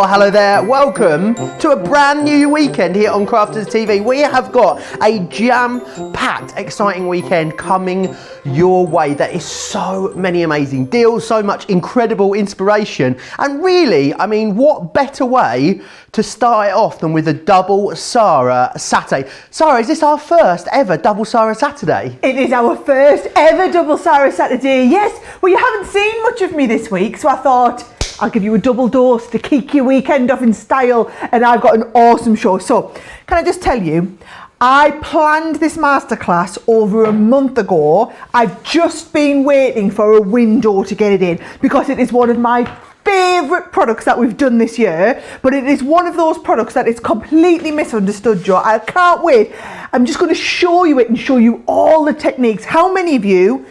hello there. Welcome to a brand new weekend here on Crafters TV. We have got a jam-packed, exciting weekend coming your way. There is so many amazing deals, so much incredible inspiration, and really, I mean, what better way to start it off than with a double Sara Saturday. Sara, is this our first ever double Sara Saturday? It is our first ever double Sara Saturday, yes. Well, you haven't seen much of me this week, so I thought I'll give you a double dose to kick your weekend off in style, and I've got an awesome show. So, can I just tell you, I planned this masterclass over a month ago. I've just been waiting for a window to get it in because it is one of my favourite products that we've done this year, but it is one of those products that is completely misunderstood, Joe. I can't wait. I'm just going to show you it and show you all the techniques. How many of you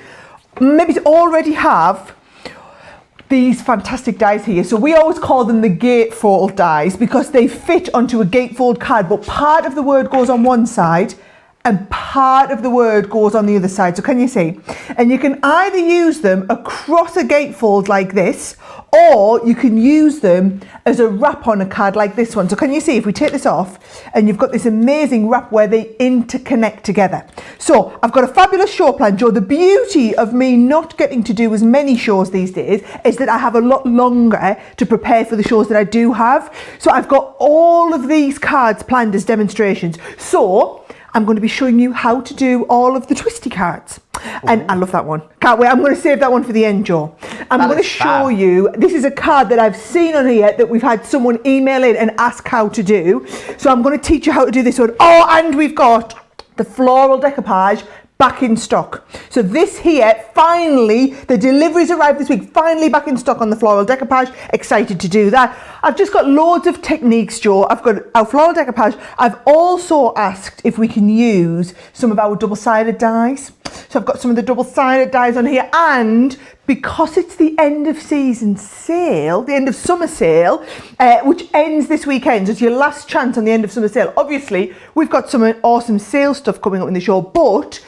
maybe already have these fantastic dies here? So we always call them the Gatefold dies because they fit onto a Gatefold card, but part of the word goes on one side and part of the word goes on the other side. So can you see? And you can either use them across a gatefold like this, or you can use them as a wrap on a card like this one. So can you see, if we take this off, and you've got this amazing wrap where they interconnect together. So I've got a fabulous show plan, Joe. The beauty of me not getting to do as many shows these days is that I have a lot longer to prepare for the shows that I do have. So I've got all of these cards planned as demonstrations. So I'm going to be showing you how to do all of the twisty cards. And I love that one. Can't wait. I'm going to save that one for the end, Joe. I'm going to show you, this is a card that I've seen on here that we've had someone email in and ask how to do. So I'm going to teach you how to do this one. Oh, and we've got the floral decoupage back in stock. So this here, finally, the deliveries arrived this week, finally back in stock on the floral decoupage. Excited to do that. I've just got loads of techniques, Joe. I've got our floral decoupage. I've also asked if we can use some of our double-sided dies. So I've got some of the double-sided dies on here, and because it's the end of season sale, the end of summer sale, which ends this weekend, so it's your last chance on the end of summer sale. Obviously, we've got some awesome sale stuff coming up in the show, but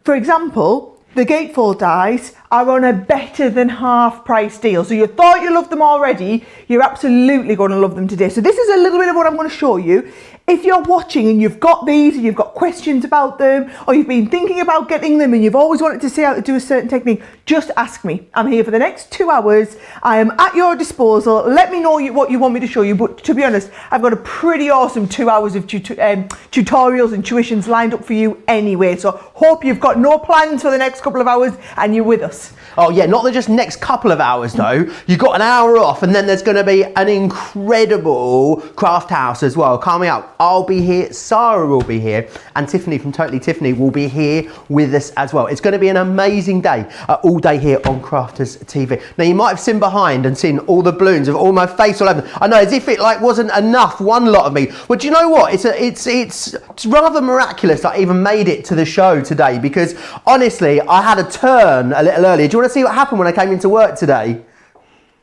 for example, the Gatefold dies are on a better than half price deal. So you thought you loved them already, you're absolutely going to love them today. So this is a little bit of what I'm going to show you. If you're watching and you've got these and you've got questions about them, or you've been thinking about getting them and you've always wanted to see how to do a certain technique, just ask me. I'm here for the next 2 hours. I am at your disposal. Let me know what you want me to show you. But to be honest, I've got a pretty awesome 2 hours of tutorials and tuitions lined up for you anyway. So hope you've got no plans for the next couple of hours and you're with us. Oh yeah, not the just next couple of hours though. You've got an hour off, and then there's going to be an incredible craft house as well coming out. I'll be here, Sara will be here, and Tiffany from Totally Tiffany will be here with us as well. It's going to be an amazing day, all day here on Crafters TV. Now you might have seen behind and seen all the balloons of all my face all over. I know, as if it like wasn't enough, one lot of me. Well, do you know what? It's rather miraculous that I even made it to the show today, because honestly, I had a turn a little earlier. Do you want to see what happened when I came into work today?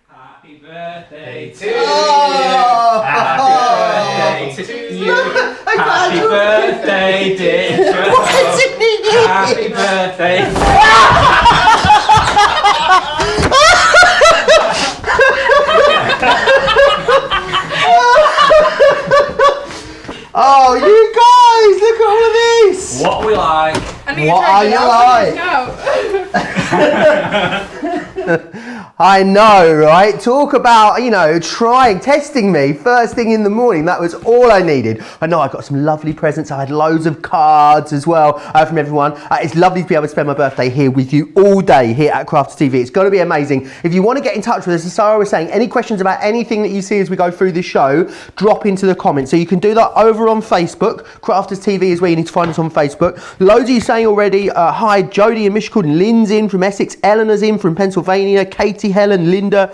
Happy birthday to you. Happy birthday to you. Happy birthday, dear Joe. Happy birthday. Oh, you guys, look at all of this. What we like. What are you like? I know, right? Talk about, you know, testing me first thing in the morning. That was all I needed. I know I got some lovely presents. I had loads of cards as well from everyone. It's lovely to be able to spend my birthday here with you all day here at Crafters TV. It's going to be amazing. If you want to get in touch with us, as Sara was saying, any questions about anything that you see as we go through this show, drop into the comments. So you can do that over on Facebook. Crafters TV is where you need to find us on Facebook. Loads of you saying already, hi, Jodie in Michigan, Lynn's in from Essex, Eleanor's in from Pennsylvania, Katie, Helen, Linda,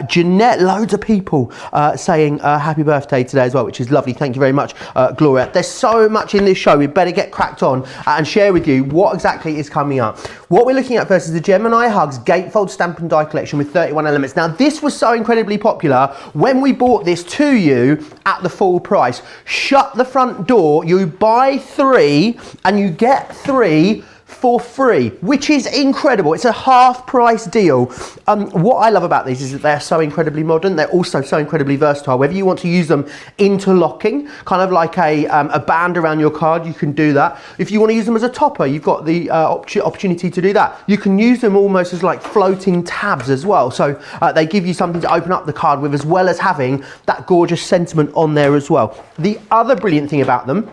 Jeanette, loads of people saying happy birthday today as well, which is lovely. Thank you very much, Gloria. There's so much in this show. We better get cracked on and share with you what exactly is coming up. What we're looking at first is the Gemini Hugs Gatefold Stamp and Die collection with 31 elements. Now, this was so incredibly popular when we bought this to you at the full price. Shut the front door, you buy 3 and you get 3 for free, which is incredible. It's a half price deal. What I love about these is that they're so incredibly modern. They're also so incredibly versatile. Whether you want to use them interlocking, kind of like a band around your card, you can do that. If you want to use them as a topper, you've got the opportunity to do that. You can use them almost as like floating tabs as well. So they give you something to open up the card with, as well as having that gorgeous sentiment on there as well. The other brilliant thing about them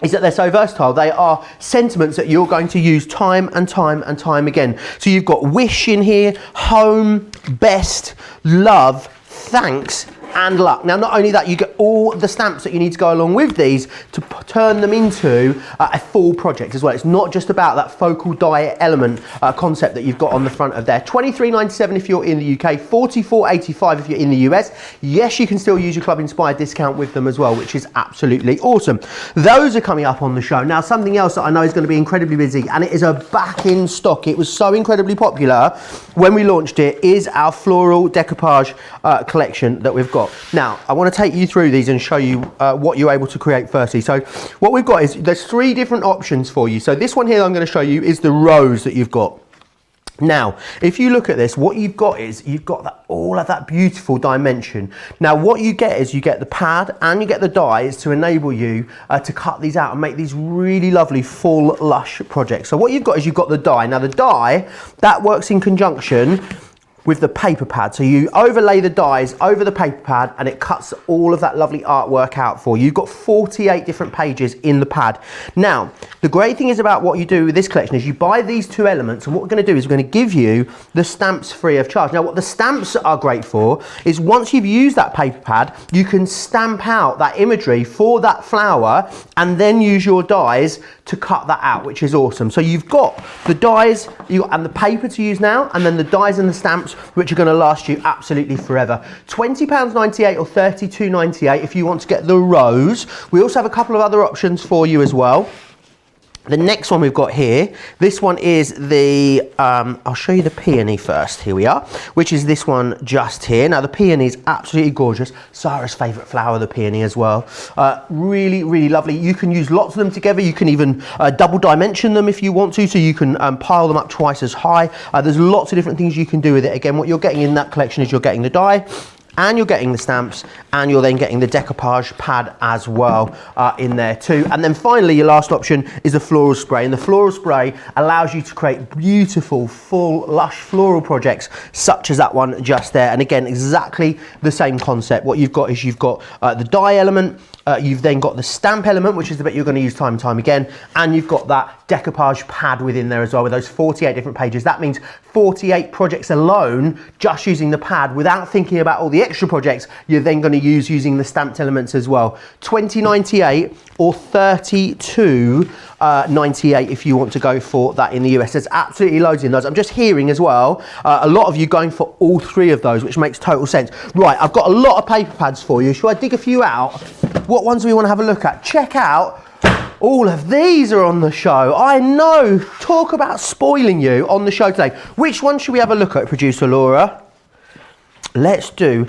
is that they're so versatile. They are sentiments that you're going to use time and time and time again. So you've got wish in here, home, best, love, thanks, and luck. Now, not only that, you get all the stamps that you need to go along with these to turn them into a full project as well. It's not just about that focal die element concept that you've got on the front of there. $23.97 if you're in the UK, $44.85 if you're in the US. Yes, you can still use your Club Inspired discount with them as well, which is absolutely awesome. Those are coming up on the show. Now, something else that I know is going to be incredibly busy, and it is a back in stock. It was so incredibly popular when we launched it, is our floral decoupage collection that we've got. Now, I want to take you through these and show you what you're able to create firstly. So what we've got is there's 3 different options for you. So this one here I'm going to show you is the rose that you've got. Now, if you look at this, what you've got is you've got all of that beautiful dimension. Now, what you get is you get the pad and you get the dies to enable you to cut these out and make these really lovely full lush projects. So what you've got is you've got the die. Now, the die, that works in conjunction with the paper pad. So you overlay the dies over the paper pad and it cuts all of that lovely artwork out for you. You've got 48 different pages in the pad. Now, the great thing is about what you do with this collection is you buy these 2 elements, and what we're going to do is we're going to give you the stamps free of charge. Now, what the stamps are great for is once you've used that paper pad, you can stamp out that imagery for that flower and then use your dies to cut that out, which is awesome. So you've got the dies and the paper to use now, and then the dies and the stamps, which are going to last you absolutely forever. £20.98 or £32.98 if you want to get the rose. We also have a couple of other options for you as well. The next one we've got here, this one is the, I'll show you the peony first, here we are, which is this one just here. Now the peony is absolutely gorgeous, Sara's favourite flower, the peony as well. Really, really lovely. You can use lots of them together, you can even double dimension them if you want to, so you can pile them up twice as high. There's lots of different things you can do with it. Again, what you're getting in that collection is you're getting the die, and you're getting the stamps, and you're then getting the decoupage pad as well in there too. And then finally, your last option is the floral spray, and the floral spray allows you to create beautiful, full, lush floral projects such as that one just there. And again, exactly the same concept. What you've got is you've got the die element, you've then got the stamp element, which is the bit you're going to use time and time again, and you've got that decoupage pad within there as well with those 48 different pages. That means 48 projects alone just using the pad without thinking about all the extra projects you're then going to use using the stamped elements as well. $20.98 or $32.98 if you want to go for that in the US. There's absolutely loads in those. I'm just hearing as well a lot of you going for all 3 of those, which makes total sense. Right, I've got a lot of paper pads for you. Shall I dig a few out? What ones do we want to have a look at? Check out all of these are on the show. I know, talk about spoiling you on the show today. Which one should we have a look at, producer Laura? Let's do,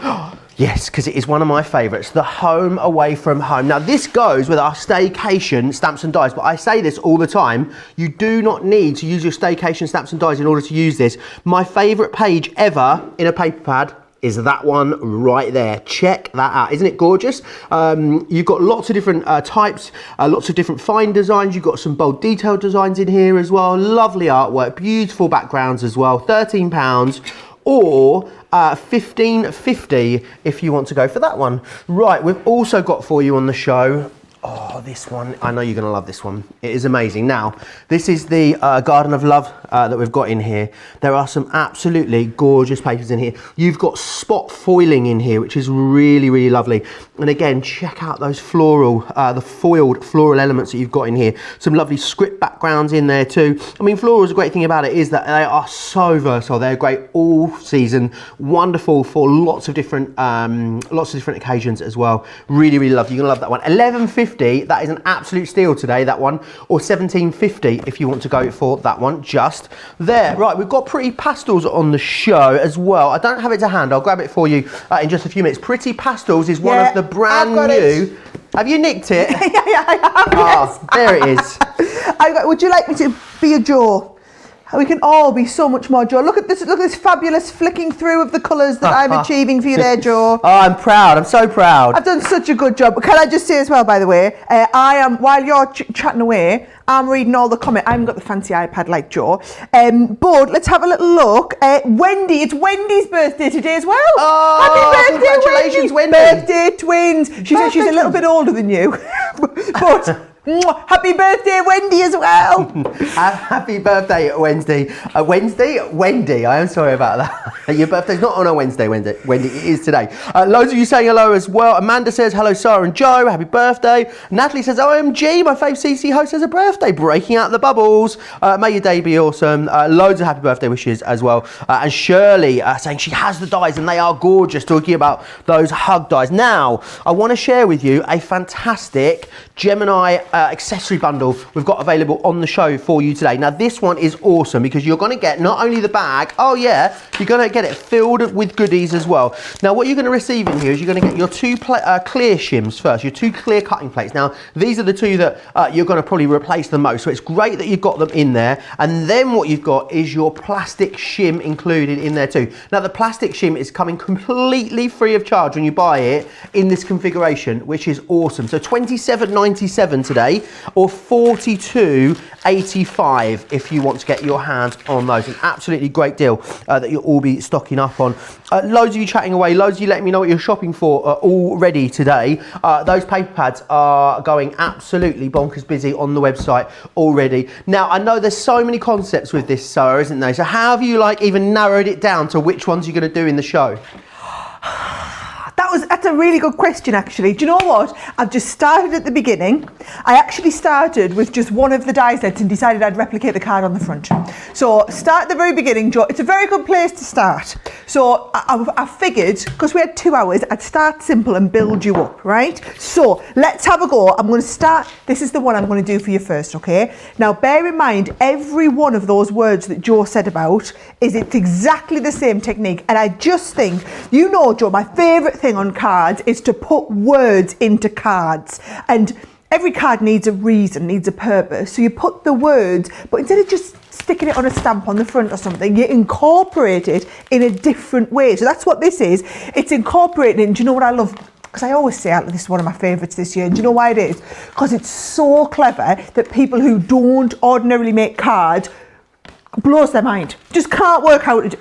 yes, because it is one of my favourites, the Home Away From Home. Now this goes with our staycation stamps and dies, but I say this all the time, you do not need to use your staycation stamps and dies in order to use this. My favourite page ever in a paper pad is that one right there. Check that out. Isn't it gorgeous? You've got lots of different types, lots of different fine designs. You've got some bold detailed designs in here as well. Lovely artwork, beautiful backgrounds as well. £13 or $15.50 if you want to go for that one. Right, we've also got for you on the show, oh, this one, I know you're going to love this one. It is amazing. Now, this is the Garden of Love that we've got in here. There are some absolutely gorgeous papers in here. You've got spot foiling in here, which is really, really lovely. And again, check out those floral, the foiled floral elements that you've got in here. Some lovely script backgrounds in there too. I mean, floral's a great thing about it is that they are so versatile. They're great all season, wonderful for lots of different occasions as well. Really, really lovely. You're gonna love that one. $11.50. That is an absolute steal today, that one, or $17.50 if you want to go for that one just there. Right, we've got Pretty Pastels on the show as well. I don't have it to hand, I'll grab it for you in just a few minutes. Pretty Pastels is one of the brand new. Have you nicked it? Yeah, I have. Oh, yes. There it is. Would you like me to be a Joe? We can all be so much more Joe. Look at this fabulous flicking through of the colours that I'm achieving for you there, Joe. Oh, I'm proud. I'm so proud. I've done such a good job. Can I just say as well, by the way, I am, while you're chatting away, I'm reading all the comments. I haven't got the fancy iPad like Joe. But let's have a little look. Wendy, it's Wendy's birthday today as well. Oh, happy birthday, congratulations, Wendy. Birthday twins. She said she's a little bit older than you. But happy birthday, Wendy, as well. Happy birthday, Wednesday. Wendy, I am sorry about that. Your birthday's not on a Wednesday, Wendy. It is today. Loads of you saying hello as well. Amanda says, hello, Sara and Joe. Happy birthday. Natalie says, OMG, my fave CC host has a birthday. Breaking out the bubbles. May your day be awesome. Loads of happy birthday wishes as well. And Shirley saying she has the dies and they are gorgeous. Talking about those hug dies. Now, I want to share with you a fantastic Gemini accessory bundle we've got available on the show for you today. Now this one is awesome because you're going to get not only the bag, oh yeah, you're going to get it filled with goodies as well. Now what you're going to receive in here is you're going to get your two clear shims first, your two clear cutting plates. Now these are the two that you're going to probably replace the most, so it's great that you've got them in there. And then what you've got is your plastic shim included in there too. Now the plastic shim is coming completely free of charge when you buy it in this configuration, which is awesome. So $27.97 today, or $42.85 if you want to get your hands on those. An absolutely great deal that you'll all be stocking up on. Loads of you chatting away, loads of you letting me know what you're shopping for already today. Those paper pads are going absolutely bonkers busy on the website already. Now I know there's so many concepts with this, Sara, isn't there? So how have you even narrowed it down to which ones you're going to do in the show? That's a really good question, actually. Do you know what? I've just started at the beginning. I actually started with just one of the die sets and decided I'd replicate the card on the front. So start at the very beginning, Joe. It's a very good place to start. So I figured, because we had 2 hours, I'd start simple and build you up, right? So let's have a go. I'm going to start. This is the one I'm going to do for you first, okay? Now, bear in mind, every one of those words that Joe said about it's exactly the same technique. And I just think, you know, Joe, my favourite thing on cards is to put words into cards, and every card needs a reason, needs a purpose. So you put the words, but instead of just sticking it on a stamp on the front or something, you incorporate it in a different way. So that's what this is. It's incorporating. And do you know what I love? Because I always say this is one of my favourites this year. And do you know why it is? Because it's so clever that people who don't ordinarily make cards, blows their mind. Just cannot work out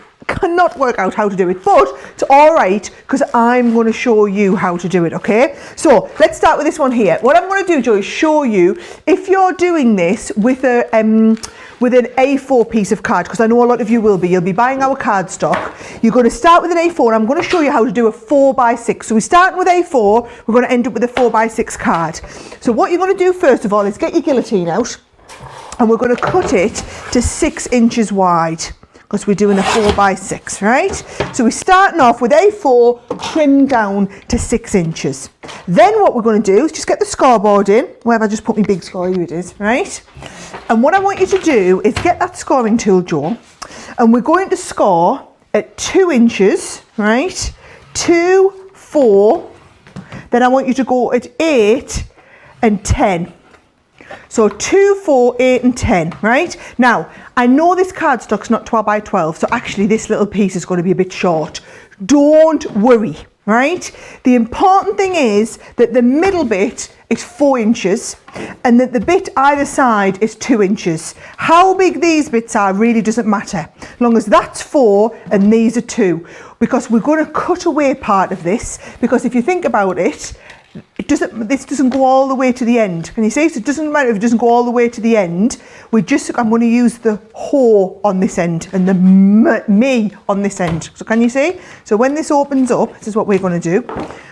how to do it, but it's all right because I'm going to show you how to do it, okay? So let's start with this one here. What I'm going to do, Joe, is show you, if you're doing this with an A4 piece of card, because I know a lot of you will be, you'll be buying our card stock. You're going to start with an A4, and I'm going to show you how to do a 4x6. So we start with A4, we're going to end up with a 4x6 card. So what you're going to do first of all is get your guillotine out, and we're going to cut it to 6 inches wide, because we're doing a 4x6, right? So we're starting off with A4 trimmed down to 6 inches. Then what we're going to do is just get the scoreboard in. Where have I just put my big score? Here it is, right? And what I want you to do is get that scoring tool, Joe, and we're going to score at 2 inches, right? 2, 4. Then I want you to go at 8 and 10. So 2, 4, 8 and 10, right? Now, I know this cardstock's not 12 by 12, so actually this little piece is going to be a bit short. Don't worry, right? The important thing is that the middle bit is 4 inches and that the bit either side is 2 inches. How big these bits are really doesn't matter, as long as that's 4 and these are 2, because we're going to cut away part of this, because if you think about it, this doesn't go all the way to the end. Can you see? So it doesn't matter if it doesn't go all the way to the end. I'm going to use the ho on this end and the me on this end. So can you see? So when this opens up, this is what we're going to do.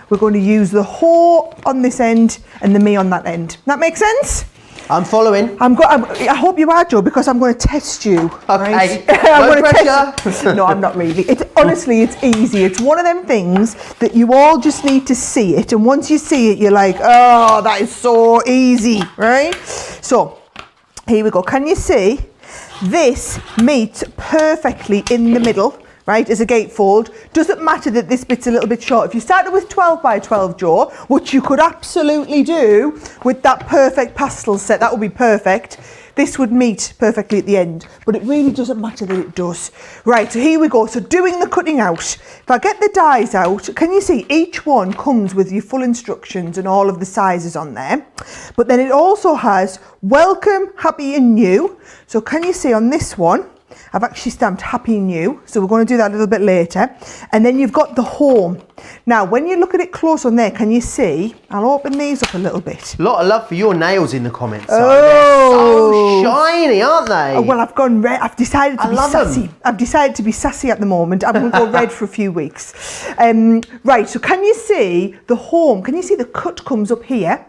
We're going to use the ho on this end and the me on that end. That makes sense? I'm following. I hope you are, Joe, because I'm going to test you. Okay. Right? I'm going to test you. No, I'm not really. Honestly, it's easy. It's one of them things that you all just need to see it. And once you see it, you're like, oh, that is so easy, right? So here we go. Can you see? This meets perfectly in the middle, right, as a gatefold. Doesn't matter that this bit's a little bit short. If you started with 12 by 12, Joe, which you could absolutely do with that perfect pastel set, that would be perfect. this would meet perfectly at the end, but it really doesn't matter that it does. Right, so here we go. So doing the cutting out. If I get the dies out, can you see each one comes with your full instructions and all of the sizes on there? But then it also has welcome, happy and new. So can you see on this one, I've actually stamped happy new, so we're going to do that a little bit later. And then you've got the home. Now, when you look at it close on there, can you see? I'll open these up a little bit. A lot of love for your nails in the comments. Oh, they're so shiny, aren't they? Oh, well, I've gone red. I've decided to be sassy. I've decided to be sassy at the moment. I'm going to go red for a few weeks. Right, so can you see the home? Can you see the cut comes up here?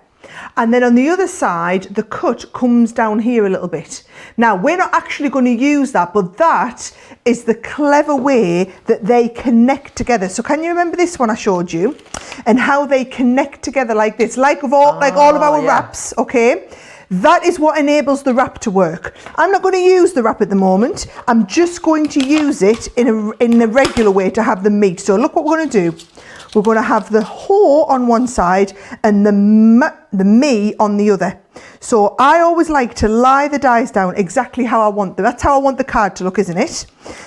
And then on the other side, the cut comes down here a little bit. Now, we're not actually going to use that, but that is the clever way that they connect together. So can you remember this one I showed you? And how they connect together like this, like all of our wraps, okay? That is what enables the wrap to work. I'm not going to use the wrap at the moment. I'm just going to use it in a regular way to have them meet. So look what we're going to do. We're going to have the ho on one side and the me on the other. So I always like to lie the dies down exactly how I want them. That's how I want the card to look, isn't it?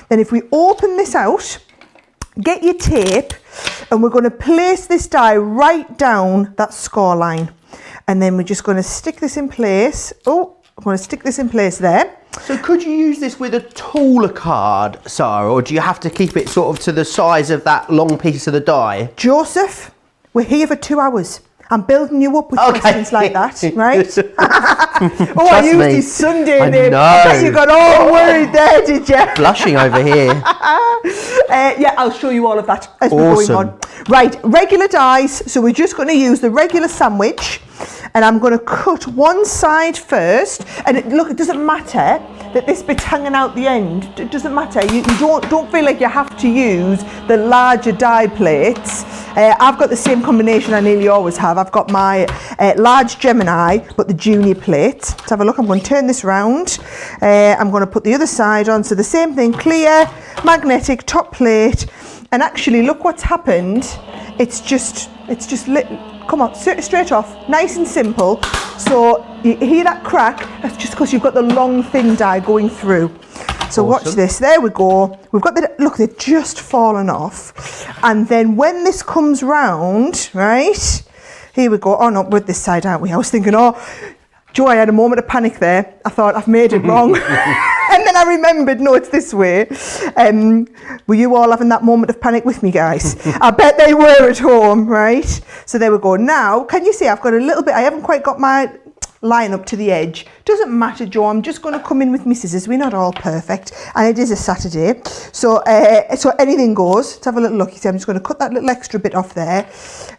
Then if we open this out, get your tape, and we're going to place this die right down that score line. And then we're just going to stick this in place. Oh, I'm going to stick this in place there. So could you use this with a taller card, Sarah, or do you have to keep it sort of to the size of that long piece of the die? Joseph, we're here for 2 hours. I'm building you up with questions like that, right? Oh, I used his Sunday name. I bet you got all worried there, did you? Blushing over here. Yeah, I'll show you all of that as we're going on. Right, regular dies. So we're just going to use the regular sandwich. And I'm going to cut one side first. And look, it doesn't matter that this bit's hanging out the end. It doesn't matter. You don't feel like you have to use the larger die plates. I've got the same combination I nearly always have. I've got my large Gemini, but the junior plate. Let's have a look. I'm going to turn this round. I'm going to put the other side on. So the same thing, clear, magnetic, top plate. And actually, look what's happened. It's just lit. Come on, straight off, nice and simple. So you hear that crack? That's just because you've got the long thin die going through. So watch this, there we go. We've got the, look, they've just fallen off. And then when this comes round, right, here we go. Oh no, we're this side, aren't we? I was thinking, oh, Joe, I had a moment of panic there. I thought, I've made it wrong. And then I remembered, no, it's this way. Were you all having that moment of panic with me, guys? I bet they were at home, right? So there we go. Now, can you see I've got a little bit, I haven't quite got my line up to the edge. Doesn't matter, Joe, I'm just going to come in with my scissors. We're not all perfect. And it is a Saturday. So anything goes. Let's have a little look. You see, I'm just going to cut that little extra bit off there.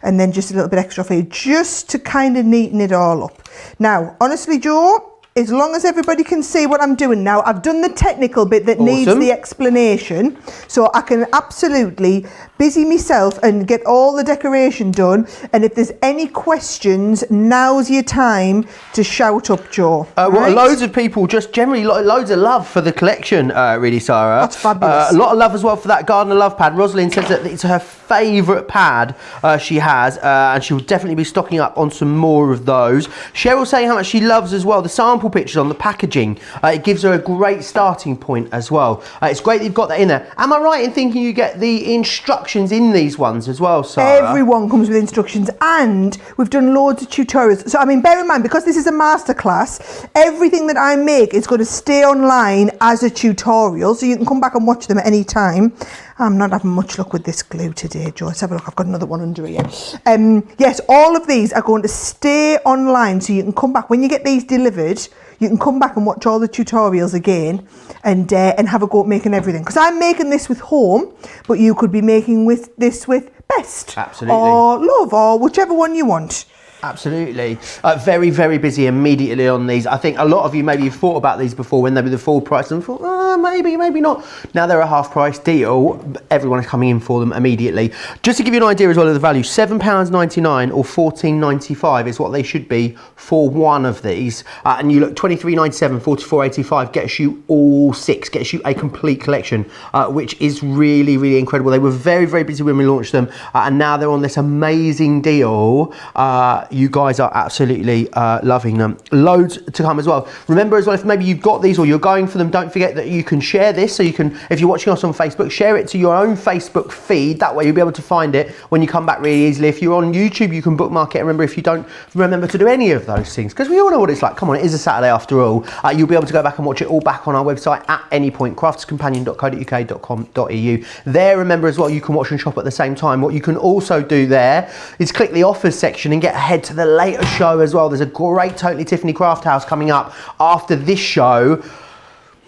And then just a little bit extra off here, just to kind of neaten it all up. Now, honestly, Joe, as long as everybody can see what I'm doing now, I've done the technical bit that needs the explanation, so I can absolutely busy myself and get all the decoration done. And if there's any questions, now's your time to shout up, Joe. Well, loads of people, just generally loads of love for the collection, really, Sarah. That's fabulous. A lot of love as well for that Gardener Love pad. Rosalind says that it's her favourite pad she has, and she will definitely be stocking up on some more of those. Cheryl saying how much she loves as well the sample pictures on the packaging. It gives her a great starting point as well. It's great that you've got that in there. Am I right in thinking you get the instructions in these ones as well, Sarah? Everyone comes with instructions, and we've done loads of tutorials. So I mean, bear in mind, because this is a masterclass, everything that I make is going to stay online as a tutorial, so you can come back and watch them at any time. I'm not having much luck with this glue today, Joe. Let's have a look. I've got another one under here. Yes, all of these are going to stay online, so you can come back when you get these delivered. You can come back and watch all the tutorials again and have a go at making everything. Because I'm making this with Home, but you could be making this with Best. Absolutely. Or Love, or whichever one you want. Absolutely. Very, very busy immediately on these. I think a lot of you maybe thought about these before when they were the full price and thought, maybe not. Now they're a half price deal. Everyone is coming in for them immediately. Just to give you an idea as well of the value, £7.99 or £14.95 is what they should be for one of these. And you look, £23.97, £44.85 gets you all six, gets you a complete collection, which is really, really incredible. They were very, very busy when we launched them, and now they're on this amazing deal. you guys are absolutely loving them. Loads to come as well. Remember as well, if maybe you've got these or you're going for them, don't forget that you can share this. So you can, if you're watching us on Facebook, share it to your own Facebook feed. That way you'll be able to find it when you come back really easily. If you're on YouTube, you can bookmark it. Remember, if you don't remember to do any of those things, because we all know what it's like. Come on, it is a Saturday after all. You'll be able to go back and watch it all back on our website at any point, craftscompanion.co.uk.com.au. There, remember as well, you can watch and shop at the same time. What you can also do there is click the offers section and get ahead to the later show as well. There's a great Totally Tiffany Craft House coming up after this show,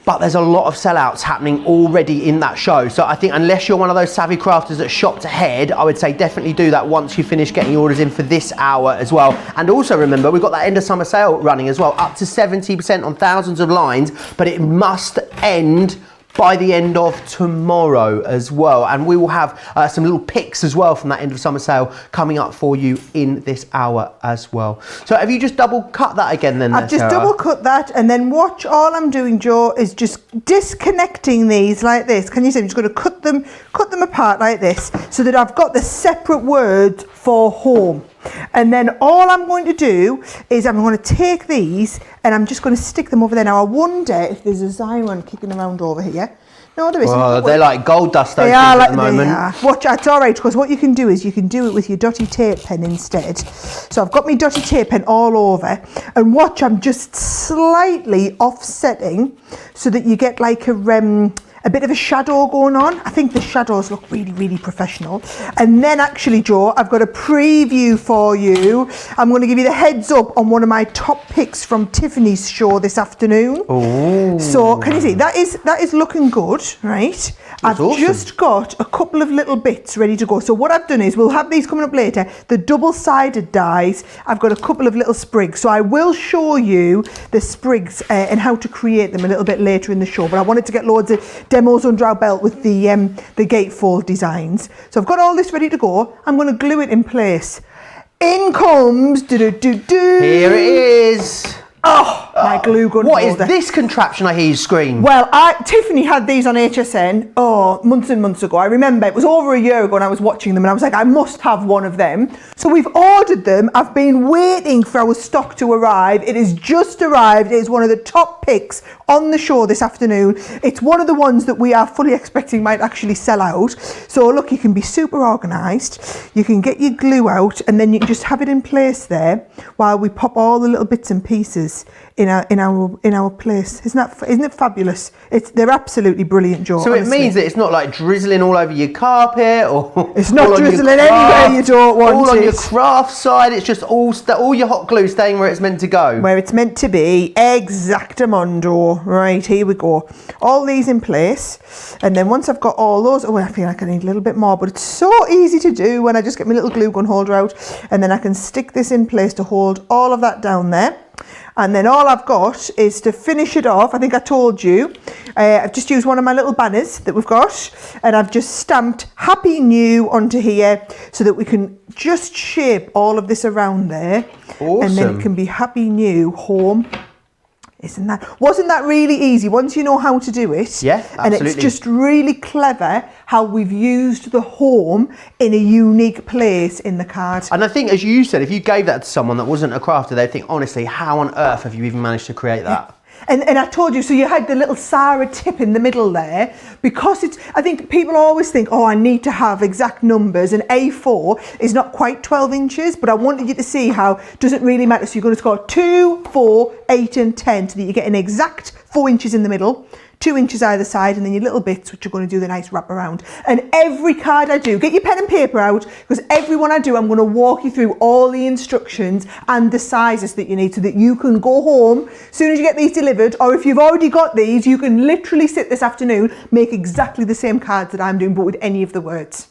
but there's a lot of sellouts happening already in that show. So I think unless you're one of those savvy crafters that shopped ahead, I would say definitely do that once you finish getting your orders in for this hour as well. And also remember, we've got that end of summer sale running as well, up to 70% on thousands of lines, but it must end by the end of tomorrow as well, and we will have some little pics as well from that end of summer sale coming up for you in this hour as well. So have you just double cut that again then? I've just double cut that, and then watch, all I'm doing, Joe, is just disconnecting these like this. Can you see? I'm just going to cut them apart like this so that I've got the separate words for home. And then all I'm going to do is I'm going to take these and I'm just going to stick them over there. Now I wonder if there's a Xyron kicking around over here. No, there isn't. Oh, they're like gold dust, those things at the moment. Watch, it's all right, because what you can do is you can do it with your dotty tape pen instead. So I've got my dotty tape pen all over, and watch, I'm just slightly offsetting so that you get like a bit of a shadow going on. I think the shadows look really, really professional. And then actually, Joe, I've got a preview for you. I'm going to give you the heads up on one of my top picks from Tiffany's show this afternoon. Ooh. So can you see, that is looking good, right? I've awesome. Just got a couple of little bits ready to go. So what I've done is, we'll have these coming up later, the double-sided dies. I've got a couple of little sprigs. So I will show you the sprigs and how to create them a little bit later in the show. But I wanted to get loads of demos under our belt with the Gatefold designs. So I've got all this ready to go. I'm going to glue it in place. In comes, here it is. Oh, my glue gun What holder. is this contraption I hear you scream? Well, Tiffany had these on HSN, months and months ago. I remember it was over a year ago and I was watching them and I was like, I must have one of them. So we've ordered them. I've been waiting for our stock to arrive. It has just arrived. It is one of the top picks on the show this afternoon. It's one of the ones that we are fully expecting might actually sell out. So look, you can be super organised. You can get your glue out and then you can just have it in place there while we pop all the little bits and pieces in our place. Isn't it fabulous? They're absolutely brilliant, Joe. So honestly. it means that it's not like drizzling all over your carpet, or it's not drizzling anywhere you don't want all it. on your craft side. It's just all your hot glue staying where it's meant to go. Where it's meant to be. Exactamundo. Right, here we go. All these in place, and then once I've got all those, I feel like I need a little bit more, but it's so easy to do when I just get my little glue gun holder out, and then I can stick this in place to hold all of that down there. And then all I've got is to finish it off. I think I told you, I've just used one of my little banners that we've got, and I've just stamped Happy New onto here so that we can just shape all of this around there. Awesome. And then it can be Happy New Home. Wasn't that really easy once you know how to do it? Yeah, absolutely. And it's just really clever how we've used the home in a unique place in the card. And I think, as you said, if you gave that to someone that wasn't a crafter, they'd think, honestly, how on earth have you even managed to create that? And I told you, so you had the little Sara tip in the middle there, because I think people always think, I need to have exact numbers, and A4 is not quite 12 inches, but I wanted you to see how it doesn't really matter. So you're going to score 2, 4, 8 and 10 so that you get an exact 4 inches in the middle, 2 inches either side, and then your little bits, which are going to do the nice wrap around. And every card I do, get your pen and paper out, because every one I do, I'm going to walk you through all the instructions and the sizes that you need so that you can go home as soon as you get these delivered, or if you've already got these, you can literally sit this afternoon, make exactly the same cards that I'm doing, but with any of the words.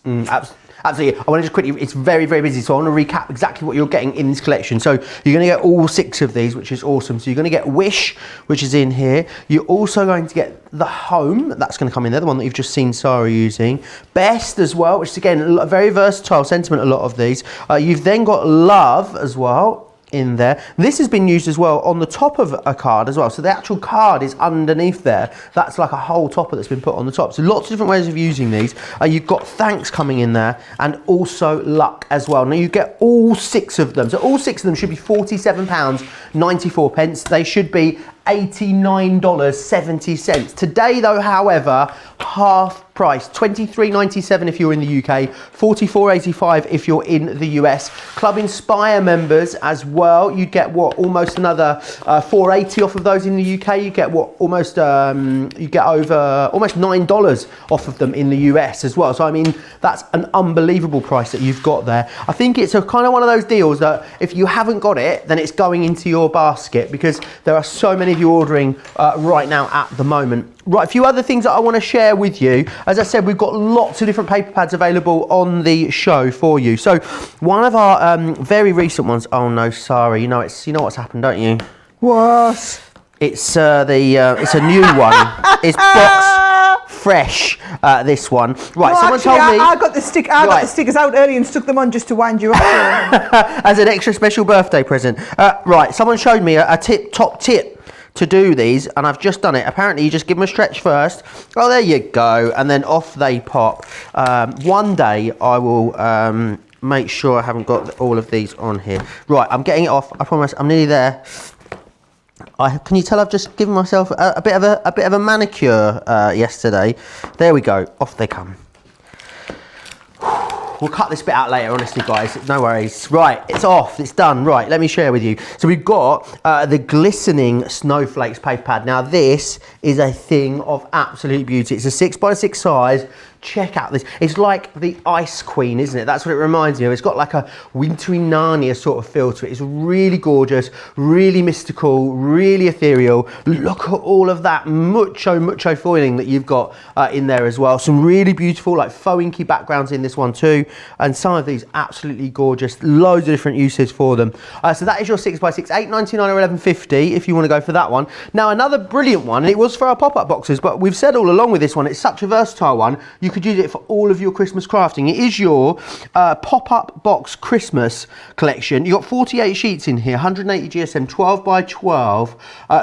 Absolutely. I want to just quickly, it's very, very busy, so I want to recap exactly what you're getting in this collection. So you're going to get all 6 of these, which is awesome. So you're going to get Wish, which is in here. You're also going to get the Home, that's going to come in there, the one that you've just seen Sara using. Best as well, which is again a very versatile sentiment, a lot of these. You've then got Love as well. in there. This has been used as well on the top of a card as well. So the actual card is underneath there. That's like a whole topper that's been put on the top. So lots of different ways of using these. You've got thanks coming in there and also luck as well. Now you get all 6 of them. So all 6 of them should be £47.94. They should be $89.70. Today though, however, half price, $23.97 if you're in the UK, $44.85 if you're in the US. Club Inspire members as well, you get what, almost another $4.80 off of those in the UK. You get what, almost you get over almost $9 off of them in the US as well. So I mean, that's an unbelievable price that you've got there. I think it's a kind of one of those deals that if you haven't got it, then it's going into your basket, because there are so many of you ordering right now at the moment. Right, a few other things that I want to share with you. As I said, we've got lots of different paper pads available on the show for you. So one of our very recent ones, oh no, Sara, you know what's happened, don't you? What? It's it's a new one. It's box fresh. This one. Right, No, someone actually, told me I got the stickers out early and stuck them on just to wind you up. as an extra special birthday present. Right, someone showed me a top tip to do these, and I've just done it. Apparently you just give them a stretch first. Oh, there you go, and then off they pop. One day I will make sure I haven't got all of these on here. Right, I'm getting it off, I promise. I'm nearly there. Can you tell I've just given myself a bit of a manicure yesterday? There we go, off they come. We'll cut this bit out later, honestly, guys. No worries. Right, it's off. It's done. Right, let me share with you. So we've got the glistening snowflakes paper pad. Now, this is a thing of absolute beauty. It's a 6x6 size. Check out this. It's like the Ice Queen, isn't it? That's what it reminds me of. It's got like a wintry Narnia sort of feel to it. It's really gorgeous, really mystical, really ethereal. Look at all of that mucho foiling that you've got in there as well. Some really beautiful, like faux inky backgrounds in this one too. And some of these absolutely gorgeous. Loads of different uses for them. So that is your 6x6, $8.99 or $11.50 if you want to go for that one. Now, another brilliant one, and it was for our pop-up boxes, but we've said all along with this one, it's such a versatile one. You could use it for all of your Christmas crafting. It is your pop-up box Christmas collection. You've got 48 sheets in here, 180 GSM, 12x12.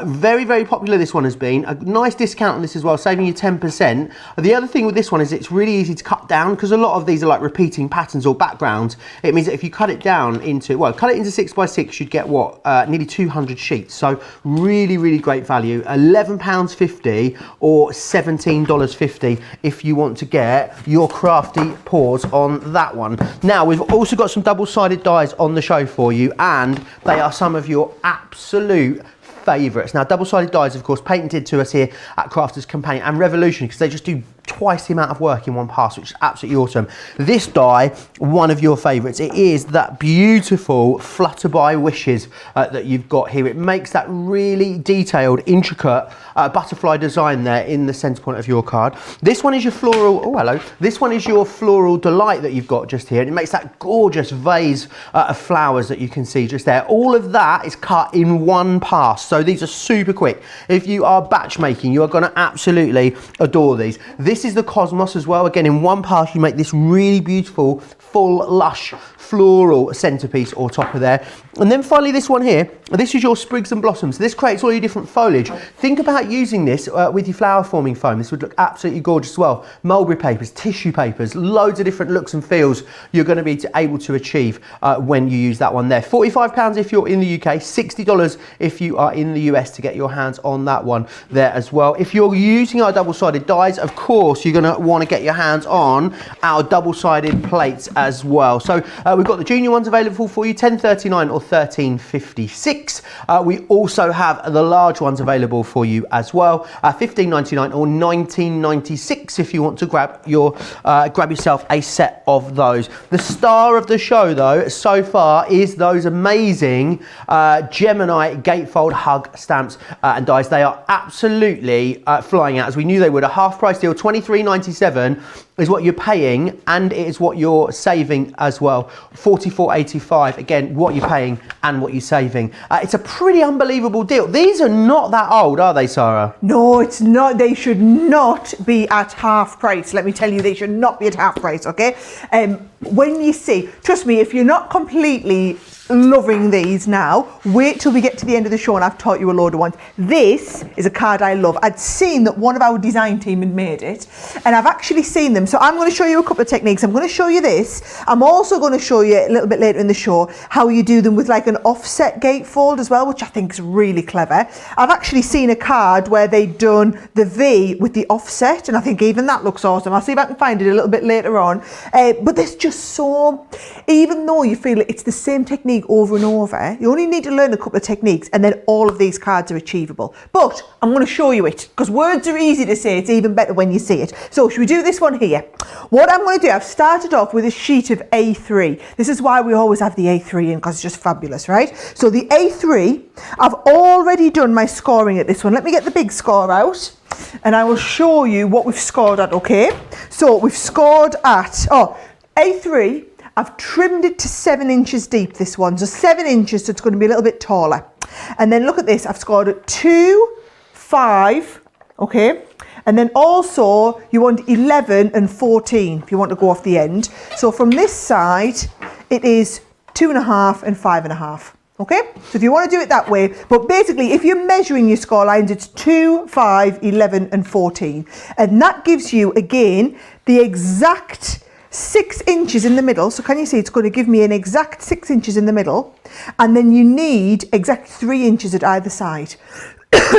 Very popular this one has been. A nice discount on this as well, saving you 10%. The other thing with this one is it's really easy to cut down, because a lot of these are like repeating patterns or backgrounds. It means that if you cut it down into, well, cut it into 6x6, you'd get what? Nearly 200 sheets. So really great value. £11.50 or $17.50 if you want to get your crafty paws on that one. Now, we've also got some double-sided dies on the show for you, and they are some of your absolute favourites. Now, double-sided dies, of course, patented to us here at Crafters Companion and Revolution, because they just do twice the amount of work in one pass, which is absolutely awesome. This die, one of your favourites. It is that beautiful Flutterby Wishes that you've got here. It makes that really detailed, intricate butterfly design there in the centre point of your card. This one is your floral, oh hello, this one is your Floral Delight that you've got just here, and it makes that gorgeous vase of flowers that you can see just there. All of that is cut in one pass, so these are super quick. If you are batch making, you are going to absolutely adore these. This is the Cosmos as well. Again, in one pass, you make this really beautiful, full, lush, floral centerpiece or topper there. And then finally, this one here, this is your Sprigs and Blossoms. This creates all your different foliage. Think about using this with your flower forming foam. This would look absolutely gorgeous as well. Mulberry papers, tissue papers, loads of different looks and feels you're going to be able to achieve when you use that one there. £45 if you're in the UK, $60 if you are in the US to get your hands on that one there as well. If you're using our double-sided dies, of course, you're going to want to get your hands on our double-sided plates as well. So we've got the junior ones available for you, $10.39 or $13.56. We also have the large ones available for you as well, $15.99 or $19.96 if you want to grab yourself a set of those. The star of the show, though, so far is those amazing Gemini Gatefold Hug stamps and dies. They are absolutely flying out, as we knew they would. A half price deal, $23.97 is what you're paying, and it is what you're saving as well. $44.85, again, what you're paying and what you're saving. It's a pretty unbelievable deal. These are not that old, are they, Sara? No, it's not. They should not be at half price. Let me tell you, they should not be at half price, okay? When you see, trust me, if you're not completely loving these now. Wait till we get to the end of the show and I've taught you a load of ones. This is a card I love. I'd seen that one of our design team had made it and I've actually seen them. So I'm going to show you a couple of techniques. I'm going to show you this. I'm also going to show you a little bit later in the show how you do them with like an offset gatefold as well, which I think is really clever. I've actually seen a card where they'd done the V with the offset and I think even that looks awesome. I'll see if I can find it a little bit later on. But there's just so, even though you feel it's the same technique over and over, you only need to learn a couple of techniques and then all of these cards are achievable. But I'm going to show you it because words are easy to say, it's even better when you see it. So should we do this one here? What I'm going to do, I've started off with a sheet of A3. This is why we always have the A3 in because it's just fabulous, right? So the A3, I've already done my scoring at this one. Let me get the big score out and I will show you what we've scored at, okay? So we've scored at, A3, I've trimmed it to 7 inches deep, this one. So 7 inches, so it's going to be a little bit taller. And then look at this, I've scored at 2, 5, okay? And then also you want 11 and 14 if you want to go off the end. So from this side, it is 2.5 and 5.5. Okay, so if you want to do it that way, but basically if you're measuring your score lines, it's 2, 5, 11 and 14. And that gives you, again, the exact 6 inches in the middle. So can you see it's going to give me an exact 6 inches in the middle. And then you need exact 3 inches at either side.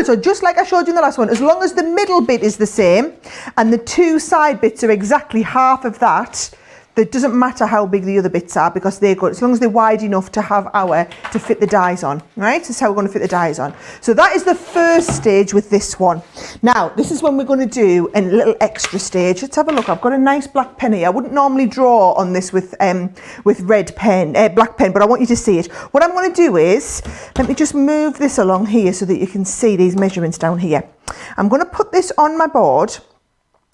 So just like I showed you in the last one, as long as the middle bit is the same and the 2 side bits are exactly half of that, it doesn't matter how big the other bits are because they're good, as long as they're wide enough to have to fit the dies on, right? This is how we're going to fit the dies on. So that is the first stage with this one. Now, this is when we're going to do a little extra stage. Let's have a look. I've got a nice black pen here. I wouldn't normally draw on this with red pen, black pen, but I want you to see it. What I'm going to do is, let me just move this along here so that you can see these measurements down here. I'm going to put this on my board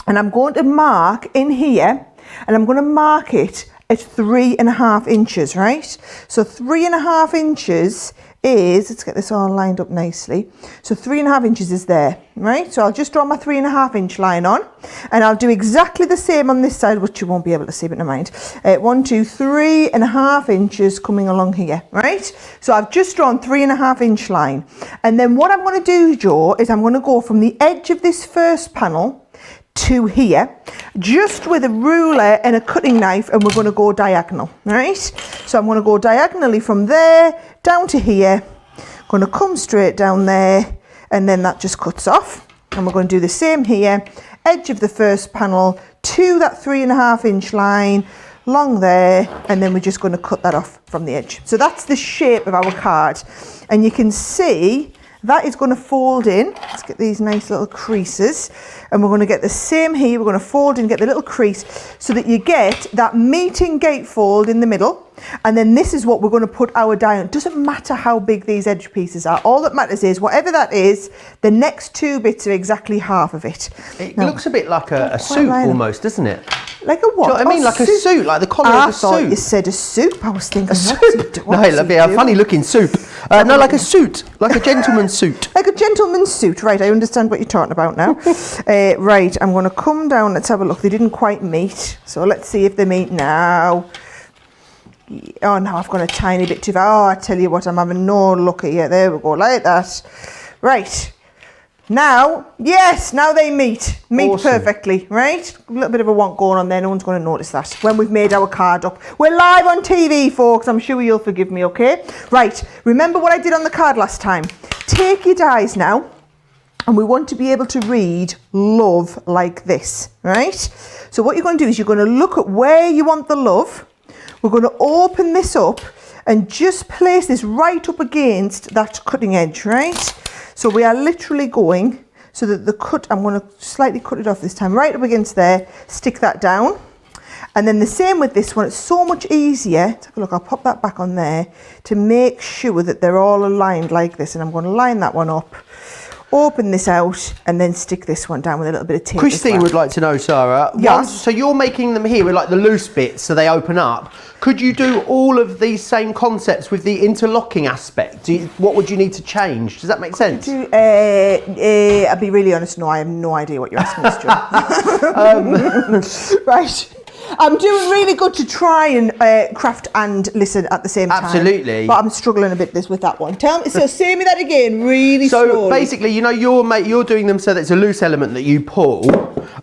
and I'm going to mark in here. And I'm going to mark it at 3.5 inches, right? So 3.5 inches is, let's get this all lined up nicely. So 3.5 inches is there, right? So I'll just draw my 3.5 inch line on and I'll do exactly the same on this side, which you won't be able to see, but never mind. 1, 2, 3.5 inches coming along here, right? So I've just drawn 3.5 inch line. And then what I'm going to do, Joe, is I'm going to go from the edge of this first panel to here, just with a ruler and a cutting knife, and we're going to go diagonal, right? So I'm going to go diagonally from there down to here, going to come straight down there, and then that just cuts off. And we're going to do the same here, edge of the first panel to that 3.5 inch line, along there, and then we're just going to cut that off from the edge. So that's the shape of our card, and you can see that is going to fold in. Let's get these nice little creases. And we're going to get the same here. We're going to fold in, get the little crease so that you get that meeting gatefold in the middle. And then this is what we're going to put our die on. It doesn't matter how big these edge pieces are. All that matters is, whatever that is, the next 2 bits are exactly half of it. It looks a bit like a suit almost, doesn't it? Like a what? Do you know what I mean? Like a suit, like the collar of a suit. I thought you said a soup. I was thinking, no, it'll be a funny looking soup. No, like a suit, like a gentleman's suit. Like a gentleman's suit, right? I understand what you're talking about now. Right, I'm going to come down. Let's have a look. They didn't quite meet, so let's see if they meet now. Oh, now I've got a tiny bit too far. Oh, I tell you what, I'm having no luck here. There we go, like that. Right. Now, yes, now they meet awesome. Perfectly, right? A little bit of a wonk going on there, no one's going to notice that when we've made our card up. We're live on TV, folks, I'm sure you'll forgive me, okay? Right, remember what I did on the card last time. Take your dies now, and we want to be able to read love like this, right? So what you're going to do is you're going to look at where you want the love. We're going to open this up and just place this right up against that cutting edge, right? So we are literally going so that the cut, I'm going to slightly cut it off this time, right up against there, stick that down. And then the same with this one, it's so much easier. Take a look, I'll pop that back on there to make sure that they're all aligned like this. And I'm going to line that one up, open this out, and then stick this one down with a little bit of tape. Christine would like to know, Sarah. Yes. So you're making them here with like the loose bits so they open up. Could you do all of these same concepts with the interlocking aspect? What would you need to change? Does that make sense? I'll be really honest, no, I have no idea what you're asking us, Joe. Right. I'm doing really good to try and craft and listen at the same time. Absolutely. But I'm struggling a bit with that one. So say me that again, really So slowly. basically, you're doing them so that it's a loose element that you pull,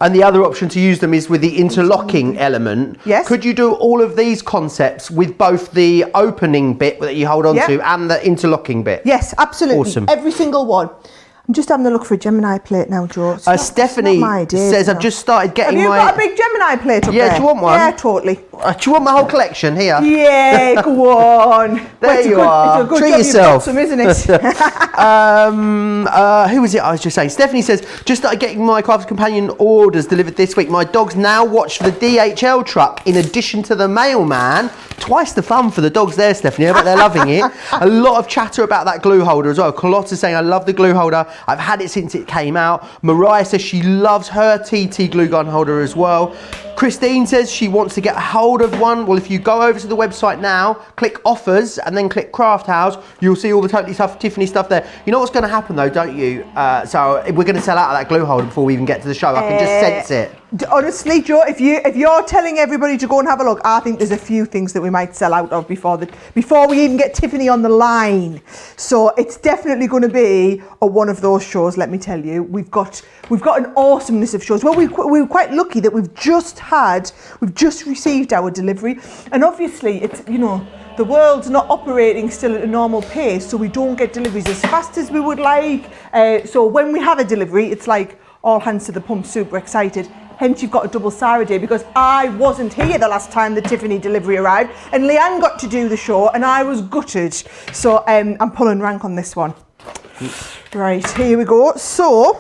and the other option to use them is with the interlocking element. Yes. Could you do all of these concepts with both the opening bit that you hold on to and the interlocking bit? Yes, absolutely. Awesome. Every single one. I'm just having a look for a Gemini plate now, Joe. Stephanie says, I've just started getting Have you got a big Gemini plate up there? Yeah, do you want one? Yeah, totally. Do you want my whole collection here? Yeah, go on. There you are. It's a good Treat job yourself. You've got some, isn't it? Who was it I was just saying? Stephanie says, just started getting my Craft Companion orders delivered this week. My dogs now watch the DHL truck in addition to the mailman. Twice the fun for the dogs there, Stephanie. I bet they're loving it. A lot of chatter about that glue holder as well. Carlotta's saying, I love the glue holder. I've had it since it came out. Mariah says she loves her TT glue gun holder as well. Christine says she wants to get a hold of one. Well, if you go over to the website now, click offers and then click Craft House, you'll see all the Totally Tough Tiffany stuff there. You know what's going to happen though, don't you? So we're going to sell out of that glue holder before we even get to the show. I can just sense it. Honestly, Joe, if you're telling everybody to go and have a look, I think there's a few things that we might sell out of before we even get Tiffany on the line. So it's definitely going to be one of those shows. Let me tell you, we've got an awesomeness of shows. Well, we were quite lucky that we've just received our delivery, and obviously it's the world's not operating still at a normal pace, so we don't get deliveries as fast as we would like. So when we have a delivery, it's like all hands to the pump, super excited. Hence, you've got a double Sara day because I wasn't here the last time the Tiffany delivery arrived, and Leanne got to do the show, and I was gutted. So I'm pulling rank on this one. Right, here we go. So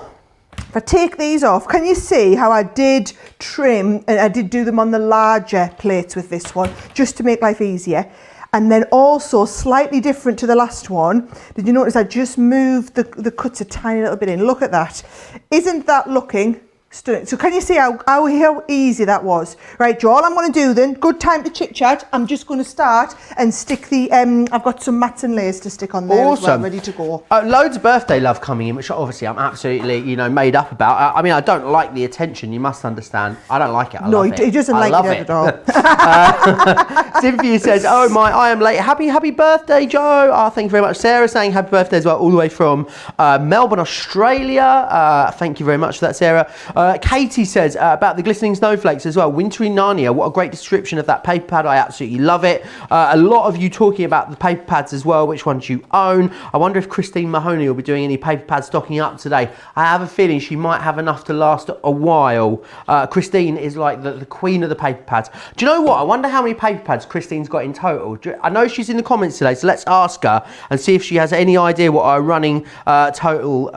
if I take these off, can you see how I did trim and I did do them on the larger plates with this one, just to make life easier? And then also slightly different to the last one. Did you notice I just moved the cuts a tiny little bit in? Look at that. Isn't that looking stunning? So can you see how easy that was? Right, Joel, I'm going to do then. Good time to chit chat. I'm just going to start and stick the, I've got some mats and layers to stick on there as well, ready to go. Loads of birthday love coming in, which obviously I'm absolutely, made up about. I mean, I don't like the attention, you must understand. I don't like it. I love it. He doesn't like it at all. Cynthia says, oh my, I am late. Happy birthday, Joe. Oh, thank you very much. Sarah saying happy birthday as well, all the way from Melbourne, Australia. Thank you very much for that, Sarah. Katie says about the glistening snowflakes as well. Wintry Narnia, what a great description of that paper pad. I absolutely love it. A lot of you talking about the paper pads as well, which ones you own. I wonder if Christine Mahoney will be doing any paper pad stocking up today. I have a feeling she might have enough to last a while. Christine is like the queen of the paper pads. Do you know what? I wonder how many paper pads Christine's got in total. I know she's in the comments today, so let's ask her and see if she has any idea what our running total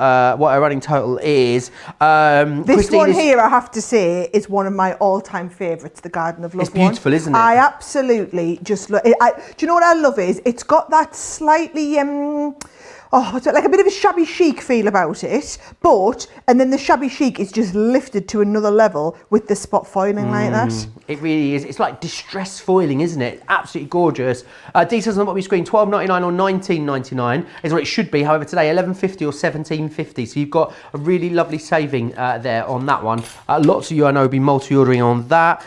is. This one here, I have to say, is one of my all-time favourites, the Garden of Love. It's beautiful, isn't it? I absolutely just love it. Do you know what I love is it's got that slightly what's it, like a bit of a shabby chic feel about it, and then the shabby chic is just lifted to another level with the spot foiling like that. It really is. It's like distress foiling, isn't it? Absolutely gorgeous. Details on the bottom of your screen: $12.99 or $19.99 is what it should be. However, today $11.50 or $17.50. So you've got a really lovely saving there on that one. Lots of you I know will be multi-ordering on that.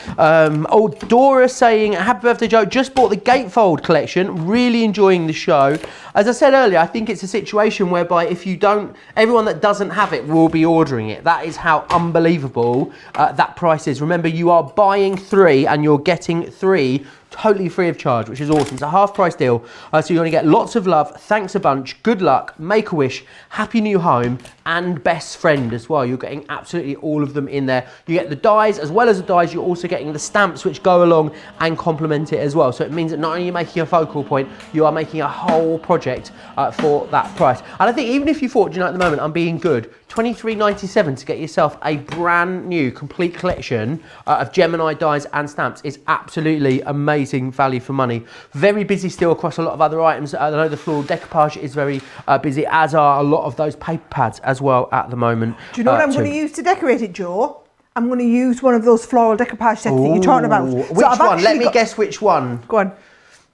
Dora saying, happy birthday, Joe. Just bought the Gatefold collection. Really enjoying the show. As I said earlier, I think it's a situation whereby if you don't, everyone that doesn't have it will be ordering it. That is how unbelievable that price is. Remember, you are buying 3 and you're getting 3 totally free of charge, which is awesome. It's a half price deal. So you're going to get lots of love. Thanks a bunch. Good luck. Make a wish. Happy new home and best friend as well. You're getting absolutely all of them in there. You get the dies as well as the dies. You're also getting the stamps which go along and complement it as well. So it means that not only are you making a focal point, you are making a whole project for that price. And I think even if you thought, at the moment I'm being good, $23.97 to get yourself a brand new complete collection of Gemini dies and stamps is absolutely amazing value for money. Very busy still across a lot of other items. I know the floral decoupage is very busy, as are a lot of those paper pads as well at the moment. Do you know what I'm going to use to decorate it, Joe? I'm going to use one of those floral decoupage sets that you're talking about. Which one? Let me guess which one. Go on.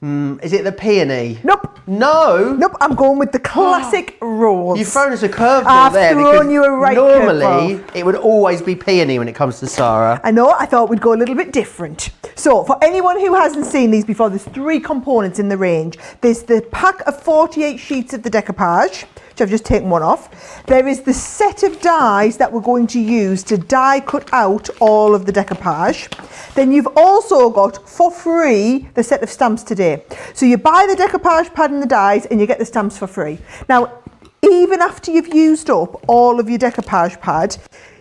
Is it the peony? Nope. No. Nope, I'm going with the classic rose. You've thrown us a curveball I've there. thrown you a right normally, curveball. it would always be peony when it comes to Sara. I know, I thought we'd go a little bit different. So, for anyone who hasn't seen these before, there's 3 components in the range. There's the pack of 48 sheets of the decoupage, which I've just taken one off. There is the set of dies that we're going to use to die cut out all of the decoupage. Then you've also got, for free, the set of stamps today. So you buy the decoupage pad and the dies and you get the stamps for free. Now, even after you've used up all of your decoupage pad,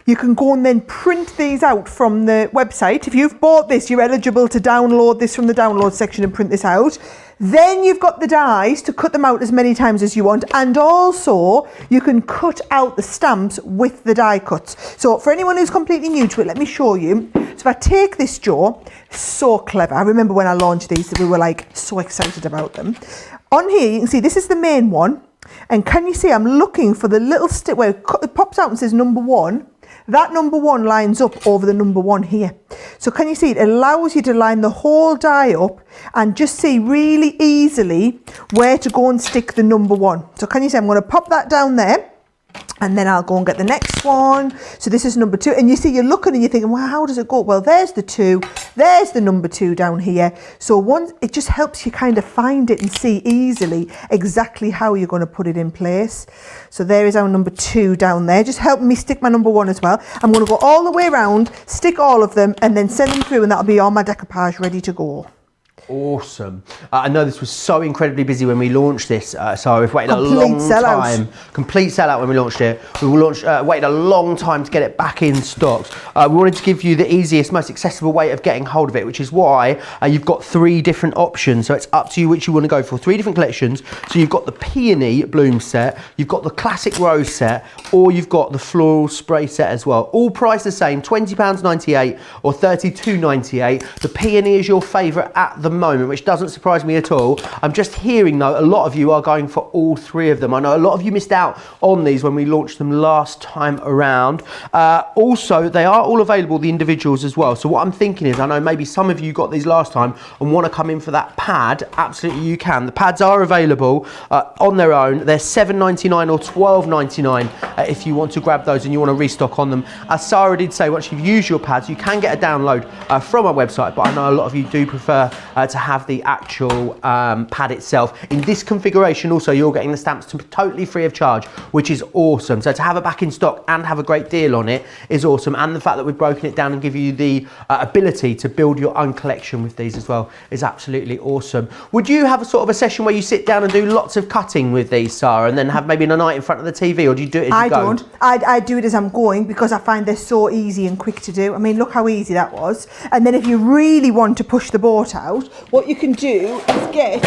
you can go and then print these out from the website. If you've bought this, you're eligible to download this from the download section and print this out. Then you've got the dies to cut them out as many times as you want, and also you can cut out the stamps with the die cuts. So for anyone who's completely new to it, let me show you. So if I take this, Joe, so clever. I remember when I launched these, we were like so excited about them. On here, you can see this is the main one. And can you see I'm looking for the little stick where it pops out and says number 1. That number 1 lines up over the number 1 here. So can you see it allows you to line the whole die up and just see really easily where to go and stick the number 1. So can you see I'm going to pop that down there. And then I'll go and get the next one. So this is number 2. And you see, you're looking and you're thinking, well, how does it go? Well, there's the 2. There's the number 2 down here. So once it just helps you kind of find it and see easily exactly how you're going to put it in place. So there is our number 2 down there. Just help me stick my number 1 as well. I'm going to go all the way around, stick all of them, and then send them through, and that'll be all my decoupage ready to go. Awesome. I know this was so incredibly busy when we launched this, so we've waited a long time. Complete sellout when we launched it. We waited a long time to get it back in stocks. We wanted to give you the easiest, most accessible way of getting hold of it, which is why you've got 3 different options. So it's up to you which you want to go for. 3 different collections. So you've got the peony bloom set, you've got the classic rose set, or you've got the floral spray set as well. All priced the same, £20.98 or £32.98. The peony is your favourite at the moment, which doesn't surprise me at all. I'm just hearing though a lot of you are going for all 3 of them. I know a lot of you missed out on these when we launched them last time around. Also, they are all available, the individuals as well. So what I'm thinking is, I know maybe some of you got these last time and want to come in for that pad. Absolutely you can. The pads are available on their own. They're $7.99 or $12.99 if you want to grab those and you want to restock on them. As Sara did say, once you've used your pads, you can get a download from our website, but I know a lot of you do prefer to have the actual pad itself. In this configuration also, you're getting the stamps totally free of charge, which is awesome. So to have it back in stock and have a great deal on it is awesome. And the fact that we've broken it down and give you the ability to build your own collection with these as well is absolutely awesome. Would you have a sort of a session where you sit down and do lots of cutting with these, Sara, and then have maybe a night in front of the TV, or do you do it as you go? I don't. I do it as I'm going because I find they're so easy and quick to do. I mean, look how easy that was. And then if you really want to push the boat out, what you can do is get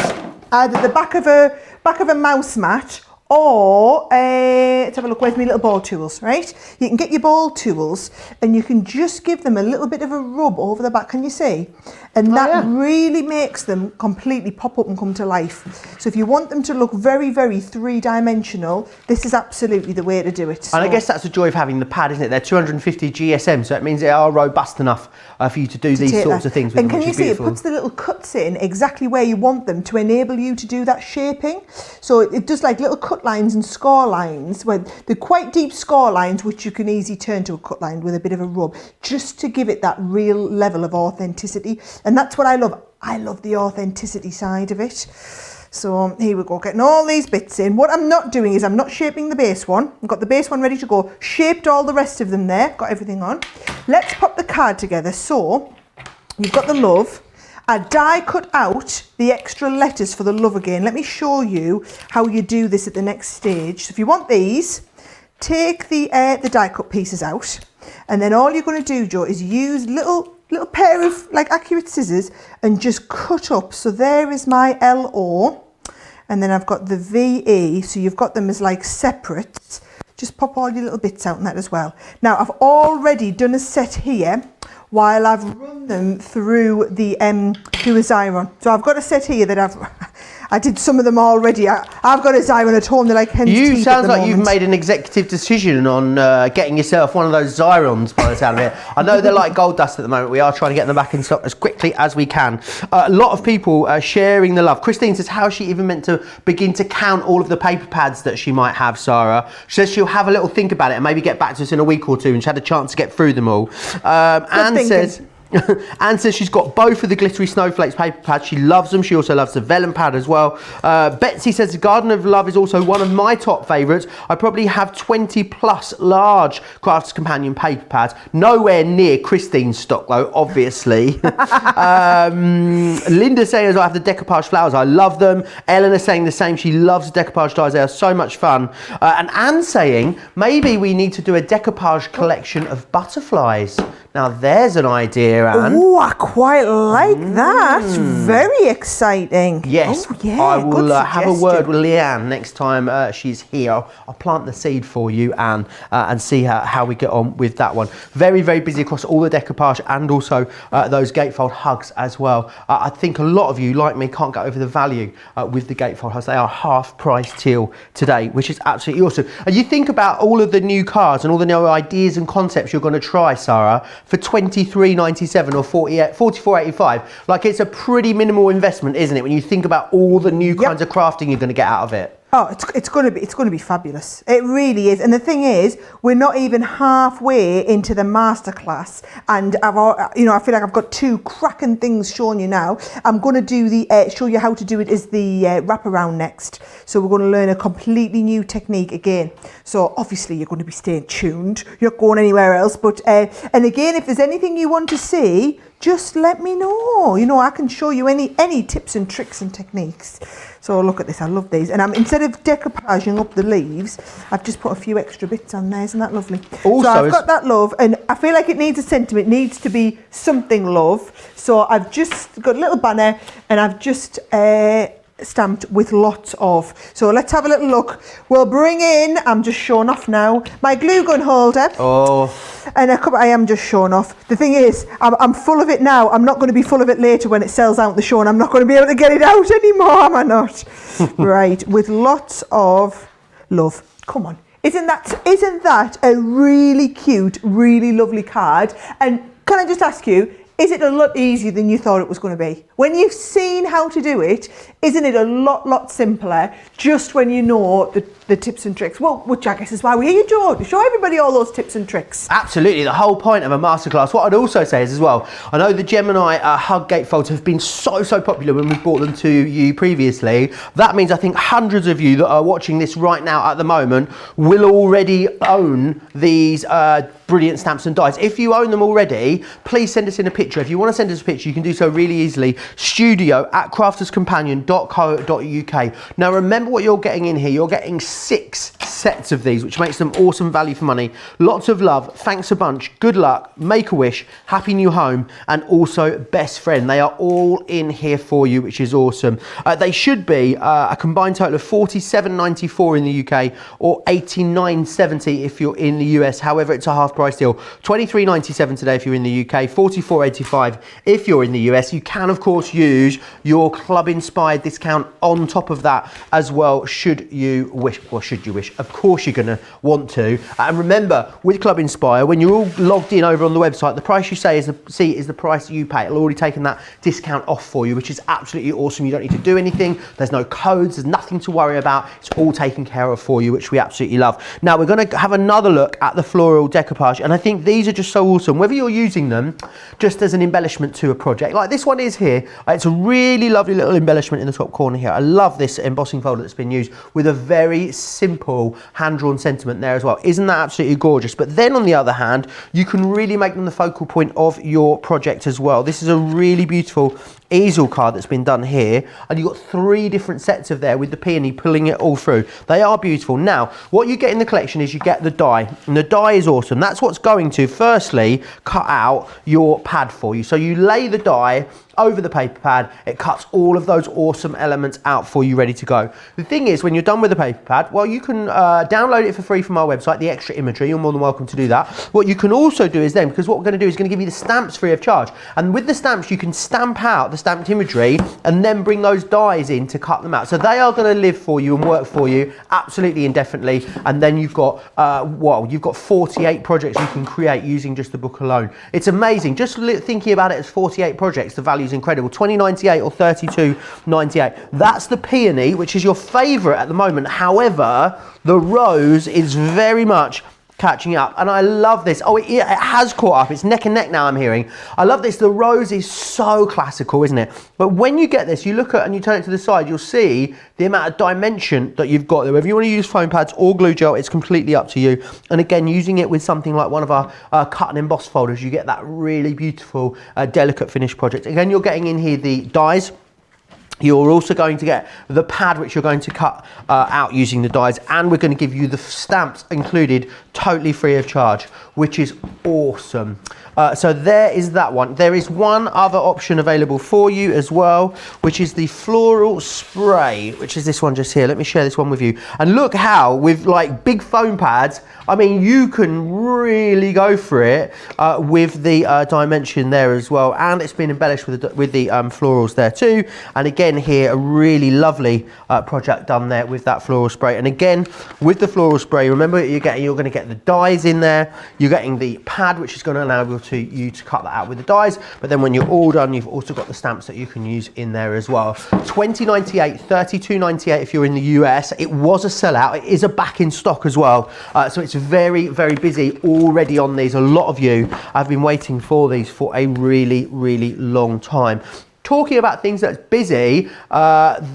either the back of a mouse mat, or let's have a look, where's my little ball tools, right? You can get your ball tools and you can just give them a little bit of a rub over the back, can you see? And that really makes them completely pop up and come to life. So if you want them to look very, very 3-dimensional, this is absolutely the way to do it. So. And I guess that's the joy of having the pad, isn't it? They're 250 GSM, so it means they are robust enough for you to do these sorts of things with them. And can you see beautiful. It puts the little cuts in exactly where you want them to enable you to do that shaping. So it does like little cut lines and score lines, where they're quite deep score lines, which you can easily turn to a cut line with a bit of a rub, just to give it that real level of authenticity. And that's what I love. I love the authenticity side of it. So here we go, getting all these bits in. What I'm not doing is I'm not shaping the base one. I've got the base one ready to go. Shaped all the rest of them there. Got everything on. Let's pop the card together. So you've got the love. I die cut out the extra letters for the love again. Let me show you how you do this at the next stage. So if you want these, take the die cut pieces out. And then all you're going to do, Joe, is use little pair of like accurate scissors and just cut up. So there is my LO, and then I've got the VE. So you've got them as like separate. Just pop all your little bits out in that as well. Now I've already done a set here while I've run them through the through a Xyron. So I've got a set here that I did some of them already. I've got a Xyron at home that I can. You sounds like you've made an executive decision on getting yourself one of those Xyrons by the sound of it. I know they're like gold dust at the moment. We are trying to get them back in stock as quickly as we can. A lot of people sharing the love. Christine says, how is she even meant to begin to count all of the paper pads that she might have, Sara? She says she'll have a little think about it and maybe get back to us in a week or two, and she had a chance to get through them all. Anne says... Anne says she's got both of the glittery snowflakes paper pads. She loves them. She also loves the vellum pad as well. Betsy says the Garden of Love is also one of my top favourites. I probably have 20 plus large Crafter's Companion paper pads. Nowhere near Christine's stock though, obviously. Linda saying I have the decoupage flowers. I love them. Eleanor saying the same. She loves the decoupage dies. They are so much fun. And Anne saying maybe we need to do a decoupage collection of butterflies. Now there's an idea, Anne. Oh, I quite like that. Very exciting. Yes, oh, yeah, I will good have a word with Leanne next time she's here. I'll plant the seed for you, Anne, and see how we get on with that one. Very, very busy across all the decoupage and also those Gatefold hugs as well. I think a lot of you, like me, can't get over the value with the Gatefold hugs. They are half price till today, which is absolutely awesome. And you think about all of the new cards and all the new ideas and concepts you're going to try, Sara, for $23.97 or $44.85. Like, it's a pretty minimal investment, isn't it, when you think about all the new kinds of crafting you're going to get out of it? Oh, it's going to be fabulous. It really is. And the thing is, we're not even halfway into the masterclass, and I feel like I've got two cracking things showing you now. I'm going to do show you how to do it as the wraparound next. So we're going to learn a completely new technique again. So obviously you're going to be staying tuned. You're not going anywhere else. But and again, if there's anything you want to see, just let me know. I can show you any tips and tricks and techniques. So look at this, I love these. And instead of decoupaging up the leaves, I've just put a few extra bits on there. Isn't that lovely? Also, so I've got that love, and I feel like it needs a sentiment. It needs to be something love. So I've just got a little banner, and I've just stamped with lots of. So let's have a little look. We'll bring in, I'm just showing off now, my glue gun holder. Oh. And I am just showing off. The thing is, I'm full of it now. I'm not going to be full of it later when it sells out the show, and I'm not going to be able to get it out anymore, am I not? Right, with lots of love. Come on. Isn't that a really cute, really lovely card? And can I just ask you, is it a lot easier than you thought it was going to be? When you've seen how to do it, isn't it a lot simpler just when you know the tips and tricks? Well, which I guess is why we're here, Joe, to show everybody all those tips and tricks. Absolutely, the whole point of a masterclass. What I'd also say is as well, I know the Gemini Hug Gatefolds have been so popular when we brought them to you previously. That means I think hundreds of you that are watching this right now at the moment will already own these brilliant stamps and dies. If you own them already, please send us in a picture. If you want to send us a picture, you can do so really easily. studio@crafterscompanion.co.uk. Now remember what you're getting in here. You're getting 6 sets of these, which makes them awesome value for money. Lots of love, thanks a bunch, good luck, make a wish, happy new home, and also best friend. They are all in here for you, which is awesome. They should be a combined total of $47.94 in the UK or $89.70 if you're in the US. However, it's a half price deal. $23.97 today if you're in the UK, $44.85 if you're in the US. You can of course use your club inspired discount on top of that as well, should you wish. Well, should you wish, of course you're going to want to. And remember, with Club Inspire, when you're all logged in over on the website, the price you see is the price you pay. It'll already taken that discount off for you, which is absolutely awesome. You don't need to do anything. There's no codes. There's nothing to worry about. It's all taken care of for you, which we absolutely love. Now we're going to have another look at the floral decoupage, and I think these are just so awesome. Whether you're using them just as an embellishment to a project, like this one is here. It's a really lovely little embellishment in the top corner here. I love this embossing folder that's been used with a very simple hand-drawn sentiment there as well. Isn't that absolutely gorgeous? But then on the other hand, you can really make them the focal point of your project as well. This is a really beautiful easel card that's been done here, and you've got 3 different sets of there with the peony pulling it all through. They are beautiful. Now, what you get in the collection is you get the die, and the die is awesome. That's what's going to firstly cut out your pad for you. So you lay the die over the paper pad. It cuts all of those awesome elements out for you, ready to go. The thing is, when you're done with the paper pad, well, you can download it for free from our website, the extra imagery. You're more than welcome to do that. What you can also do is then, because what we're going to do is going to give you the stamps free of charge. And with the stamps, you can stamp out the stamped imagery and then bring those dies in to cut them out. So they are going to live for you and work for you absolutely indefinitely. And then you've got, you've got 48 projects you can create using just the book alone. It's amazing. Just thinking about it as 48 projects, the value is incredible. 20.98 or 32.98. That's the peony, which is your favorite at the moment. However, the rose is very much catching up, and I love this. Oh, it has caught up. It's neck and neck now, I'm hearing. I love this. The rose is so classical, isn't it? But when you get this, you look at and you turn it to the side, you'll see the amount of dimension that you've got there. Whether you want to use foam pads or glue gel, it's completely up to you. And again, using it with something like one of our cut and emboss folders, you get that really beautiful, delicate finished project. Again, you're getting in here the dies. You're also going to get the pad, which you're going to cut out using the dies, and we're going to give you the stamps included totally free of charge, which is awesome. So there is that one. There is one other option available for you as well, which is the floral spray, which is this one just here. Let me share this one with you. And look how, with like big foam pads, I mean, you can really go for it with the dimension there as well. And it's been embellished with the florals there too. And again here, a really lovely project done there with that floral spray. And again, with the floral spray, remember you're going to get the dies in there. You're getting the pad, which is going to allow you to cut that out with the dies. But then when you're all done, you've also got the stamps that you can use in there as well. $20.98, $32.98 if you're in the US. It was a sellout. It is a back in stock as well. So it's very, very busy already on these. A lot of you have been waiting for these for a really, really long time. Talking about things that's busy,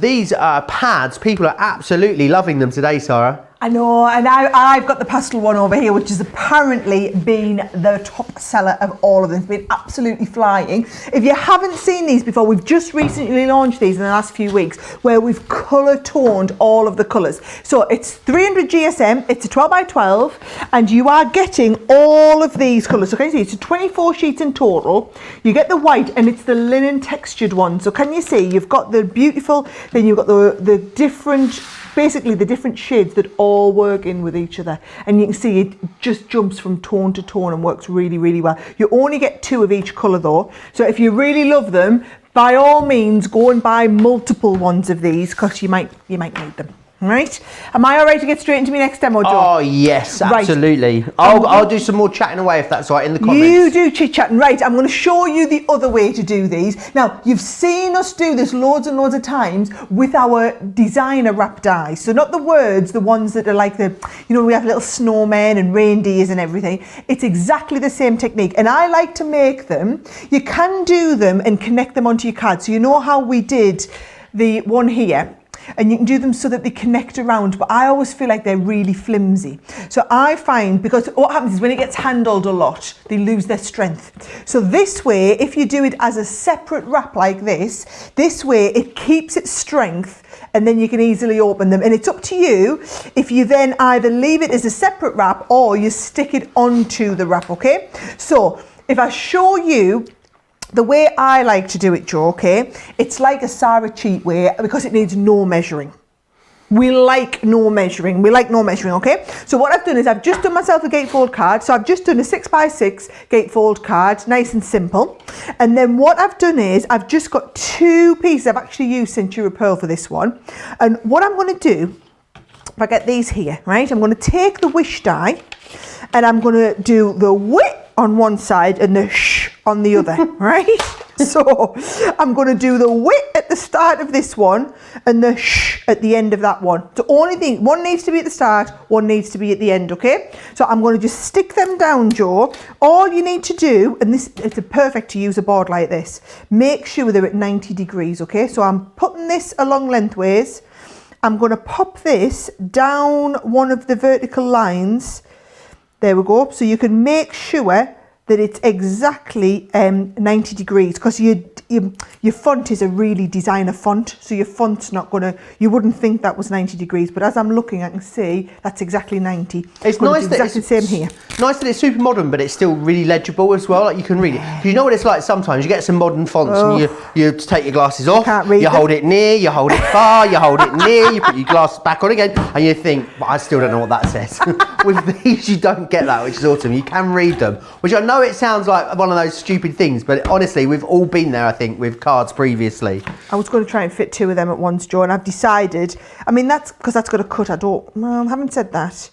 these pads, people are absolutely loving them today, Sarah. I know, and I've got the pastel one over here, which has apparently been the top seller of all of them. It's been absolutely flying. If you haven't seen these before, we've just recently launched these in the last few weeks, where we've colour toned all of the colours. So it's 300 GSM, it's a 12 by 12, and you are getting all of these colours. So can you see, it's 24 sheets in total. You get the white, and it's the linen textured one. So can you see, you've got the beautiful, then you've got the different, basically the different shades that all work in with each other, and you can see it just jumps from tone to tone and works really, really well. You only get 2 of each colour though, so if you really love them, by all means go and buy multiple ones of these, because you might need them. Right? Am I all right to get straight into my next demo, Joe? Oh yes, absolutely. Right. I'll do some more chatting away if that's all right in the comments. You do chit chatting. Right, I'm going to show you the other way to do these. Now, you've seen us do this loads and loads of times with our designer wrap dies. So not the words, the ones that are like the, you know, we have little snowmen and reindeers and everything. It's exactly the same technique. And I like to make them. You can do them and connect them onto your card. So you know how we did the one here? And you can do them so that they connect around, but I always feel like they're really flimsy. So I find, because what happens is when it gets handled a lot, they lose their strength. So this way, if you do it as a separate wrap like this way it keeps its strength, and then you can easily open them. And it's up to you if you then either leave it as a separate wrap or you stick it onto the wrap, okay? So if I show you the way I like to do it, Joe, okay, it's like a Sara cheat way, because it needs no measuring. We like no measuring, okay? So what I've done is I've just done myself a gatefold card. So I've just done a 6x6 gatefold card, nice and simple. And then what I've done is I've just got 2 pieces. I've actually used Centura Pearl for this one. And what I'm going to do, if I get these here, right, I'm going to take the wish die and I'm going to do the whip on one side and the shh on the other, right? So I'm going to do the whip at the start of this one and the shh at the end of that one. So only thing, one needs to be at the start, one needs to be at the end, okay? So I'm going to just stick them down, Joe. All you need to do, and this, it's perfect to use a board like this, make sure they're at 90 degrees, okay? So I'm putting this along lengthways. I'm going to pop this down one of the vertical lines. There we go. So you can make sure that it's exactly 90 degrees, because your font is a really designer font, so your font's not gonna, you wouldn't think that was 90 degrees, but as I'm looking I can see that's exactly 90. It's nice that exactly the same here. Nice that it's super modern, but it's still really legible as well, like you can read it. 'Cause you know what it's like sometimes, you get some modern fonts and you take your glasses off, you hold it near, you hold it far, you hold it near, you put your glasses back on again, and you think, but I still don't know what that says. With these you don't get that, which is awesome. You can read them, which I know it sounds like one of those stupid things, but honestly we've all been there, I think, with cards previously. I was going to try and fit 2 of them at once, Joe, and I've decided, I mean, that's because that's got a cut. I haven't said that.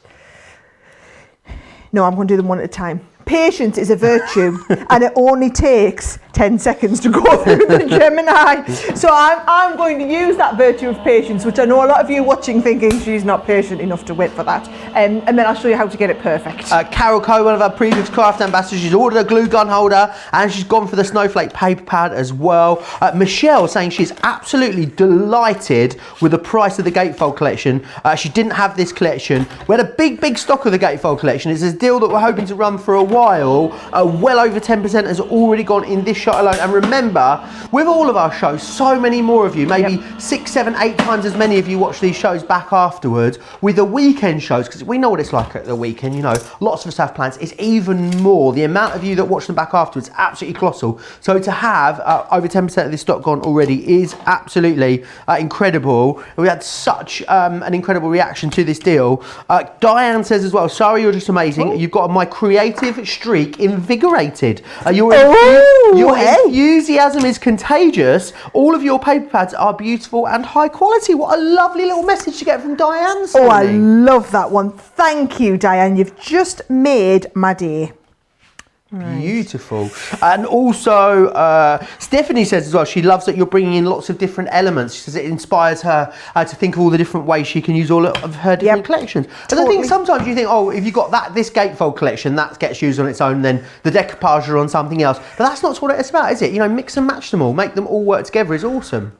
No, I'm going to do them one at a time. Patience is a virtue, and it only takes 10 seconds to go through the Gemini. So I'm going to use that virtue of patience, which I know a lot of you watching thinking she's not patient enough to wait for that. And then I'll show you how to get it perfect. Carol Coe, one of our previous craft ambassadors, she's ordered a glue gun holder and she's gone for the snowflake paper pad as well. Michelle saying she's absolutely delighted with the price of the Gatefold collection. She didn't have this collection. We had a big stock of the Gatefold collection. It's a deal that we're hoping to run for a while. Well over 10% has already gone in this shot alone. And remember, with all of our shows, so many more of you, maybe 6, 7, 8 times as many of you watch these shows back afterwards. With the weekend shows, because we know what it's like at the weekend, you know, lots of us have plans. It's even more. The amount of you that watch them back afterwards, absolutely colossal. So to have over 10% of this stock gone already is absolutely incredible. We had such an incredible reaction to this deal. Diane says as well, Sara, you're just amazing. You've got my creative streak invigorated. Your enthusiasm is contagious. All of your paper pads are beautiful and high quality. What a lovely little message to get from Diane. Oh, I love that one. Thank you, Diane. You've just made my day. Right. Beautiful. And also Stephanie says as well, she loves that you're bringing in lots of different elements. She says it inspires her to think of all the different ways she can use all of her different collections. And I think sometimes you think, oh, if you've got this Gatefold collection, that gets used on its own, then the decoupage are on something else. But that's not what it's about, is it? You know, mix and match them all, make them all work together is awesome.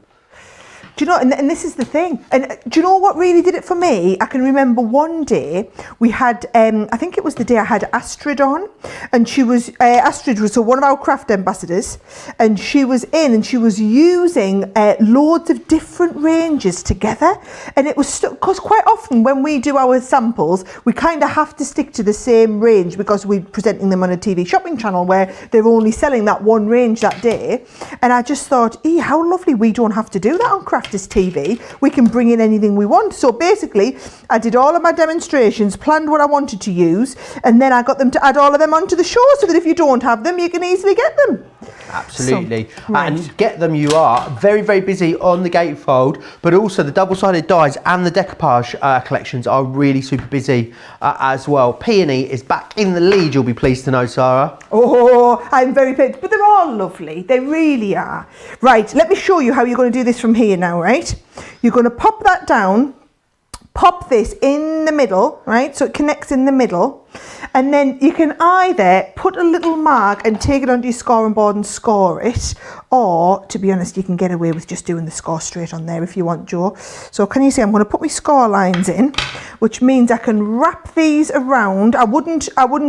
Do you know, and this is the thing, and do you know what really did it for me? I can remember one day we had, I think it was the day I had Astrid on, and she was, Astrid was one of our craft ambassadors, and she was in and she was using loads of different ranges together, and it was, because quite often when we do our samples, we kind of have to stick to the same range because we're presenting them on a TV shopping channel where they're only selling that one range that day, and I just thought, how lovely, we don't have to do that on Craft TV. We can bring in anything we want. So basically I did all of my demonstrations, planned what I wanted to use, and then I got them to add all of them onto the show so that if you don't have them you can easily get them. Absolutely. So, right. And get them, you are very busy on the Gatefold, but also the double-sided dies and the decoupage collections are really super busy as well. Peony is back in the lead, you'll be pleased to know, Sara. Oh, I'm very pleased, but they're all lovely, they really are. Right, let me show you how you're going to do this from here now, right? You're going to pop that down, pop this in the middle, right, so it connects in the middle, and then you can either put a little mark and take it onto your scoring board and score it, or to be honest you can get away with just doing the score straight on there if you want, Joe. So can you see I'm going to put my score lines in, which means I can wrap these around. I wouldn't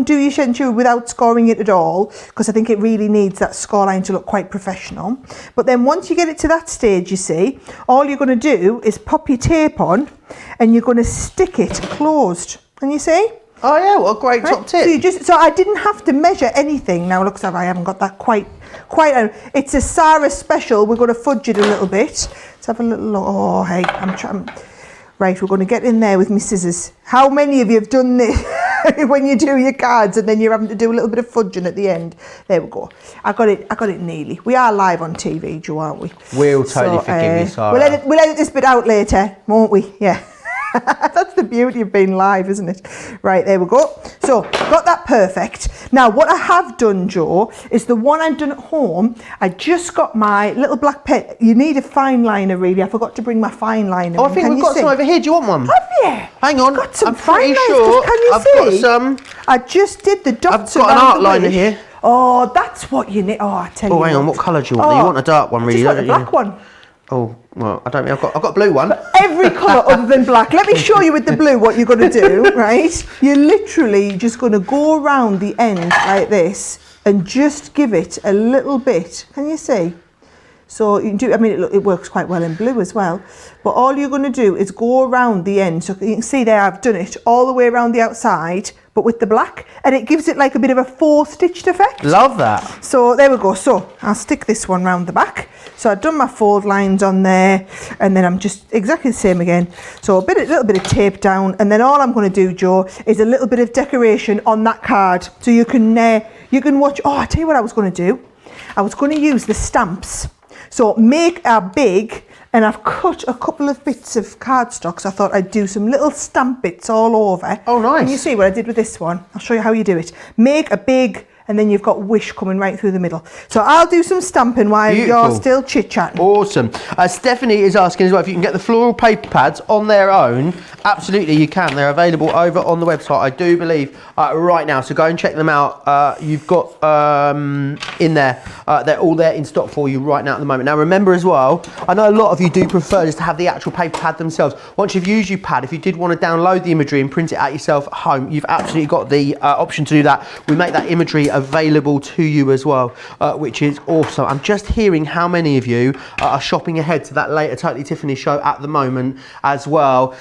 do your shenshu without scoring it at all, because I think it really needs that score line to look quite professional. But then once you get it to that stage, you see, all you're going to do is pop your tape on and you're going to stick it closed. Can you see? Oh yeah, what a great top tip. So I didn't have to measure anything. Now looks like I haven't got that quite. It's a Sara special. We're going to fudge it a little bit. Let's have a little look. Oh hey, I'm trying. Right, we're going to get in there with my scissors. How many of you have done this when you do your cards and then you're having to do a little bit of fudging at the end? There we go. I got it nearly. We are live on TV, Joe, aren't we? We'll totally forgive you, Sara. We'll edit this bit out later, won't we? Yeah. That's the beauty of being live, isn't it? Right, there we go. So, got that perfect. Now, what I have done, Joe, is the one I've done at home. I just got my little black pen. You need a fine liner, really. I forgot to bring my fine liner. Oh, I think we've got some over here. Do you want one? Have you? Hang on. Got some I'm fine pretty liners, sure can you I've see? got some. I just did the dots. I've got an art liner here. Oh, that's what you need. Oh, I tell you. Oh, hang on. What colour do you want? You want a dark one, really, don't don't you? you? Black one. Oh, well, I don't mean, I've got a blue one. Every colour other than black. Let me show you with the blue what you're going to do, right? You're literally just going to go around the end like this and just give it a little bit. Can you see? So you do, I mean, it works quite well in blue as well. But all you're going to do is go around the end. So you can see there I've done it all the way around the outside, but with the black. And it gives it like a bit of a 4-stitched effect. Love that. So there we go. So I'll stick this one round the back. So I've done my fold lines on there, and then I'm just exactly the same again. So a little bit of tape down, and then all I'm going to do, Joe, is a little bit of decoration on that card. So you can watch. Oh, I tell you what I was going to do. I was going to use the stamps. So make a big, and I've cut a couple of bits of cardstock, so I thought I'd do some little stamp bits all over. Oh, nice. And you see what I did with this one. I'll show you how you do it. Make a big, and then you've got wish coming right through the middle. So I'll do some stamping while you're still chit-chatting. Awesome. Stephanie is asking as well if you can get the floral paper pads on their own. Absolutely, you can. They're available over on the website, I do believe, right now. So go and check them out. You've got in there, they're all there in stock for you right now at the moment. Now remember as well, I know a lot of you do prefer just to have the actual paper pad themselves. Once you've used your pad, if you did want to download the imagery and print it out yourself at home, you've absolutely got the option to do that. We make that imagery available to you as well, which is awesome. I'm just hearing how many of you are shopping ahead to that later Totally Tiffany show at the moment as well.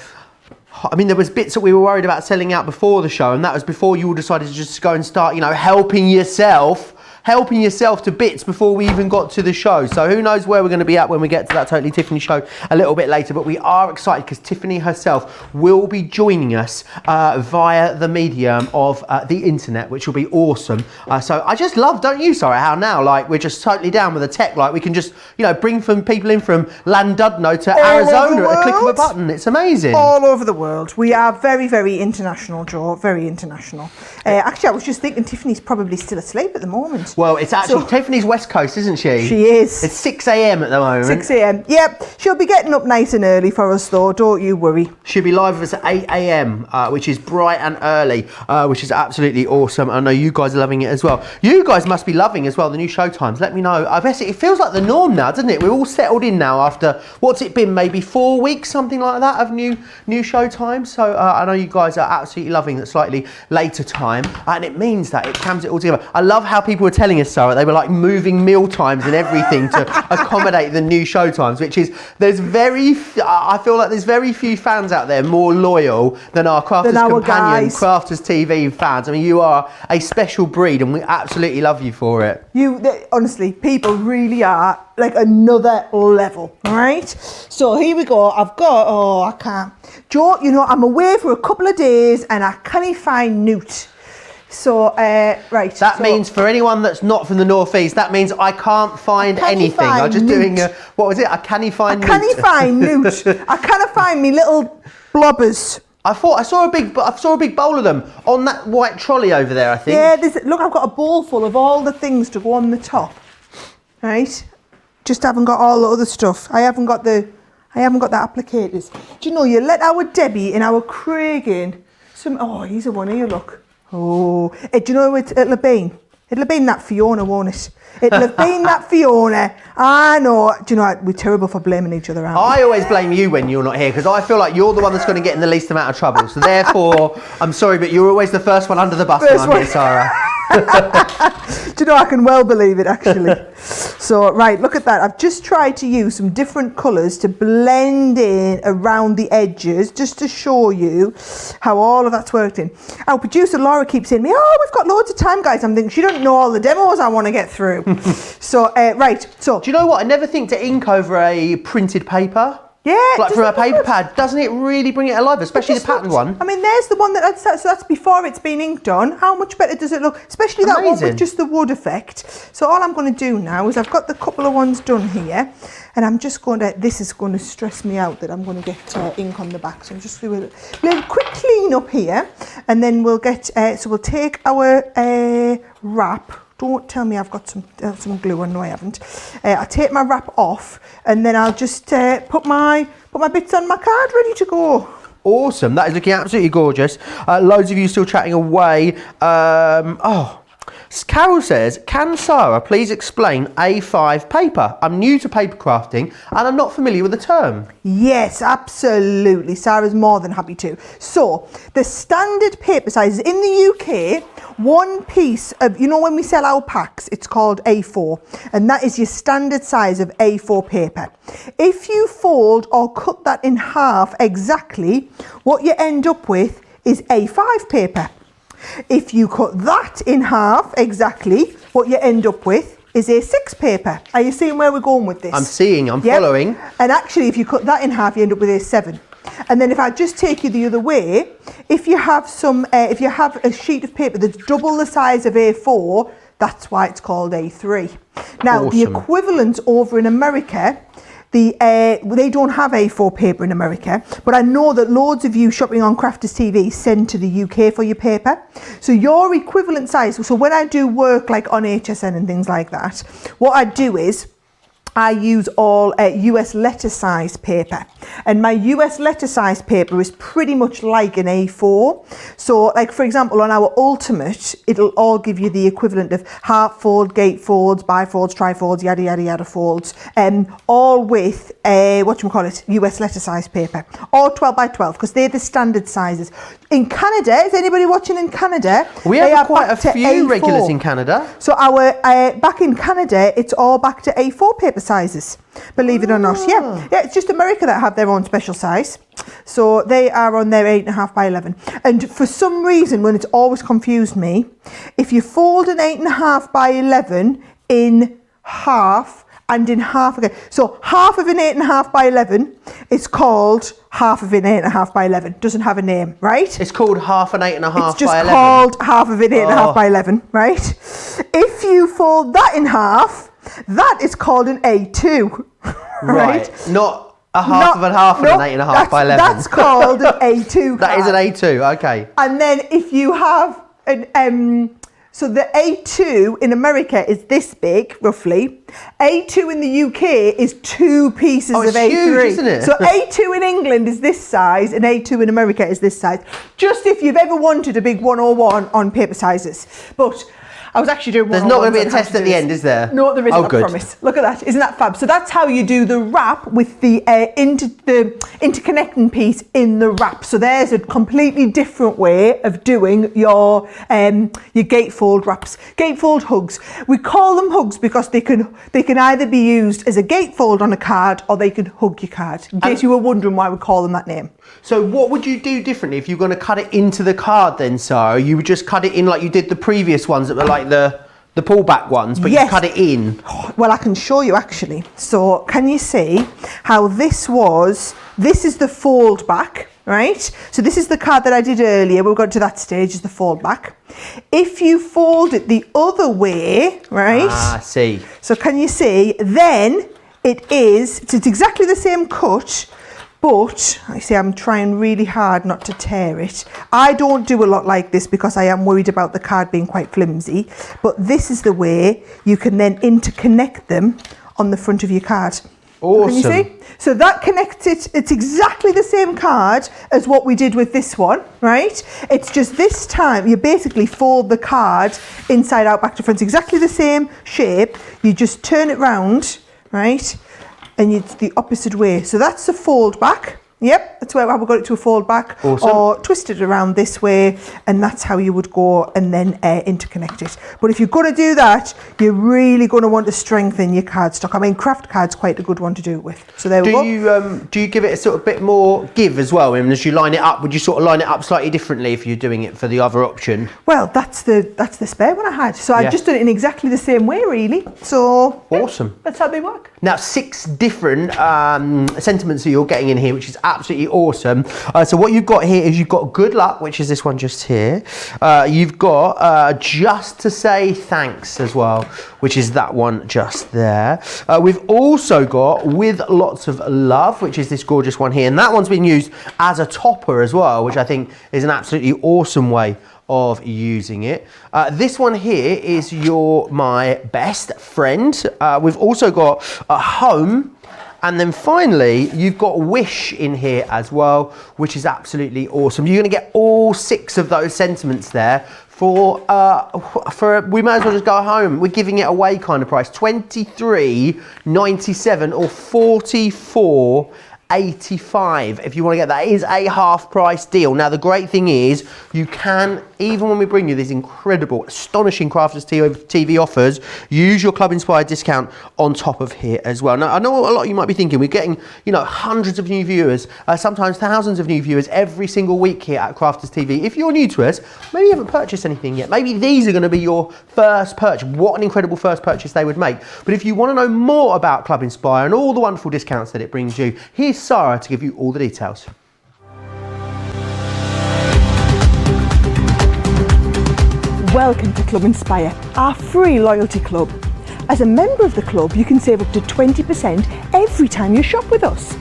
I mean, there was bits that we were worried about selling out before the show, and that was before you all decided to just go and start, you know, helping yourself to bits before we even got to the show. So who knows where we're going to be at when we get to that Totally Tiffany show a little bit later. But we are excited because Tiffany herself will be joining us via the medium of the internet, which will be awesome. So I just love, don't you, Sara, how now, like, we're just totally down with the tech. Like, we can just, you know, bring people in from Llandudno to Arizona at a click of a button. It's amazing. All over the world. We are very, very international, Joe. Very international. Actually, I was just thinking Tiffany's probably still asleep at the moment. Well, it's actually Tiffany's West Coast, isn't she? She is. It's 6 a.m. at the moment. 6 a.m. Yep. She'll be getting up nice and early for us, though. Don't you worry. She'll be live with us at 8 a.m., which is bright and early, which is absolutely awesome. I know you guys are loving it as well. You guys must be loving as well the new show times. Let me know. I guess it feels like the norm now, doesn't it? We're all settled in now after, what's it been, maybe 4 weeks, something like that, of new show times. So I know you guys are absolutely loving that slightly later time, and it means that it cams it all together. I love how people were telling us, Sara, they were like moving meal times and everything to accommodate the new show times, which is, I feel like there's very few fans out there more loyal than our Crafters Companion, Crafters TV fans. I mean, you are a special breed and we absolutely love you for it. Honestly, people really are like another level, all right? So here we go. I can't. Joe, you know, I'm away for a couple of days and I can't find Newt. So, right. That means for anyone that's not from the northeast, that means I can't find anything. I'm just doing what was it? I can't find Newt. I can't find me little blobbers. I saw a big bowl of them on that white trolley over there, I think. Yeah, look, I've got a bowl full of all the things to go on the top. Right? Just haven't got all the other stuff. I haven't got the applicators. Do you know, you let our Debbie and our Craig in he's a one here, look. Oh, do you know what it'll have been? It'll have been that Fiona, won't it? It'll have been that Fiona. I know. Do you know, we're terrible for blaming each other, aren't we? I always blame you when you're not here because I feel like you're the one that's going to get in the least amount of trouble. So therefore, I'm sorry, but you're always the first one under the bus when I'm here, Sara. Do you know, I can well believe it, actually. So, right, look at that. I've just tried to use some different colours to blend in around the edges, just to show you how all of that's worked in. Our producer, Laura, keeps saying to me, we've got loads of time, guys. I'm thinking, she doesn't know all the demos I want to get through. So, right, so. Do you know what? I never think to ink over a printed paper. Yeah. Like from a paper pad, doesn't it really bring it alive, especially the patterned one? I mean, there's the one so that's before it's been inked on. How much better does it look? Especially that one with just the wood effect. So all I'm going to do now is I've got the couple of ones done here, and I'm just going to, this is going to stress me out that I'm going to get ink on the back. So I'm just doing a little quick clean up here, and then we'll get, so we'll take our wrap. Don't tell me I've got some glue on. No, I haven't. I'll take my wrap off, and then I'll just put my bits on my card, ready to go. Awesome. That is looking absolutely gorgeous. Loads of you still chatting away. Carol says, can Sara please explain A5 paper? I'm new to paper crafting and I'm not familiar with the term. Yes, absolutely. Sarah's more than happy to. So, the standard paper sizes in the UK, one piece of, you know, when we sell our packs, it's called A4, and that is your standard size of A4 paper. If you fold or cut that in half exactly, what you end up with is A5 paper. If you cut that in half exactly, what you end up with is A6 paper. Are you seeing where we're going with this? I'm seeing, I'm following. And actually, if you cut that in half, you end up with A7. And then if I just take you the other way, if you have a sheet of paper that's double the size of A4, that's why it's called A3. Now, the equivalent over in America, they don't have A4 paper in America, but I know that loads of you shopping on Crafters TV send to the UK for your paper. So your equivalent size, so when I do work like on HSN and things like that, what I do is I use all US letter size paper, and my US letter size paper is pretty much like an A4. So like for example on our Ultimate, it'll all give you the equivalent of half fold, gate folds, bifolds, trifolds, yada yada yada folds, all with US letter size paper, or 12 by 12 because they're the standard sizes. In Canada, is anybody watching in Canada? We have quite a few regulars in Canada. So our back in Canada, it's all back to A4 paper sizes, believe it or not. Yeah, it's just America that have their own special size. So they are on their 8.5 by 11. And for some reason, when it's always confused me, if you fold an 8.5 by 11 in half and in half again, so half of an 8.5 by 11 is called half of an 8.5 by 11. Doesn't have a name, right? It's called half an 8.5 by 11. It's just called half of an 8.5 by 11, right? If you fold that in half, that is called an A2, right? Not a half of an 8.5 by 11. That's called an A2 card. That is an A2, okay. And then if you have an so the A2 in America is this big, roughly. A2 in the UK is 2 pieces of A3. Huge, isn't it? So A2 in England is this size, and A2 in America is this size. Just if you've ever wanted a big 101 on paper sizes. But I was actually doing one. There's not going to be a test at the end, is there? No, there isn't, I good. promise. Look at that. Isn't that fab? So that's how you do the wrap with the interconnecting piece in the wrap. So there's a completely different way of doing your gatefold wraps. Gatefold hugs. We call them hugs because they can either be used as a gatefold on a card or they can hug your card. In case you were wondering why we call them that name. So what would you do differently if you're going to cut it into the card then, Sara? You would just cut it in like you did the previous ones that were like the pullback ones, but yes, you cut it in. Well, I can show you actually. So can you see how this is the fold back, right? So this is the card that I did earlier. We'll go to that stage, is the fold back. If you fold it the other way, right? Ah, I see. So can you see, then it's exactly the same cut, but I see I'm trying really hard not to tear it. I don't do a lot like this because I am worried about the card being quite flimsy, but this is the way you can then interconnect them on the front of your card. Awesome. Can you see? So that connects it. It's exactly the same card as what we did with this one, right? It's just this time you basically fold the card inside out, back to front. It's exactly the same shape. You just turn it round, right? And it's the opposite way. So that's the fold back. Yep, that's how we got it to a fold back. Awesome. Or twist it around this way, and that's how you would go and then interconnect it. But if you're going to do that, you're really going to want to strengthen your cardstock. I mean, craft card's quite a good one to do it with. So there we go. Do you give it a sort of bit more give as well? I mean, as you line it up, would you sort of line it up slightly differently if you're doing it for the other option? Well, that's the spare one I had. So I've just done it in exactly the same way, really. So awesome. That's how they work. Now, 6 different sentiments that you're getting in here, which is absolutely awesome. So what you've got here is you've got good luck, which is this one just here. You've got just to say thanks as well, which is that one just there. We've also got with lots of love, which is this gorgeous one here. And that one's been used as a topper as well, which I think is an absolutely awesome way of using it. This one here is my best friend. We've also got a home. And then finally, you've got wish in here as well, which is absolutely awesome. You're going to get all 6 of those sentiments there for we might as well just go home. We're giving it away kind of price. $23.97 or $44.85 if you want to get that. It is a half price deal. Now the great thing is you can, even when we bring you these incredible, astonishing Crafters TV offers, use your Club Inspired discount on top of here as well. Now I know a lot of you might be thinking we're getting, you know, hundreds of new viewers, sometimes thousands of new viewers every single week here at Crafters TV. If you're new to us, maybe you haven't purchased anything yet. Maybe these are going to be your first purchase. What an incredible first purchase they would make. But if you want to know more about Club Inspire and all the wonderful discounts that it brings you, here's Sara to give you all the details. Welcome to Club Inspire, our free loyalty club. As a member of the club, you can save up to 20% every time you shop with us.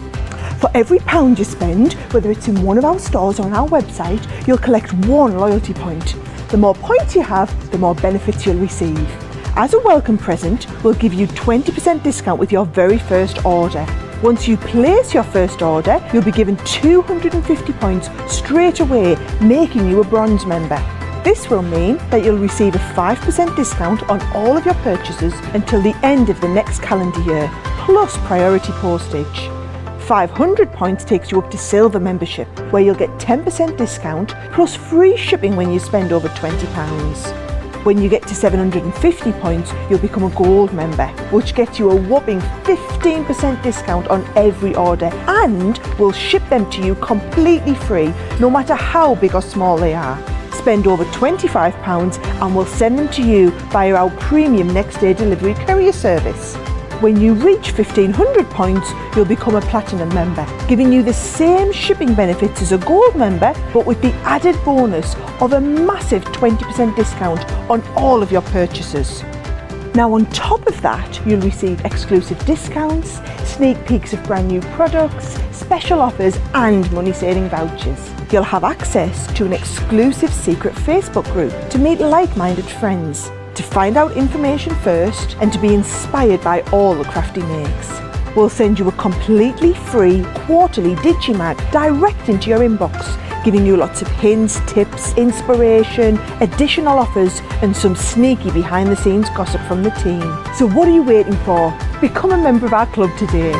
For every £1 you spend, whether it's in one of our stores or on our website, you'll collect 1 loyalty point. The more points you have, the more benefits you'll receive. As a welcome present, we'll give you 20% discount with your very first order. Once you place your first order, you'll be given 250 points straight away, making you a bronze member. This will mean that you'll receive a 5% discount on all of your purchases until the end of the next calendar year, plus priority postage. 500 points takes you up to silver membership, where you'll get 10% discount plus free shipping when you spend over £20. When you get to 750 points, you'll become a gold member, which gets you a whopping 15% discount on every order, and we'll ship them to you completely free, no matter how big or small they are. Spend over £25 and we'll send them to you via our premium next day delivery courier service. When you reach 1500 points, you'll become a platinum member, giving you the same shipping benefits as a gold member, but with the added bonus of a massive 20% discount on all of your purchases. Now on top of that, you'll receive exclusive discounts, sneak peeks of brand new products, special offers and money saving vouchers. You'll have access to an exclusive secret Facebook group to meet like-minded friends, to find out information first and to be inspired by all the Crafty makes. We'll send you a completely free quarterly Digimag direct into your inbox, giving you lots of hints, tips, inspiration, additional offers and some sneaky behind the scenes gossip from the team. So what are you waiting for? Become a member of our club today.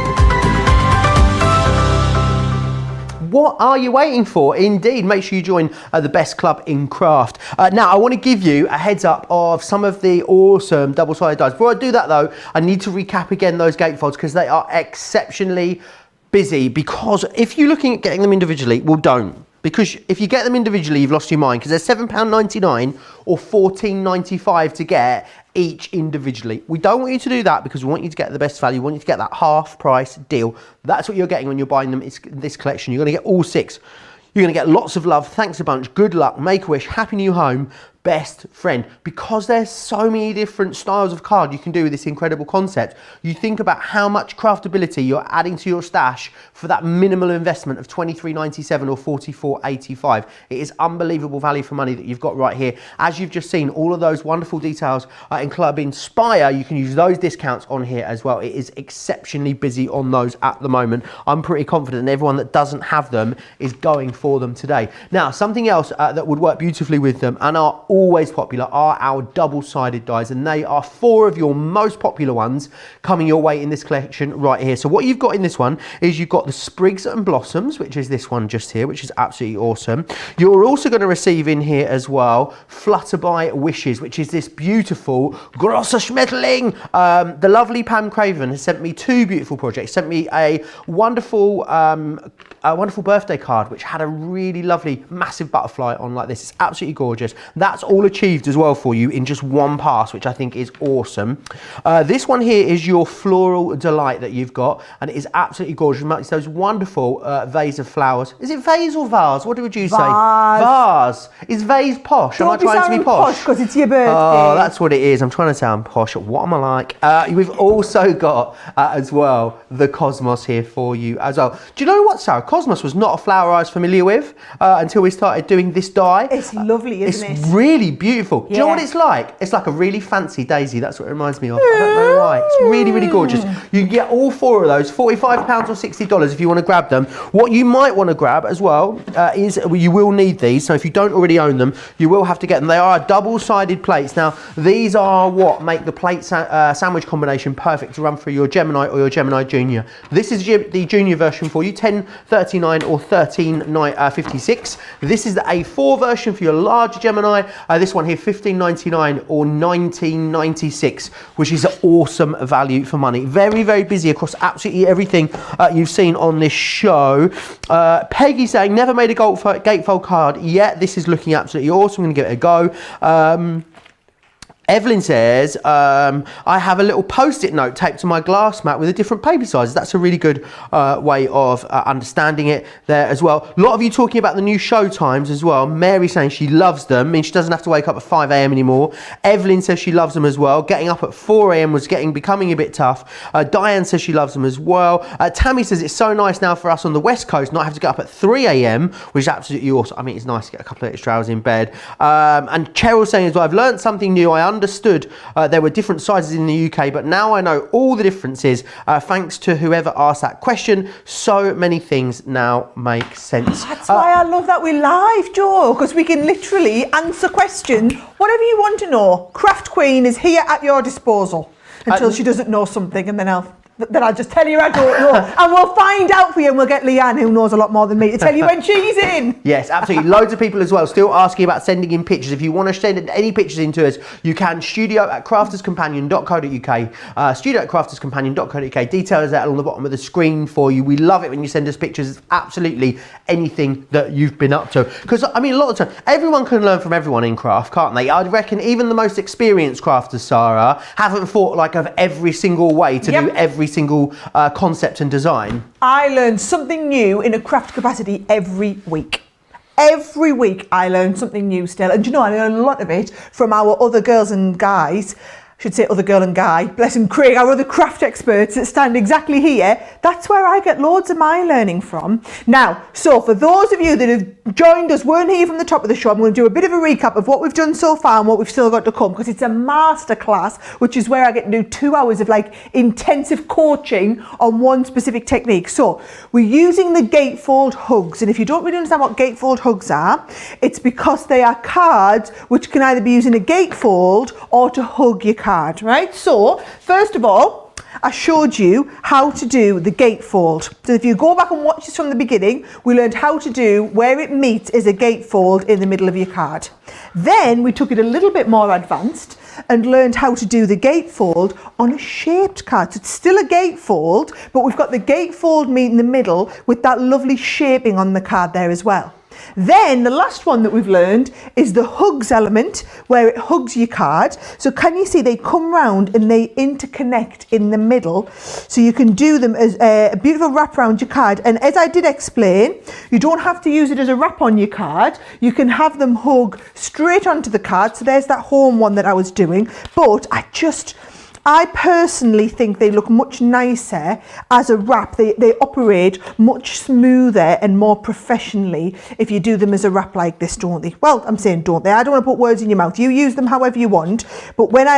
What are you waiting for? Indeed, make sure you join the best club in craft. Now, I want to give you a heads up of some of the awesome double-sided dies. Before I do that though, I need to recap again those gatefolds because they are exceptionally busy, because if you're looking at getting them individually, well, don't. Because if you get them individually, you've lost your mind, because they're £7.99 or £14.95 to get each individually. We don't want you to do that because we want you to get the best value. We want you to get that half price deal. That's what you're getting when you're buying them. It's this collection. You're going to get all 6. You're going to get lots of love. Thanks a bunch. Good luck. Make a wish. Happy new home. Best friend. Because there's so many different styles of card you can do with this incredible concept, you think about how much craftability you're adding to your stash for that minimal investment of $23.97 or $44.85. It is unbelievable value for money that you've got right here. As you've just seen, all of those wonderful details in Club Inspire, you can use those discounts on here as well. It is exceptionally busy on those at the moment. I'm pretty confident everyone that doesn't have them is going for them today. Now, something else that would work beautifully with them and are always popular are our double-sided dies, and they are 4 of your most popular ones coming your way in this collection right here. So what you've got in this one is you've got the Sprigs and Blossoms, which is this one just here, which is absolutely awesome. You're also going to receive in here as well Flutterby Wishes, which is this beautiful Grosser Schmetterling. The lovely Pam Craven has sent me 2 beautiful projects, sent me a wonderful birthday card which had a really lovely massive butterfly on like this. It's absolutely gorgeous. That's all achieved as well for you in just one pass, which I think is awesome. This one here is your Floral Delight that you've got, and it is absolutely gorgeous. It's those wonderful vase of flowers. Is it vase or vase? What would you say? Vase. Is vase posh? Am I trying to be posh? Because it's your birthday. Oh, that's what it is. I'm trying to sound posh. What am I like? We've also got as well the Cosmos here for you as well. Do you know what, Sarah? Cosmos was not a flower I was familiar with until we started doing this die. It's lovely, isn't it? It's really really beautiful. Do you know what it's like? It's like a really fancy daisy. That's what it reminds me of. I don't know why. It's really, really gorgeous. You can get all 4 of those, £45 or $60 if you want to grab them. What you might want to grab as well is you will need these. So if you don't already own them, you will have to get them. They are double-sided plates. Now, these are what make the plate sandwich combination perfect to run through your Gemini or your Gemini Junior. This is the Junior version for you, 1039 or 1356. This is the A4 version for your large Gemini. This one here, 1599 or 1996, which is an awesome value for money. Very, very busy across absolutely everything you've seen on this show. Peggy saying, never made a gatefold card yet. This is looking absolutely awesome. I'm going to give it a go. Evelyn says, I have a little post-it note taped to my glass mat with a different paper sizes. That's a really good way of understanding it there as well. A lot of you talking about the new show times as well. Mary saying she loves them. I mean, she doesn't have to wake up at 5 a.m. anymore. Evelyn says she loves them as well. Getting up at 4 a.m. was becoming a bit tough. Diane says she loves them as well. Tammy says it's so nice now for us on the West Coast not have to get up at 3 a.m., which is absolutely awesome. I mean, it's nice to get a couple of extra hours in bed. And Cheryl saying as well, I've learned something new. I understood there were different sizes in the UK, but now I know all the differences thanks to whoever asked that question. So many things now make sense. That's why I love that we're live, Joe, because we can literally answer questions, whatever you want to know. Craft Queen is here at your disposal until she doesn't know something, and then I'll just tell you I don't know. And we'll find out for you, and we'll get Leanne, who knows a lot more than me, to tell you when she's in. Yes, absolutely. Loads of people as well still asking about sending in pictures. If you want to send any pictures in to us, you can. studio@crafterscompanion.co.uk. studio@crafterscompanion.co.uk. Details out on the bottom of the screen for you. We love it when you send us pictures. It's absolutely anything that you've been up to. Because, I mean, a lot of time, everyone can learn from everyone in craft, can't they? I'd reckon even the most experienced crafters, Sara, haven't thought like of every single way to do every single concept and design. I learn something new in a craft capacity every week. Every week I learn something new still. And you know, I learn a lot of it from our other girls and guys. I should say other girl and guy, bless him, Craig, our other craft experts that stand exactly here. That's where I get loads of my learning from. Now, so for those of you that have joined us, weren't here from the top of the show, I'm going to do a bit of a recap of what we've done so far and what we've still got to come, because it's a masterclass, which is where I get to do 2 hours of like intensive coaching on one specific technique. So we're using the Gatefold hugs, and if you don't really understand what Gatefold hugs are, it's because they are cards which can either be used in a gatefold or to hug your card, right? So first of all, I showed you how to do the gatefold. So if you go back and watch this from the beginning, we learned how to do where it meets is a gatefold in the middle of your card. Then we took it a little bit more advanced and learned how to do the gatefold on a shaped card. So it's still a gatefold, but we've got the gatefold meet in the middle with that lovely shaping on the card there as well. Then the last one that we've learned is the hugs element, where it hugs your card. So can you see they come round and they interconnect in the middle, so you can do them as a beautiful wrap around your card. And as I did explain, you don't have to use it as a wrap on your card. You can have them hug straight onto the card. So there's that home one that I was doing, but I personally think they look much nicer as a wrap. They operate much smoother and more professionally if you do them as a wrap like this, don't they? Well, I'm saying don't they. I don't want to put words in your mouth. You use them however you want. But when